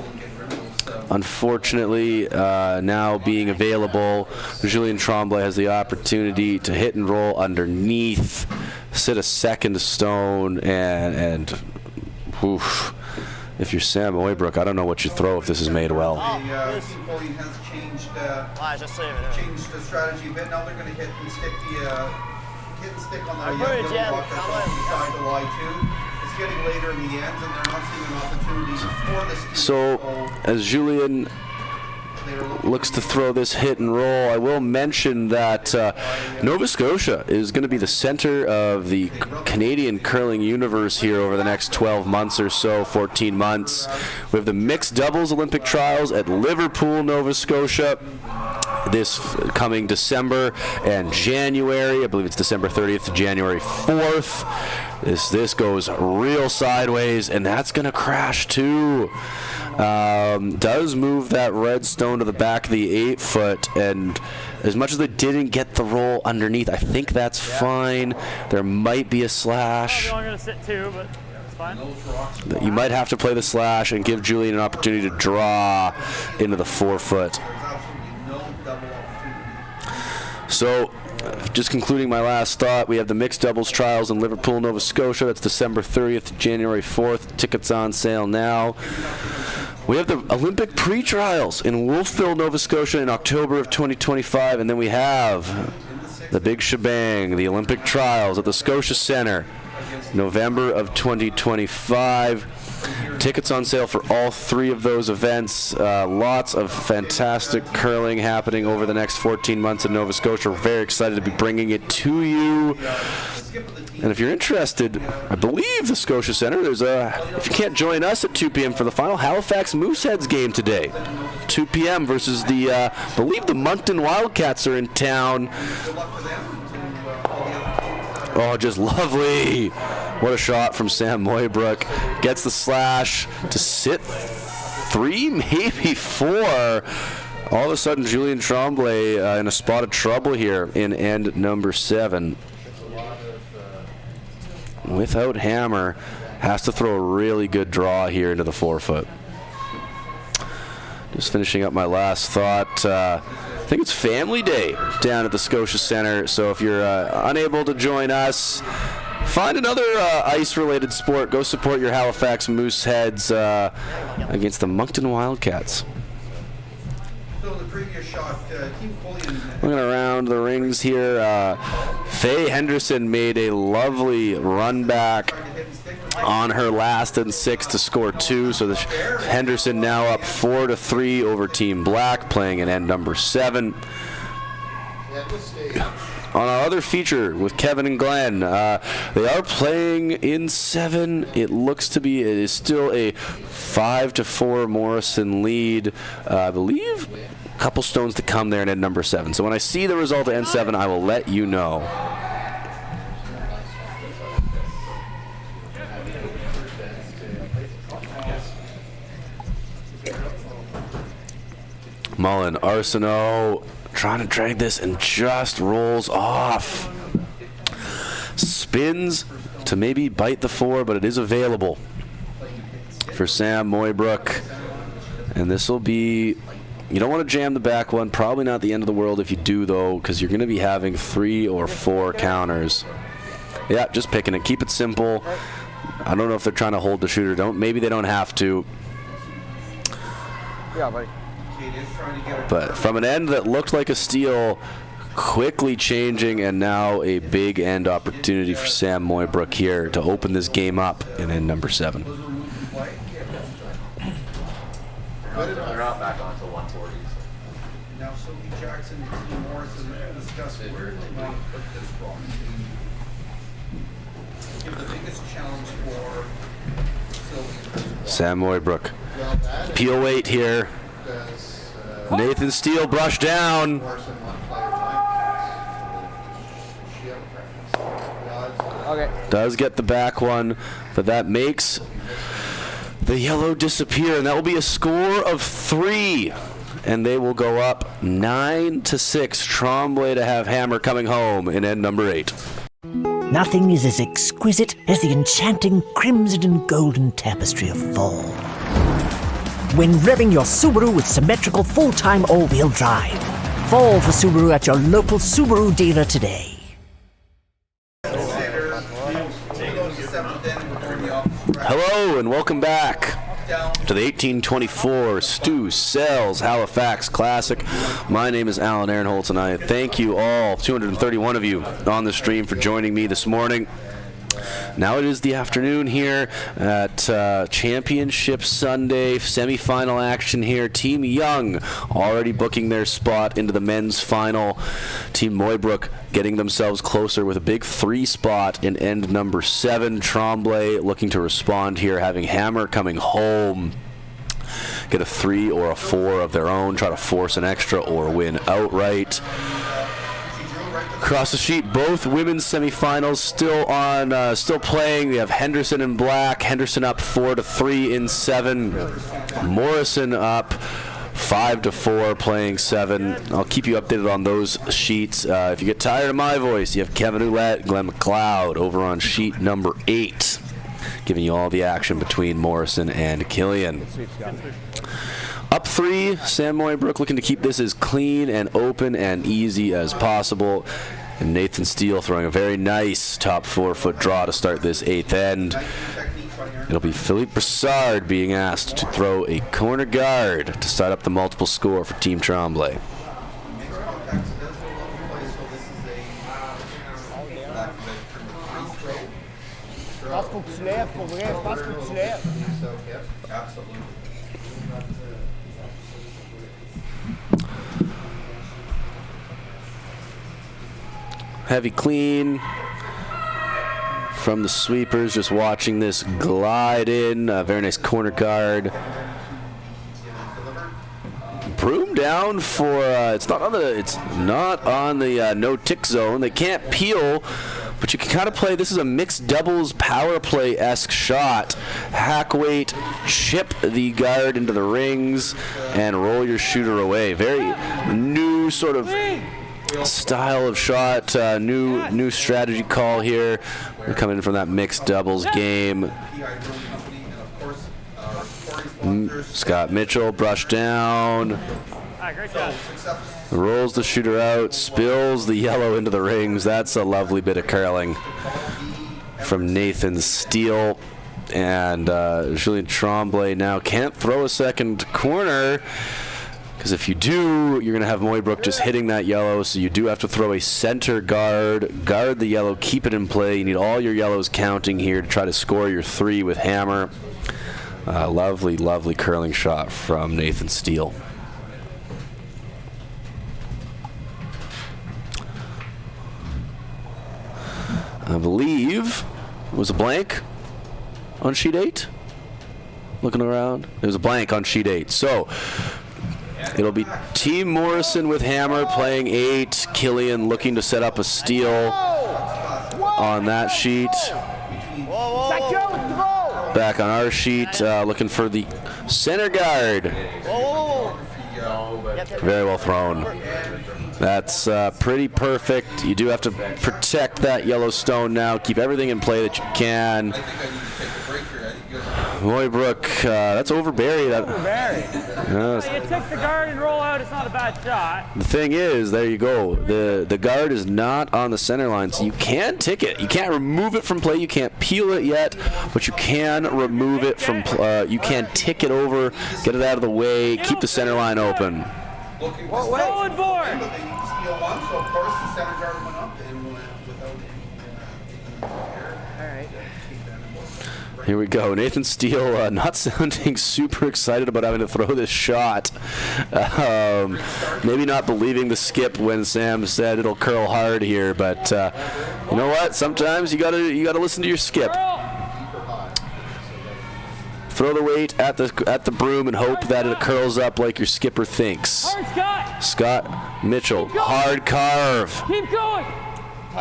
Speaker 1: Unfortunately, now being available, Julien Tremblay has the opportunity to hit and roll underneath, sit a second stone, and oof. If you're Sam Mooibroek, I don't know what you throw if this is made well.
Speaker 3: The team voting has changed the strategy a bit. Now they're going to hit and stick on the rock that's off the side to Y2. It's getting later in the ends, and they're not seeing an opportunity for this.
Speaker 1: So, as Julien looks to throw this hit and roll, I will mention that Nova Scotia is going to be the center of the Canadian curling universe here over the next 12 months or so, 14 months. We have the mixed doubles Olympic trials at Liverpool, Nova Scotia, this coming December and January. I believe it's December 30th to January 4th. This goes real sideways, and that's going to crash too. Does move that redstone to the back of the 8-foot, and as much as they didn't get the roll underneath, I think that's fine. There might be a slash.
Speaker 2: I'm gonna sit too, but it's fine.
Speaker 1: You might have to play the slash and give Julien an opportunity to draw into the 4-foot. So, just concluding my last thought, we have the mixed doubles trials in Liverpool, Nova Scotia. That's December 30th to January 4th. Tickets on sale now. We have the Olympic pre-trials in Wolfville, Nova Scotia in October of 2025. And then we have the big shebang, the Olympic trials at the Scotia Centre, November of 2025. Tickets on sale for all 3 of those events. Lots of fantastic curling happening over the next 14 months in Nova Scotia. We're very excited to be bringing it to you. And if you're interested, I believe the Scotia Centre, if you can't join us at 2 p.m. for the final Halifax Mooseheads game today, 2 p.m. versus I believe the Moncton Wildcats are in town. Oh, just lovely. What a shot from Sam Mooibroek. Gets the slash to sit 3, maybe 4. All of a sudden, Julien Tremblay in a spot of trouble here in end number 7. Without hammer, has to throw a really good draw here into the forefoot. Just finishing up my last thought. I think it's family day down at the Scotia Centre, so if you're unable to join us, find another ice-related sport. Go support your Halifax Mooseheads against the Moncton Wildcats.
Speaker 3: So the previous shot, Team Julien.
Speaker 1: Looking around the rings here, Faye Henderson made a lovely run back on her last and 6 to score 2. So Henderson now up 4-3 over Team Black, playing in end number 7. On our other feature with Kevin and Glenn, they are playing in 7. It looks to be, it is still a 5-4 Morrison lead. I believe a couple stones to come there in end number 7. So when I see the result at end 7, I will let you know. Mullen, Arsenault, trying to drag this and just rolls off. Spins to maybe bite the 4, but it is available for Sam Mooibroek. And this will be, you don't want to jam the back one. Probably not the end of the world if you do, though, because you're going to be having 3 or 4 counters. Yeah, just picking it. Keep it simple. I don't know if they're trying to hold the shooter. Maybe they don't have to.
Speaker 7: Yeah, buddy.
Speaker 1: But from an end that looked like a steal, quickly changing, and now a big end opportunity for Sam Mooibroek here to open this game up in end number 7.
Speaker 8: They're not back on until 140.
Speaker 3: Now Sophie Jackson and Team Morrison discuss where they might put this from. Give the biggest challenge for Sylvie.
Speaker 1: Sam Mooibroek. Peel weight here. Nathan Steele brushed down.
Speaker 7: Okay.
Speaker 1: Does get the back one, but that makes the yellow disappear, and that will be a score of 3. And they will go up 9-6. Tromblay to have hammer coming home in end number 8.
Speaker 5: Nothing is as exquisite as the enchanting crimson and golden tapestry of fall. When revving your Subaru with symmetrical full-time all-wheel drive. Fall for Subaru at your local Subaru dealer today.
Speaker 1: Hello and welcome back to the 1824 Stu Sells Halifax Classic. My name is Alan Ehrenholtz, and I thank you all, 231 of you on the stream, for joining me this morning. Now it is the afternoon here at Championship Sunday, semifinal action here. Team Young already booking their spot into the men's final. Team Mooibroek getting themselves closer with a big 3 spot in end number 7. Tromblay looking to respond here, having hammer coming home. Get a 3 or a 4 of their own, try to force an extra or win outright. Across the sheet, both women's semifinals still playing. We have Henderson and Black. Henderson up 4-3 in 7. Morrison up 5-4 playing 7. I'll keep you updated on those sheets. If you get tired of my voice, you have Kevin Ouellette, Glenn McLeod over on sheet number 8, giving you all the action between Morrison and Killian. Up 3, Sam Mooibroek looking to keep this as clean and open and easy as possible. And Nathan Steele throwing a very nice top 4-foot draw to start this 8th end. It'll be Philippe Broussard being asked to throw a corner guard to start up the multiple score for Team Tromblay.
Speaker 6: Je pense qu'il faut que tu lèves, pour vrai. Je pense qu'il faut que tu lèves.
Speaker 3: Absolutely.
Speaker 1: Heavy clean from the sweepers, just watching this glide in. A very nice corner guard. Broom down for it's not on the no tick zone. They can't peel, but you can kind of play. This is a mixed doubles power play-esque shot. Hack weight, chip the guard into the rings, and roll your shooter away. Very new sort of style of shot. New strategy call here. We're coming in from that mixed doubles game. Scott Mitchell brushed down.
Speaker 2: All right, great job.
Speaker 1: Rolls the shooter out, spills the yellow into the rings. That's a lovely bit of curling from Nathan Steele. And Julien Tremblay now can't throw a second corner, because if you do, you're going to have Mooibroek just hitting that yellow, so you do have to throw a center guard the yellow, keep it in play. You need all your yellows counting here to try to score your 3 with hammer. Lovely, lovely curling shot from Nathan Steele. I believe it was a blank on sheet 8. Looking around, there was a blank on sheet 8. So it'll be Team Morrison with hammer playing 8. Killian looking to set up a steal on that sheet. Back on our sheet, looking for the center guard. Very well thrown. That's pretty perfect. You do have to protect that yellow stone now. Keep everything in play that you can. Mooibroek, that's overburied.
Speaker 2: You take the guard and roll out. It's not a bad shot.
Speaker 1: The thing is, there you go. The guard is not on the center line, so you can tick it. You can't remove it from play. You can't peel it yet, but you can remove it from. You can tick it over, get it out of the way, keep the center line open.
Speaker 2: Rolling board.
Speaker 3: So of course the center guard went up and went without any
Speaker 1: Here we go. Nathan Steele not sounding super excited about having to throw this shot. Maybe not believing the skip when Sam said it'll curl hard here, but you know what? Sometimes you gotta listen to your skip. Throw the weight at the broom and hope that it curls up like your skipper thinks. Scott Mitchell, hard carve.
Speaker 2: Keep going.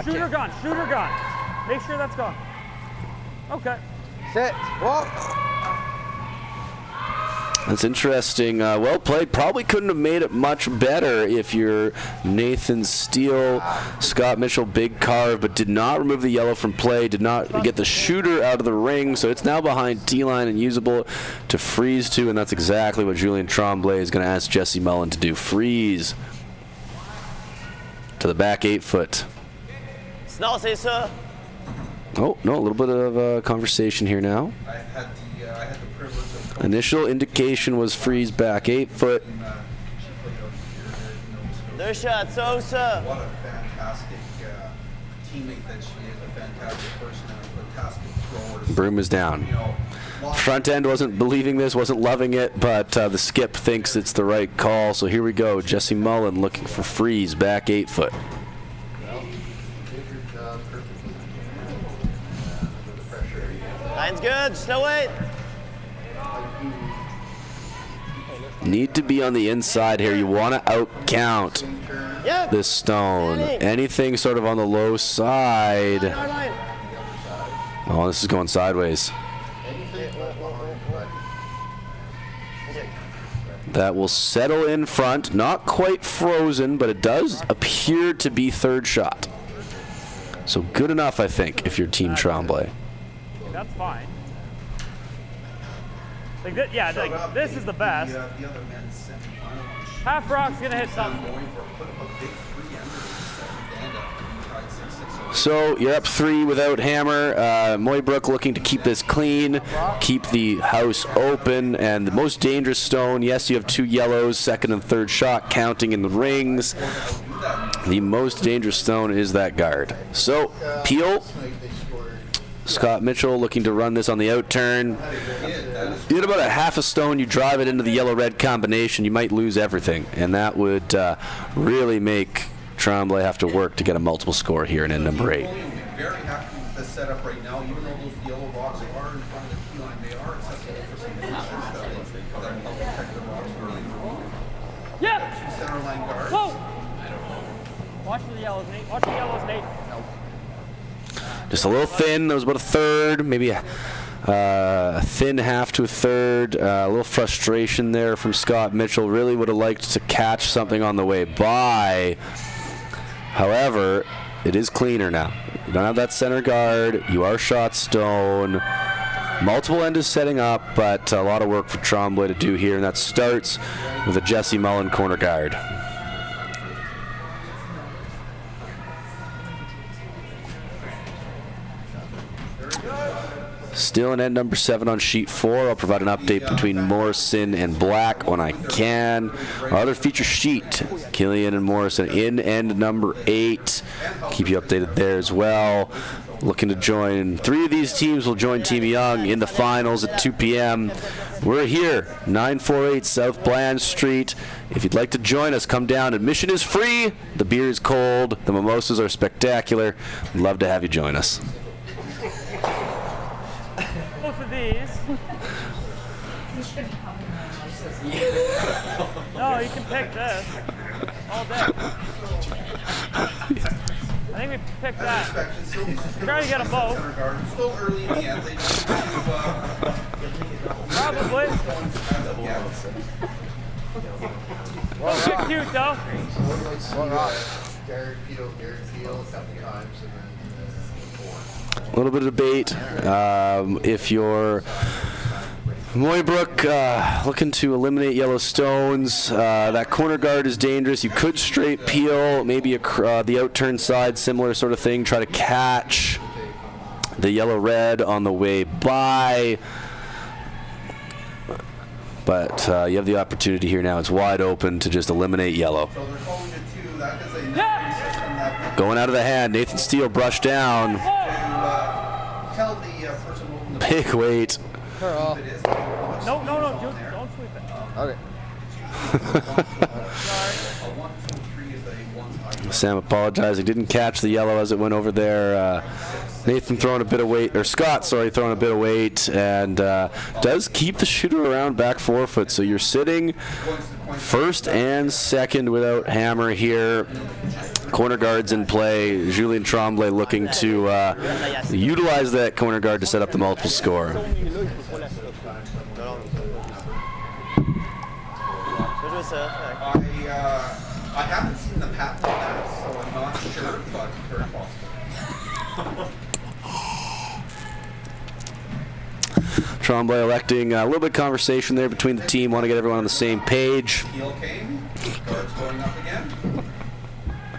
Speaker 2: Shooter gone. Shooter gone. Make sure that's gone. Okay.
Speaker 7: Sit. Walk.
Speaker 1: That's interesting. Well played. Probably couldn't have made it much better if you're Nathan Steele. Scott Mitchell, big carve, but did not remove the yellow from play, did not get the shooter out of the ring, so it's now behind T-line and usable to freeze to, and that's exactly what Julien Tremblay is going to ask Jesse Mullen to do. Freeze to the back 8 foot.
Speaker 4: Snart c'est ça.
Speaker 1: Oh, no, a little bit of conversation here now.
Speaker 3: I had the privilege of
Speaker 1: Initial indication was freeze back 8 foot.
Speaker 4: Deux shots, so ça.
Speaker 3: What a fantastic teammate that she is, a fantastic person and a fantastic thrower.
Speaker 1: Broom is down. Front end wasn't believing this, wasn't loving it, but the skip thinks it's the right call. So here we go. Jesse Mullen looking for freeze back 8 foot.
Speaker 4: Line's good, just no wait.
Speaker 1: Need to be on the inside here. You want to out count this stone. Anything sort of on the low side. Oh, this is going sideways. That will settle in front. Not quite frozen, but it does appear to be third shot. So good enough, I think, if you're Team Tromblay.
Speaker 2: That's fine. Like this, yeah, like this is the best. Half rock's gonna hit something.
Speaker 1: So you're up 3 without hammer. Mooibroek looking to keep this clean, keep the house open, and the most dangerous stone. Yes, you have 2 yellows, second and third shot counting in the rings. The most dangerous stone is that guard. So peel. Scott Mitchell looking to run this on the out turn. You get about a half a stone, you drive it into the yellow-red combination, you might lose everything. And that would really make Tromblay have to work to get a multiple score here in end number 8.
Speaker 3: Very happy with the setup right now, even though those yellow rocks are in front of the key line, they are accessible for some positions that help protect the rocks early.
Speaker 2: Yeah.
Speaker 3: Center line guard.
Speaker 2: Whoa. Watch the yellows, Nate. Watch the yellows, Nate.
Speaker 1: Just a little thin. That was about a third, maybe a thin half to a third. A little frustration there from Scott Mitchell. Really would have liked to catch something on the way by. However, it is cleaner now. You don't have that center guard. You are shot stone. Multiple end is setting up, but a lot of work for Tromblay to do here, and that starts with a Jesse Mullen corner guard. Still in end number 7 on sheet 4. I'll provide an update between Morrison and Black when I can. Our other feature sheet, Killian and Morrison in end number 8. Keep you updated there as well. Looking to join, 3 of these teams will join Team Young in the finals at 2 p.m. We're here, 948 South Bland Street. If you'd like to join us, come down. Admission is free. The beer is cold. The mimosas are spectacular. We'd love to have you join us.
Speaker 2: Both of these. No, you can pick this all day. I think we picked that. Try to get them both.
Speaker 3: Still early in the end. They just
Speaker 2: Probably. Don't get cute though.
Speaker 9: Garrett Field, a couple times, and then
Speaker 1: A little bit of debate. If you're Mooibroek looking to eliminate yellow stones, that corner guard is dangerous. You could straight peel, maybe the outturn side, similar sort of thing. Try to catch the yellow-red on the way by. But you have the opportunity here now. It's wide open to just eliminate yellow.
Speaker 3: So they're calling it 2. That is a net system that
Speaker 1: Going out of the hand. Nathan Steele brushed down.
Speaker 3: tell the person holding the
Speaker 1: Big weight.
Speaker 2: No, don't sweep it.
Speaker 7: Okay.
Speaker 1: Sam apologizing. Didn't catch the yellow as it went over there. Nathan throwing a bit of weight, or Scott, sorry, throwing a bit of weight, and does keep the shooter around back 4 foot. So you're sitting first and second without hammer here. Corner guards in play. Julien Tremblay looking to utilize that corner guard to set up the multiple score.
Speaker 3: I haven't seen the path of that, so I'm not sure, but very possible.
Speaker 1: Tromblay electing a little bit of conversation there between the team. Want to get everyone on the same page.
Speaker 3: Heel came. Guards going up again.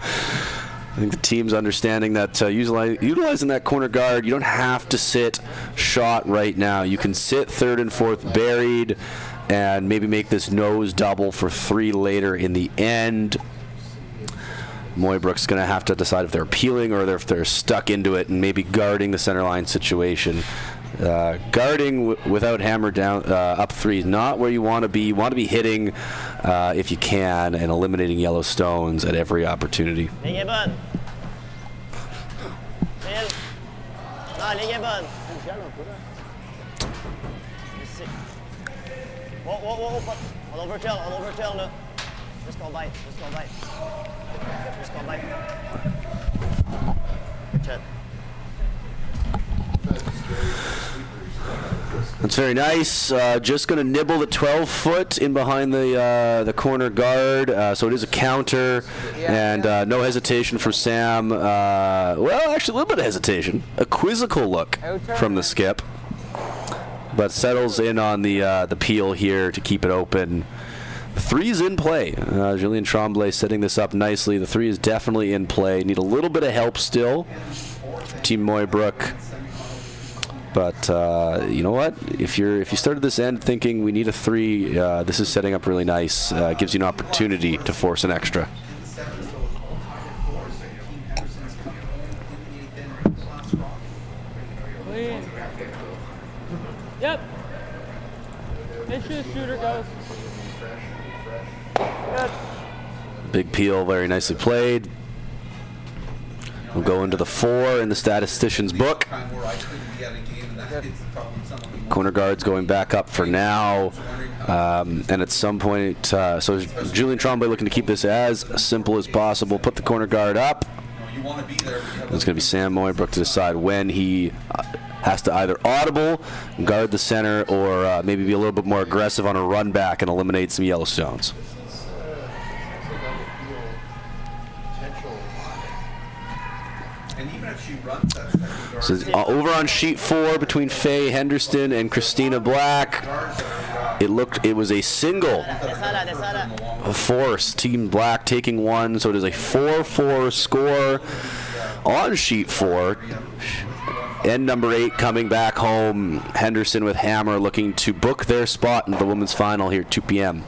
Speaker 1: I think the team's understanding that utilizing that corner guard, you don't have to sit shot right now. You can sit third and fourth buried and maybe make this nose double for 3 later in the end. Mooibroek's going to have to decide if they're peeling or if they're stuck into it and maybe guarding the center line situation. Guarding without hammer down up 3 is not where you want to be. You want to be hitting if you can and eliminating yellow stones at every opportunity.
Speaker 4: Ligger bonne. Non, ligger bonne. Whoa. On overtail là. Juste qu'on bite. Good shot.
Speaker 1: That's very nice. Just going to nibble the 12 foot in behind the corner guard. So it is a counter, and no hesitation from Sam. Well, actually, a little bit of hesitation. A quizzical look from the skip, but settles in on the peel here to keep it open. The 3's in play. Julien Tremblay setting this up nicely. The 3 is definitely in play. Need a little bit of help still from Team Mooibroek. But you know what? If you started this end thinking we need a 3, this is setting up really nice. Gives you an opportunity to force an extra.
Speaker 2: Clean. Yep. Make sure the shooter goes. Good.
Speaker 1: Big peel, very nicely played. We'll go into the 4 in the statistician's book. Corner guards going back up for now. And at some point, so Julien Tremblay looking to keep this as simple as possible. Put the corner guard up. It's going to be Sam Mooibroek to decide when he has to either audible, guard the center, or maybe be a little bit more aggressive on a run back and eliminate some yellow stones.
Speaker 3: And even if she runs that second guard,
Speaker 1: So over on sheet 4 between Faye Henderson and Christina Black, it was a single force. Team Black taking one, so it is a 4-4 score on sheet 4. And number 8 coming back home. Henderson with hammer looking to book their spot in the women's final here at 2 p.m.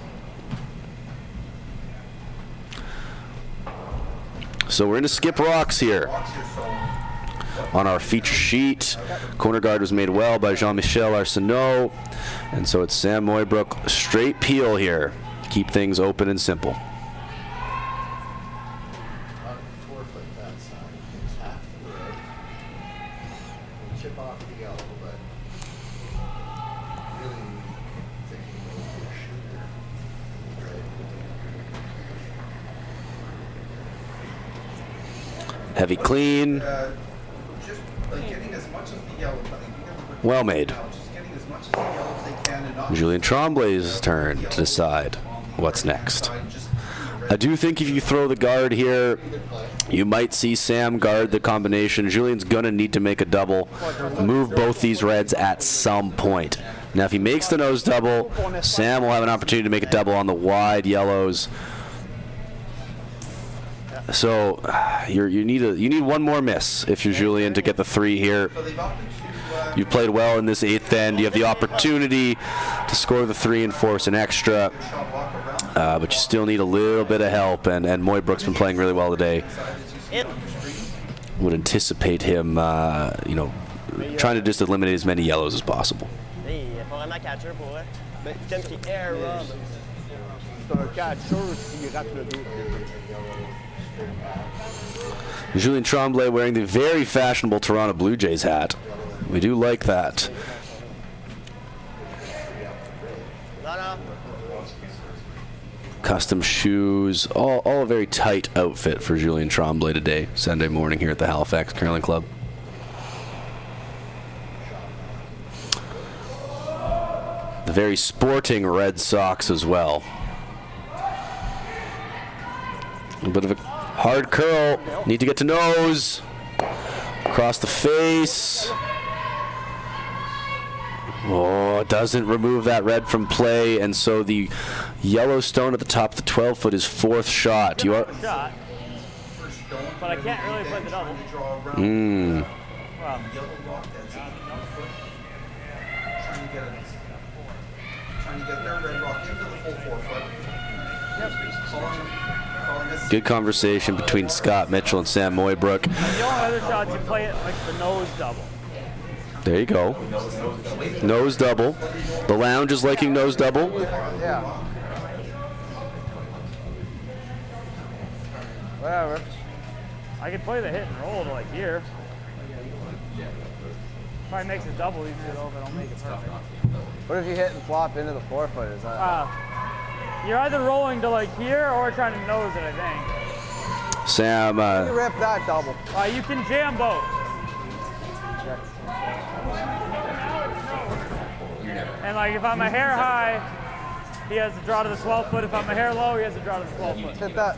Speaker 1: So we're into skip rocks here on our feature sheet. Corner guard was made well by Jean-Michel Arsenault. And so it's Sam Mooibroek, straight peel here. Keep things open and simple.
Speaker 9: Chip off the yellow, but really thinking about a shooter.
Speaker 1: Heavy clean.
Speaker 3: just like getting as much as the yellow.
Speaker 1: Well made.
Speaker 3: Just getting as much as the yellow as they can and not
Speaker 1: Julien Tremblay's turn to decide what's next. I do think if you throw the guard here, you might see Sam guard the combination. Julien's going to need to make a double, move both these reds at some point. Now, if he makes the nose double, Sam will have an opportunity to make a double on the wide yellows. So you need one more miss if you're Julien to get the 3 here. You played well in this 8th end. You have the opportunity to score the 3 and force an extra. But you still need a little bit of help, and Mooibroek's been playing really well today. Would anticipate him, trying to just eliminate as many yellows as possible. Julien Tremblay wearing the very fashionable Toronto Blue Jays hat. We do like that. Custom shoes, all a very tight outfit for Julien Tremblay today, Sunday morning here at the Halifax Curling Club. The very sporting red socks as well. A bit of a hard curl, need to get to nose, across the face. Oh, it doesn't remove that red from play, and so the yellow stone at the top of the 12-foot is 4th shot. You are.
Speaker 2: Shot, but I can't really play the double. Well,
Speaker 3: trying to get their red rock into the full 4-foot.
Speaker 1: Good conversation between Scott Mitchell and Sam Mooibroek.
Speaker 2: the only other shots you play it like the nose double.
Speaker 1: There you go. Nose double. The lounge is liking nose double.
Speaker 7: Yeah.
Speaker 2: Whatever. I could play the hit and roll to like here. Probably makes it double easy though, but I'll make it perfect.
Speaker 7: What if you hit and flop into the 4-foot? Is that?
Speaker 2: You're either rolling to like here or trying to nose it, I think.
Speaker 1: Sam,
Speaker 7: You rip that double.
Speaker 2: You can jam both. And like if I'm a hair high, he has to draw to the 12-foot. If I'm a hair low, he has to draw to the 12-foot.
Speaker 7: Hit that.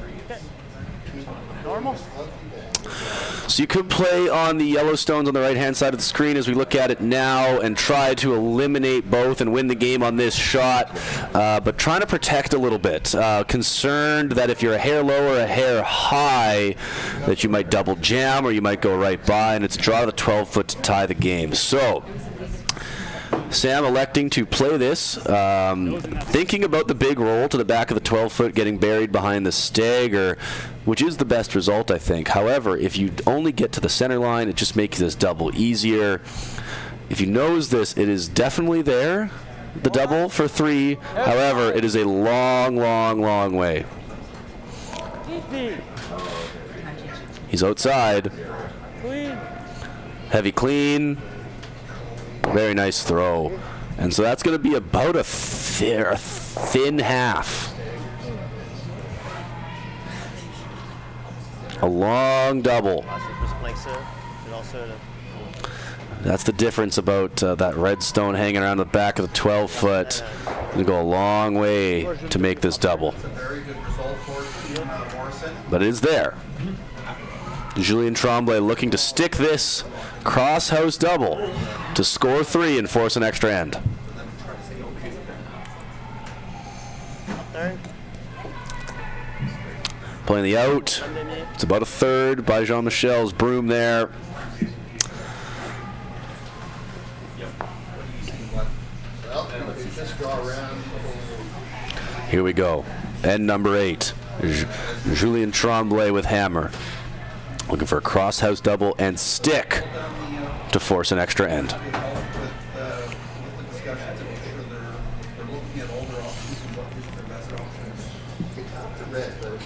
Speaker 2: Normal?
Speaker 1: so you could play on the yellow stones on the right-hand side of the screen as we look at it now and try to eliminate both and win the game on this shot, but trying to protect a little bit. Concerned that if you're a hair low or a hair high, that you might double jam or you might go right by, and it's draw to the 12-foot to tie the game. So Sam electing to play this, thinking about the big roll to the back of the 12-foot, getting buried behind the stagger, which is the best result, I think. However, if you only get to the center line, it just makes this double easier. If you nose this, it is definitely there, the double for 3. However, it is a long, long, long way. He's outside.
Speaker 2: Clean.
Speaker 1: Heavy clean. Very nice throw. And so that's going to be about a thin half. A long double. That's the difference about that red stone hanging around the back of the 12-foot. It'll go a long way to make this double. But it is there. Julien Tremblay looking to stick this cross-house double to score 3 and force an extra end.
Speaker 4: Third.
Speaker 1: Playing the out. It's about a third by Jean-Michel's broom there.
Speaker 9: Well, if you just go around.
Speaker 1: Here we go. End number 8. Julien Tremblay with hammer. Looking for a cross-house double and stick to force an extra end.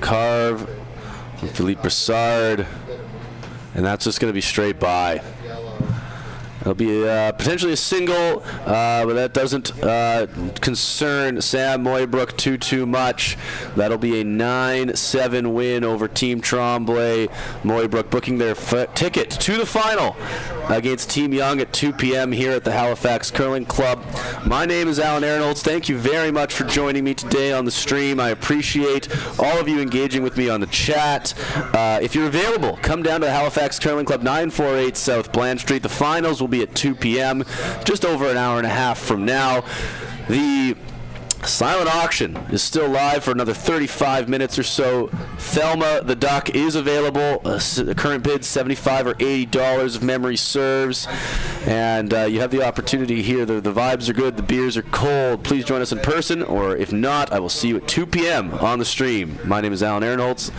Speaker 1: Carve from Philippe Broussard, and that's just going to be straight by. It'll be potentially a single, but that doesn't concern Sam Mooibroek too much. That'll be a 9-7 win over Team Tromblay. Mooibroek booking their ticket to the final against Team Young at 2 p.m. here at the Halifax Curling Club. My name is Alan Aronholtz. Thank you very much for joining me today on the stream. I appreciate all of you engaging with me on the chat. If you're available, come down to the Halifax Curling Club, 948 South Bland Street. The finals will be at 2 p.m., just over an hour and a half from now. The silent auction is still live for another 35 minutes or so. Thelma the Duck is available. The current bid $75 or $80 if memory serves. And you have the opportunity here. The vibes are good. The beers are cold. Please join us in person, or if not, I will see you at 2 p.m. on the stream. My name is Alan Aronholtz.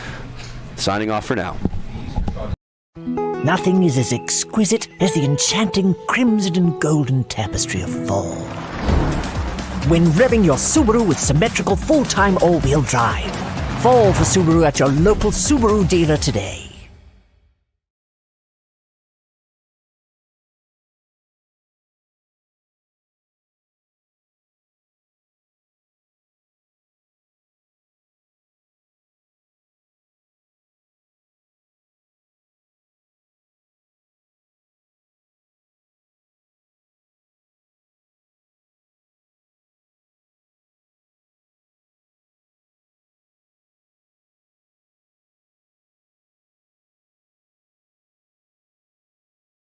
Speaker 1: Signing off for now.
Speaker 5: Nothing is as exquisite as the enchanting crimson and golden tapestry of fall. When revving your Subaru with symmetrical full-time all-wheel drive. Fall for Subaru at your local Subaru dealer today.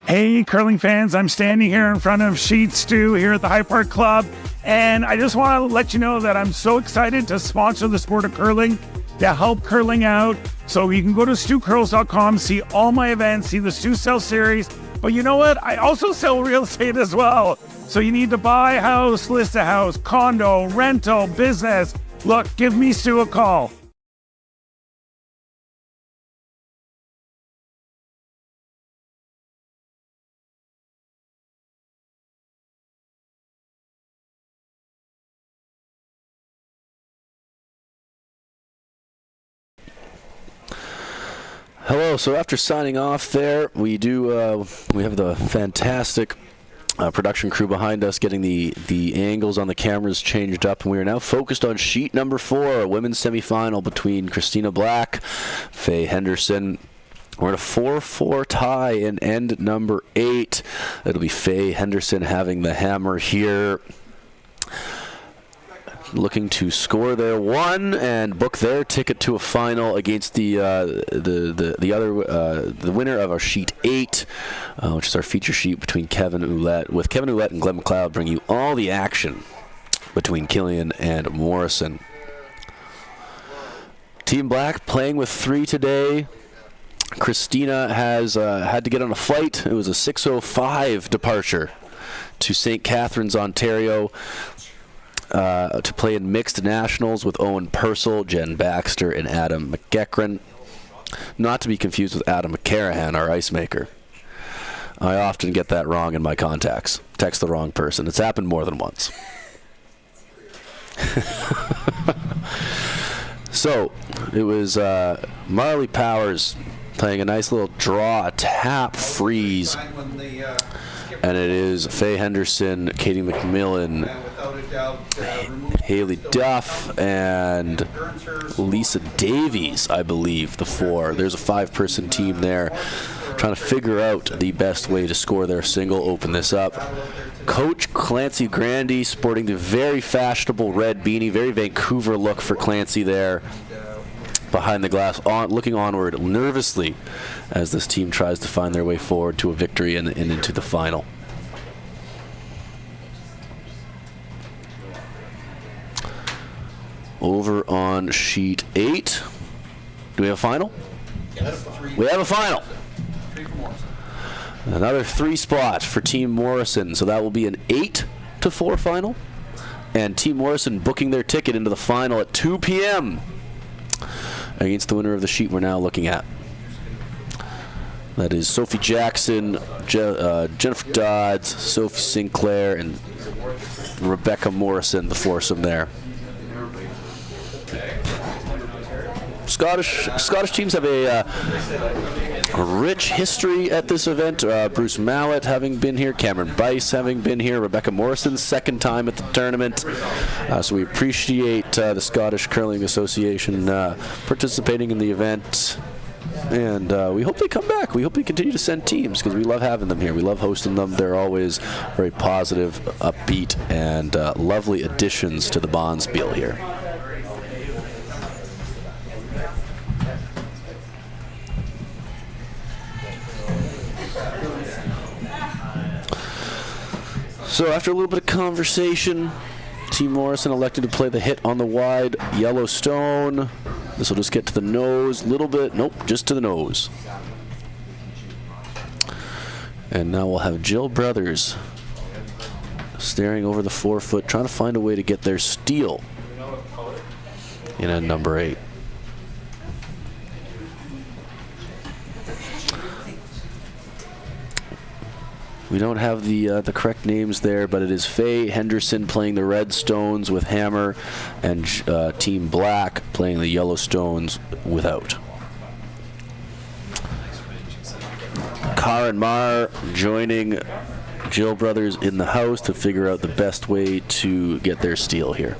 Speaker 10: Hey, curling fans, I'm standing here in front of Sheet Stew here at the High Park Club, and I just want to let you know that I'm so excited to sponsor the sport of curling, to help curling out. So you can go to stewcurls.com, see all my events, see the Stew Sell series, but you know what? I also sell real estate as well. So you need to buy a house, list a house, condo, rental, business. Look, give me Stu a call.
Speaker 1: Hello. So after signing off there, we have the fantastic production crew behind us getting the angles on the cameras changed up, and we are now focused on sheet number 4, a women's semifinal between Christina Black, Faye Henderson. We're in a 4-4 tie in end number 8. It'll be Faye Henderson having the hammer here, looking to score their 1 and book their ticket to a final against the winner of our sheet 8, which is our feature sheet between Kevin Ouellette. With Kevin Ouellette and Glenn McLeod bringing you all the action between Killian and Morrison. Team Black playing with 3 today. Christina has had to get on a flight. It was a 6:05 departure to St. Catharines, Ontario, to play in mixed nationals with Owen Purcell, Jen Baxter, and Adam McEachran. Not to be confused with Adam McCarahan, our ice maker. I often get that wrong in my contacts. Text the wrong person. It's happened more than once. So, it was Marley Powers playing a nice little draw, a tap freeze. And it is Faye Henderson, Katie McMillan, Haley Duff, and Lisa Davies, I believe, the 4. There's a 5-person team there trying to figure out the best way to score their single, open this up. Coach Clancy Grandy sporting the very fashionable red beanie, very Vancouver look for Clancy there. behind the glass, looking onward nervously as this team tries to find their way forward to a victory and into the final. Over on sheet 8. Do we have a final?
Speaker 3: Yes.
Speaker 1: We have a final. Another 3 spot for Team Morrison, so that will be an 8-4 final. And Team Morrison booking their ticket into the final at 2 p.m. against the winner of the sheet we're now looking at. That is Sophie Jackson, Jennifer Dodds, Sophie Sinclair, and Rebecca Morrison, the foursome there. Scottish teams have a rich history at this event. Bruce Mallett having been here, Cameron Bice having been here, Rebecca Morrison's second time at the tournament. So we appreciate the Scottish Curling Association participating in the event. And we hope they come back. We hope they continue to send teams because we love having them here. We love hosting them. They're always very positive, upbeat, and lovely additions to the Bonspiel here. So after a little bit of conversation, Team Morrison elected to play the hit on the wide yellow stone. This will just get to the nose a little bit. Nope, just to the nose. And now we'll have Jill Brothers staring over the 4-foot, trying to find a way to get their steal in end number 8. We don't have the correct names there, but it is Faye Henderson playing the red stones with hammer, and Team Black playing the yellow stones without. Carr and Marr joining Jill Brothers in the house to figure out the best way to get their steal here.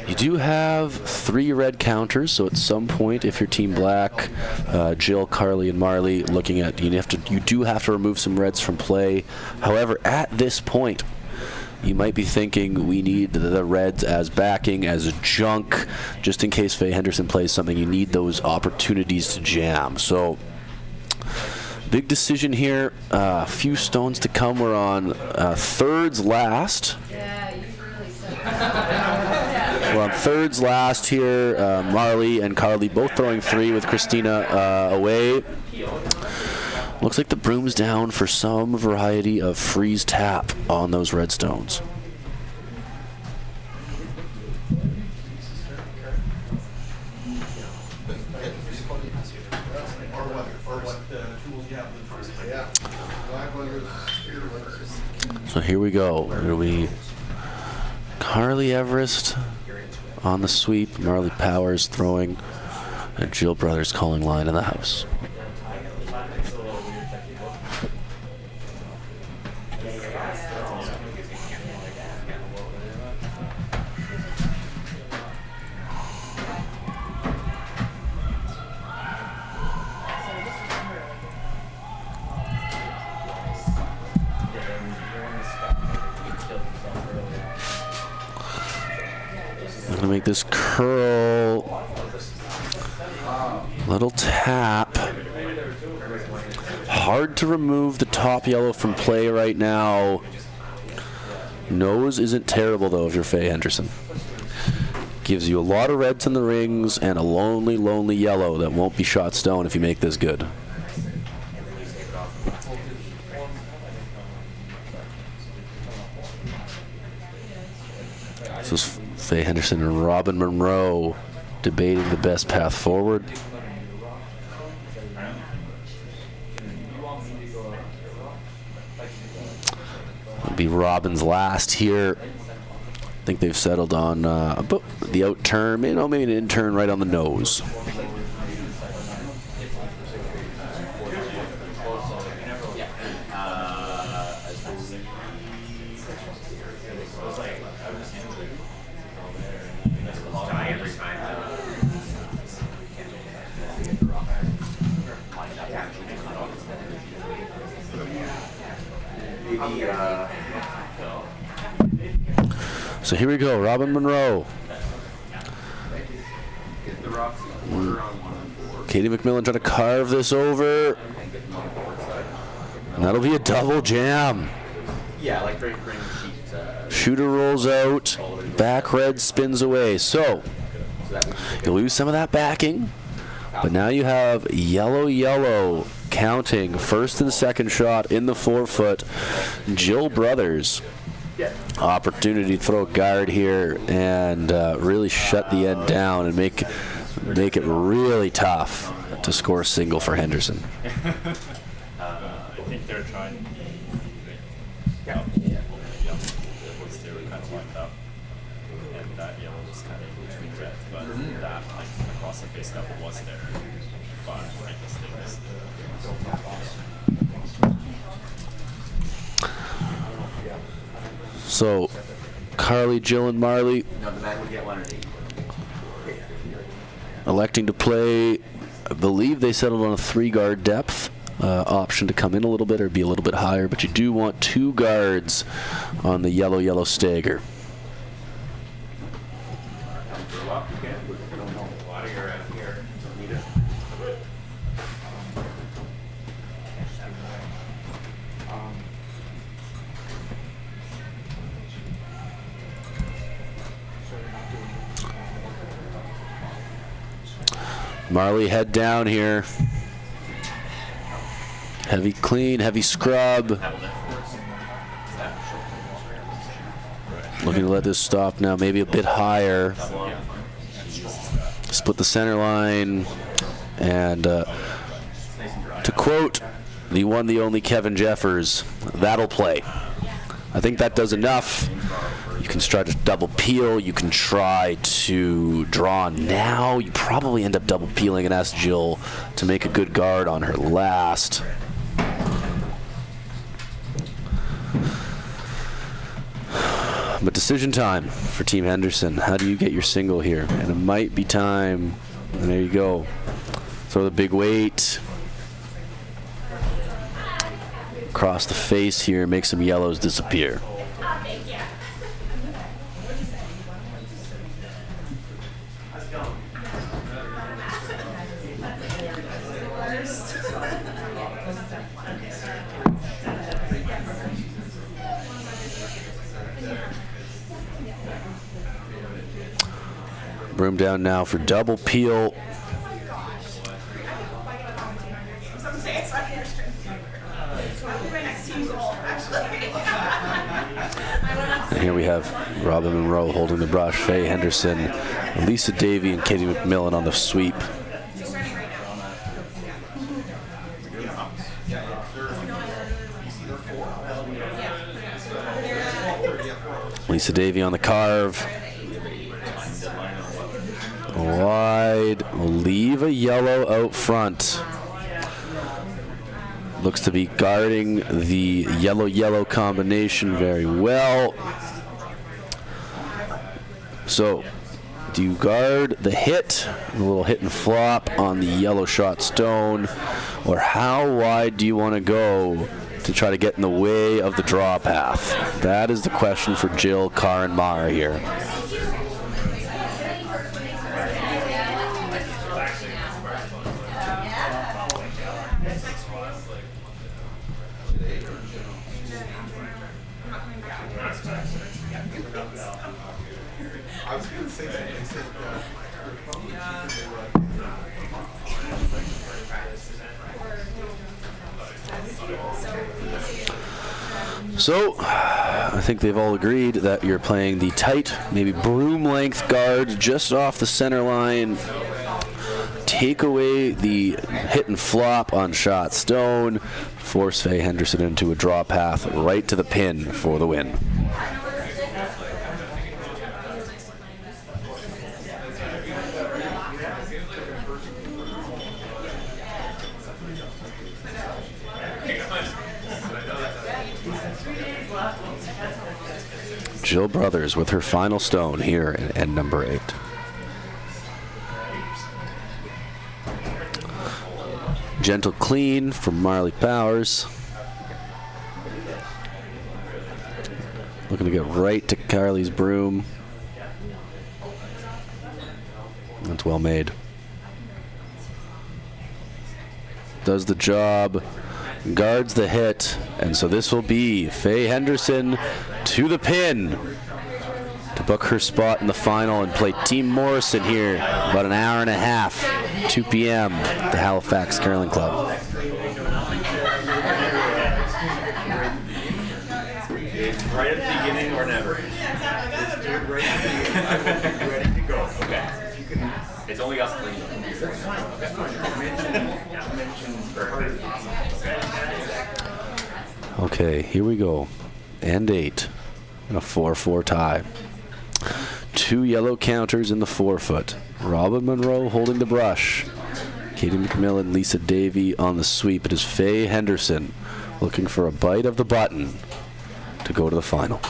Speaker 1: You do have 3 red counters, so at some point, if you're Team Black, Jill, Carly, and Marley, looking at you do have to remove some reds from play. However, at this point, you might be thinking we need the reds as backing, as junk, just in case Faye Henderson plays something. You need those opportunities to jam. So, big decision here. A few stones to come. We're on thirds last. We're on thirds last here. Marley and Carly both throwing 3 with Christina away. Looks like the broom's down for some variety of freeze tap on those red stones. So here we go. Here we Carly Everest on the sweep, Marley Powers throwing, and Jill Brothers calling line in the house. Gonna make this curl, little tap. Hard to remove the top yellow from play right now. Nose isn't terrible though if you're Faye Henderson. Gives you a lot of reds in the rings and a lonely, lonely yellow that won't be shot stone if you make this good. This is Faye Henderson and Robin Monroe debating the best path forward. It'll be Robin's last here. I think they've settled on about the out turn, maybe an in turn right on the nose. So here we go, Robin Monroe. Katie McMillan trying to carve this over. And that'll be a double jam.
Speaker 8: Yeah, like bring
Speaker 1: Shooter rolls out, back red spins away. So you lose some of that backing, but now you have yellow counting first and second shot in the 4-foot. Jill Brothers, opportunity to throw a guard here and really shut the end down and make it really tough to score a single for Henderson.
Speaker 2: I think they're trying. They were kind of lined up, and that yellow was kind of between red, but that like across the face level was there. But I guess they missed it.
Speaker 1: So, Carly, Jill, and Marley electing to play. I believe they settled on a 3-guard depth. Option to come in a little bit or be a little bit higher, but you do want 2 guards on the yellow stagger. Marley head down here. Heavy clean, heavy scrub. Looking to let this stop now, maybe a bit higher. Split the center line. And to quote the one, the only Kevin Jeffers, that'll play. I think that does enough. You can try to double peel. You can try to draw now. You probably end up double peeling and ask Jill to make a good guard on her last. But decision time for Team Henderson. How do you get your single here? And it might be time. And there you go. Throw the big weight. Across the face here. Make some yellows disappear. Broom down now for double peel. And here we have Robin Monroe holding the brush, Faye Henderson, Lisa Davey, and Katie McMillan on the sweep. Lisa Davey on the carve. Wide, will leave a yellow out front. Looks to be guarding the yellow-yellow combination very well. So, do you guard the hit, a little hit and flop on the yellow shot stone, or how wide do you want to go to try to get in the way of the draw path? That is the question for Jill, Carr, and Mara here. So, I think they've all agreed that you're playing the tight, maybe broom length guard just off the center line. Take away the hit and flop on shot stone. Force Faye Henderson into a draw path right to the pin for the win. Jill Brothers with her final stone here in end number 8. Gentle clean from Marley Powers. Looking to get right to Carly's broom. That's well made. Does the job, guards the hit, and so this will be Faye Henderson to the pin to book her spot in the final and play Team Morrison here about an hour and a half, 2 p.m. at the Halifax Curling Club.
Speaker 8: Right at the beginning or never? Let's do it right at the beginning. I will be ready to go. Okay. If you can, it's only us three.
Speaker 1: Okay, here we go. And 8 in a 4-4 tie. 2 yellow counters in the 4-foot. Robin Monroe holding the brush. Katie McMillan, Lisa Davey on the sweep. It is Faye Henderson looking for a bite of the button to go to the final.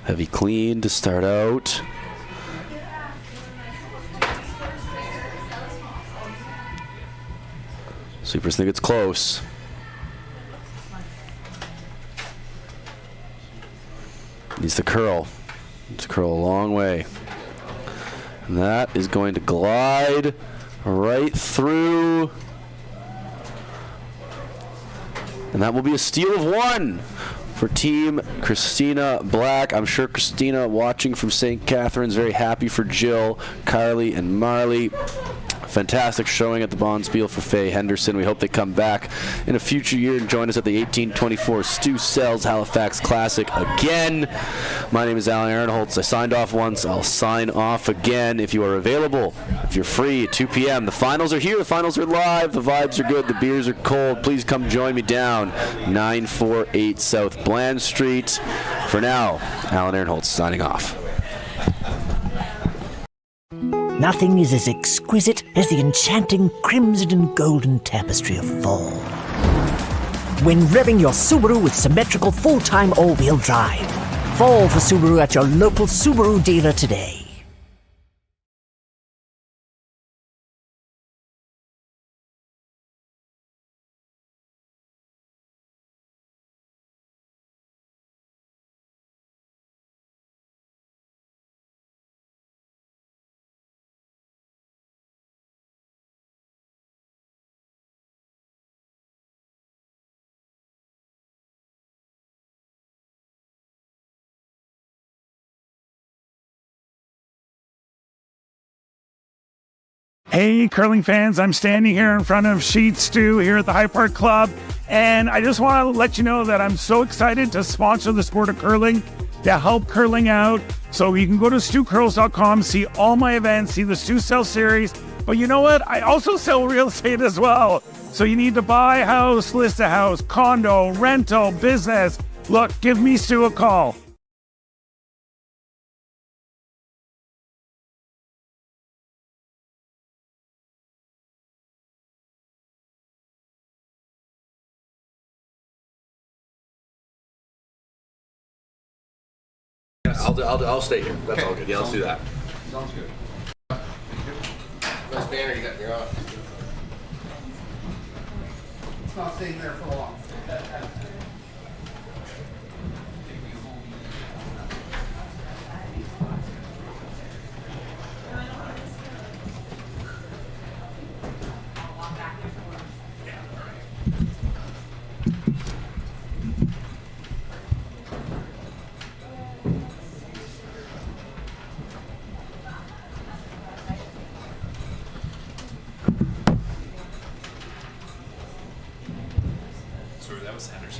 Speaker 1: Heavy clean to start out. Sweepers think it's close. Needs to curl. Needs to curl a long way. And that is going to glide right through. And that will be a steal of 1 for Team Christina Black. I'm sure Christina, watching from St. Catharines, very happy for Jill, Carly, and Marley. Fantastic showing at the Bonspiel for Faye Henderson. We hope they come back in a future year and join us at the 1824 Stu Sells Halifax Classic again. My name is Alan Ehrenholtz. I signed off once. I'll sign off again. If you are available, if you're free, at 2 p.m. The finals are here. The finals are live. The vibes are good. The beers are cold. Please come join me down 948 South Bland Street. For now, Alan Ehrenholtz signing off.
Speaker 5: Nothing is as exquisite as the enchanting crimson and golden tapestry of fall. When revving your Subaru with symmetrical full-time all-wheel drive. Fall for Subaru at your local Subaru dealer today.
Speaker 10: Hey, curling fans, I'm standing here in front of Sheet Stew here at the High Park Club, and I just want to let you know that I'm so excited to sponsor the sport of curling, to help curling out. So you can go to stewcurls.com, see all my events, see the Stew Sell series, but you know what? I also sell real estate as well. So you need to buy a house, list a house, condo, rental, business. Look, give me Stu a call.
Speaker 8: I'll stay here. That's all good. Yeah, let's do that.
Speaker 9: Sounds good. Nice banner you got me off.
Speaker 6: It's not staying there for long.
Speaker 8: Sorry, that was Henderson.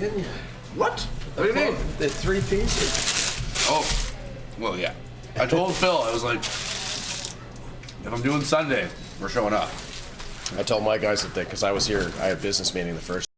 Speaker 11: didn't you?
Speaker 12: What? What do you mean?
Speaker 11: The 3 pieces.
Speaker 12: Oh, well, yeah. I told Phil, I was like, if I'm doing Sunday, we're showing up.
Speaker 11: I told my guys that because I was here, I had a business meeting the first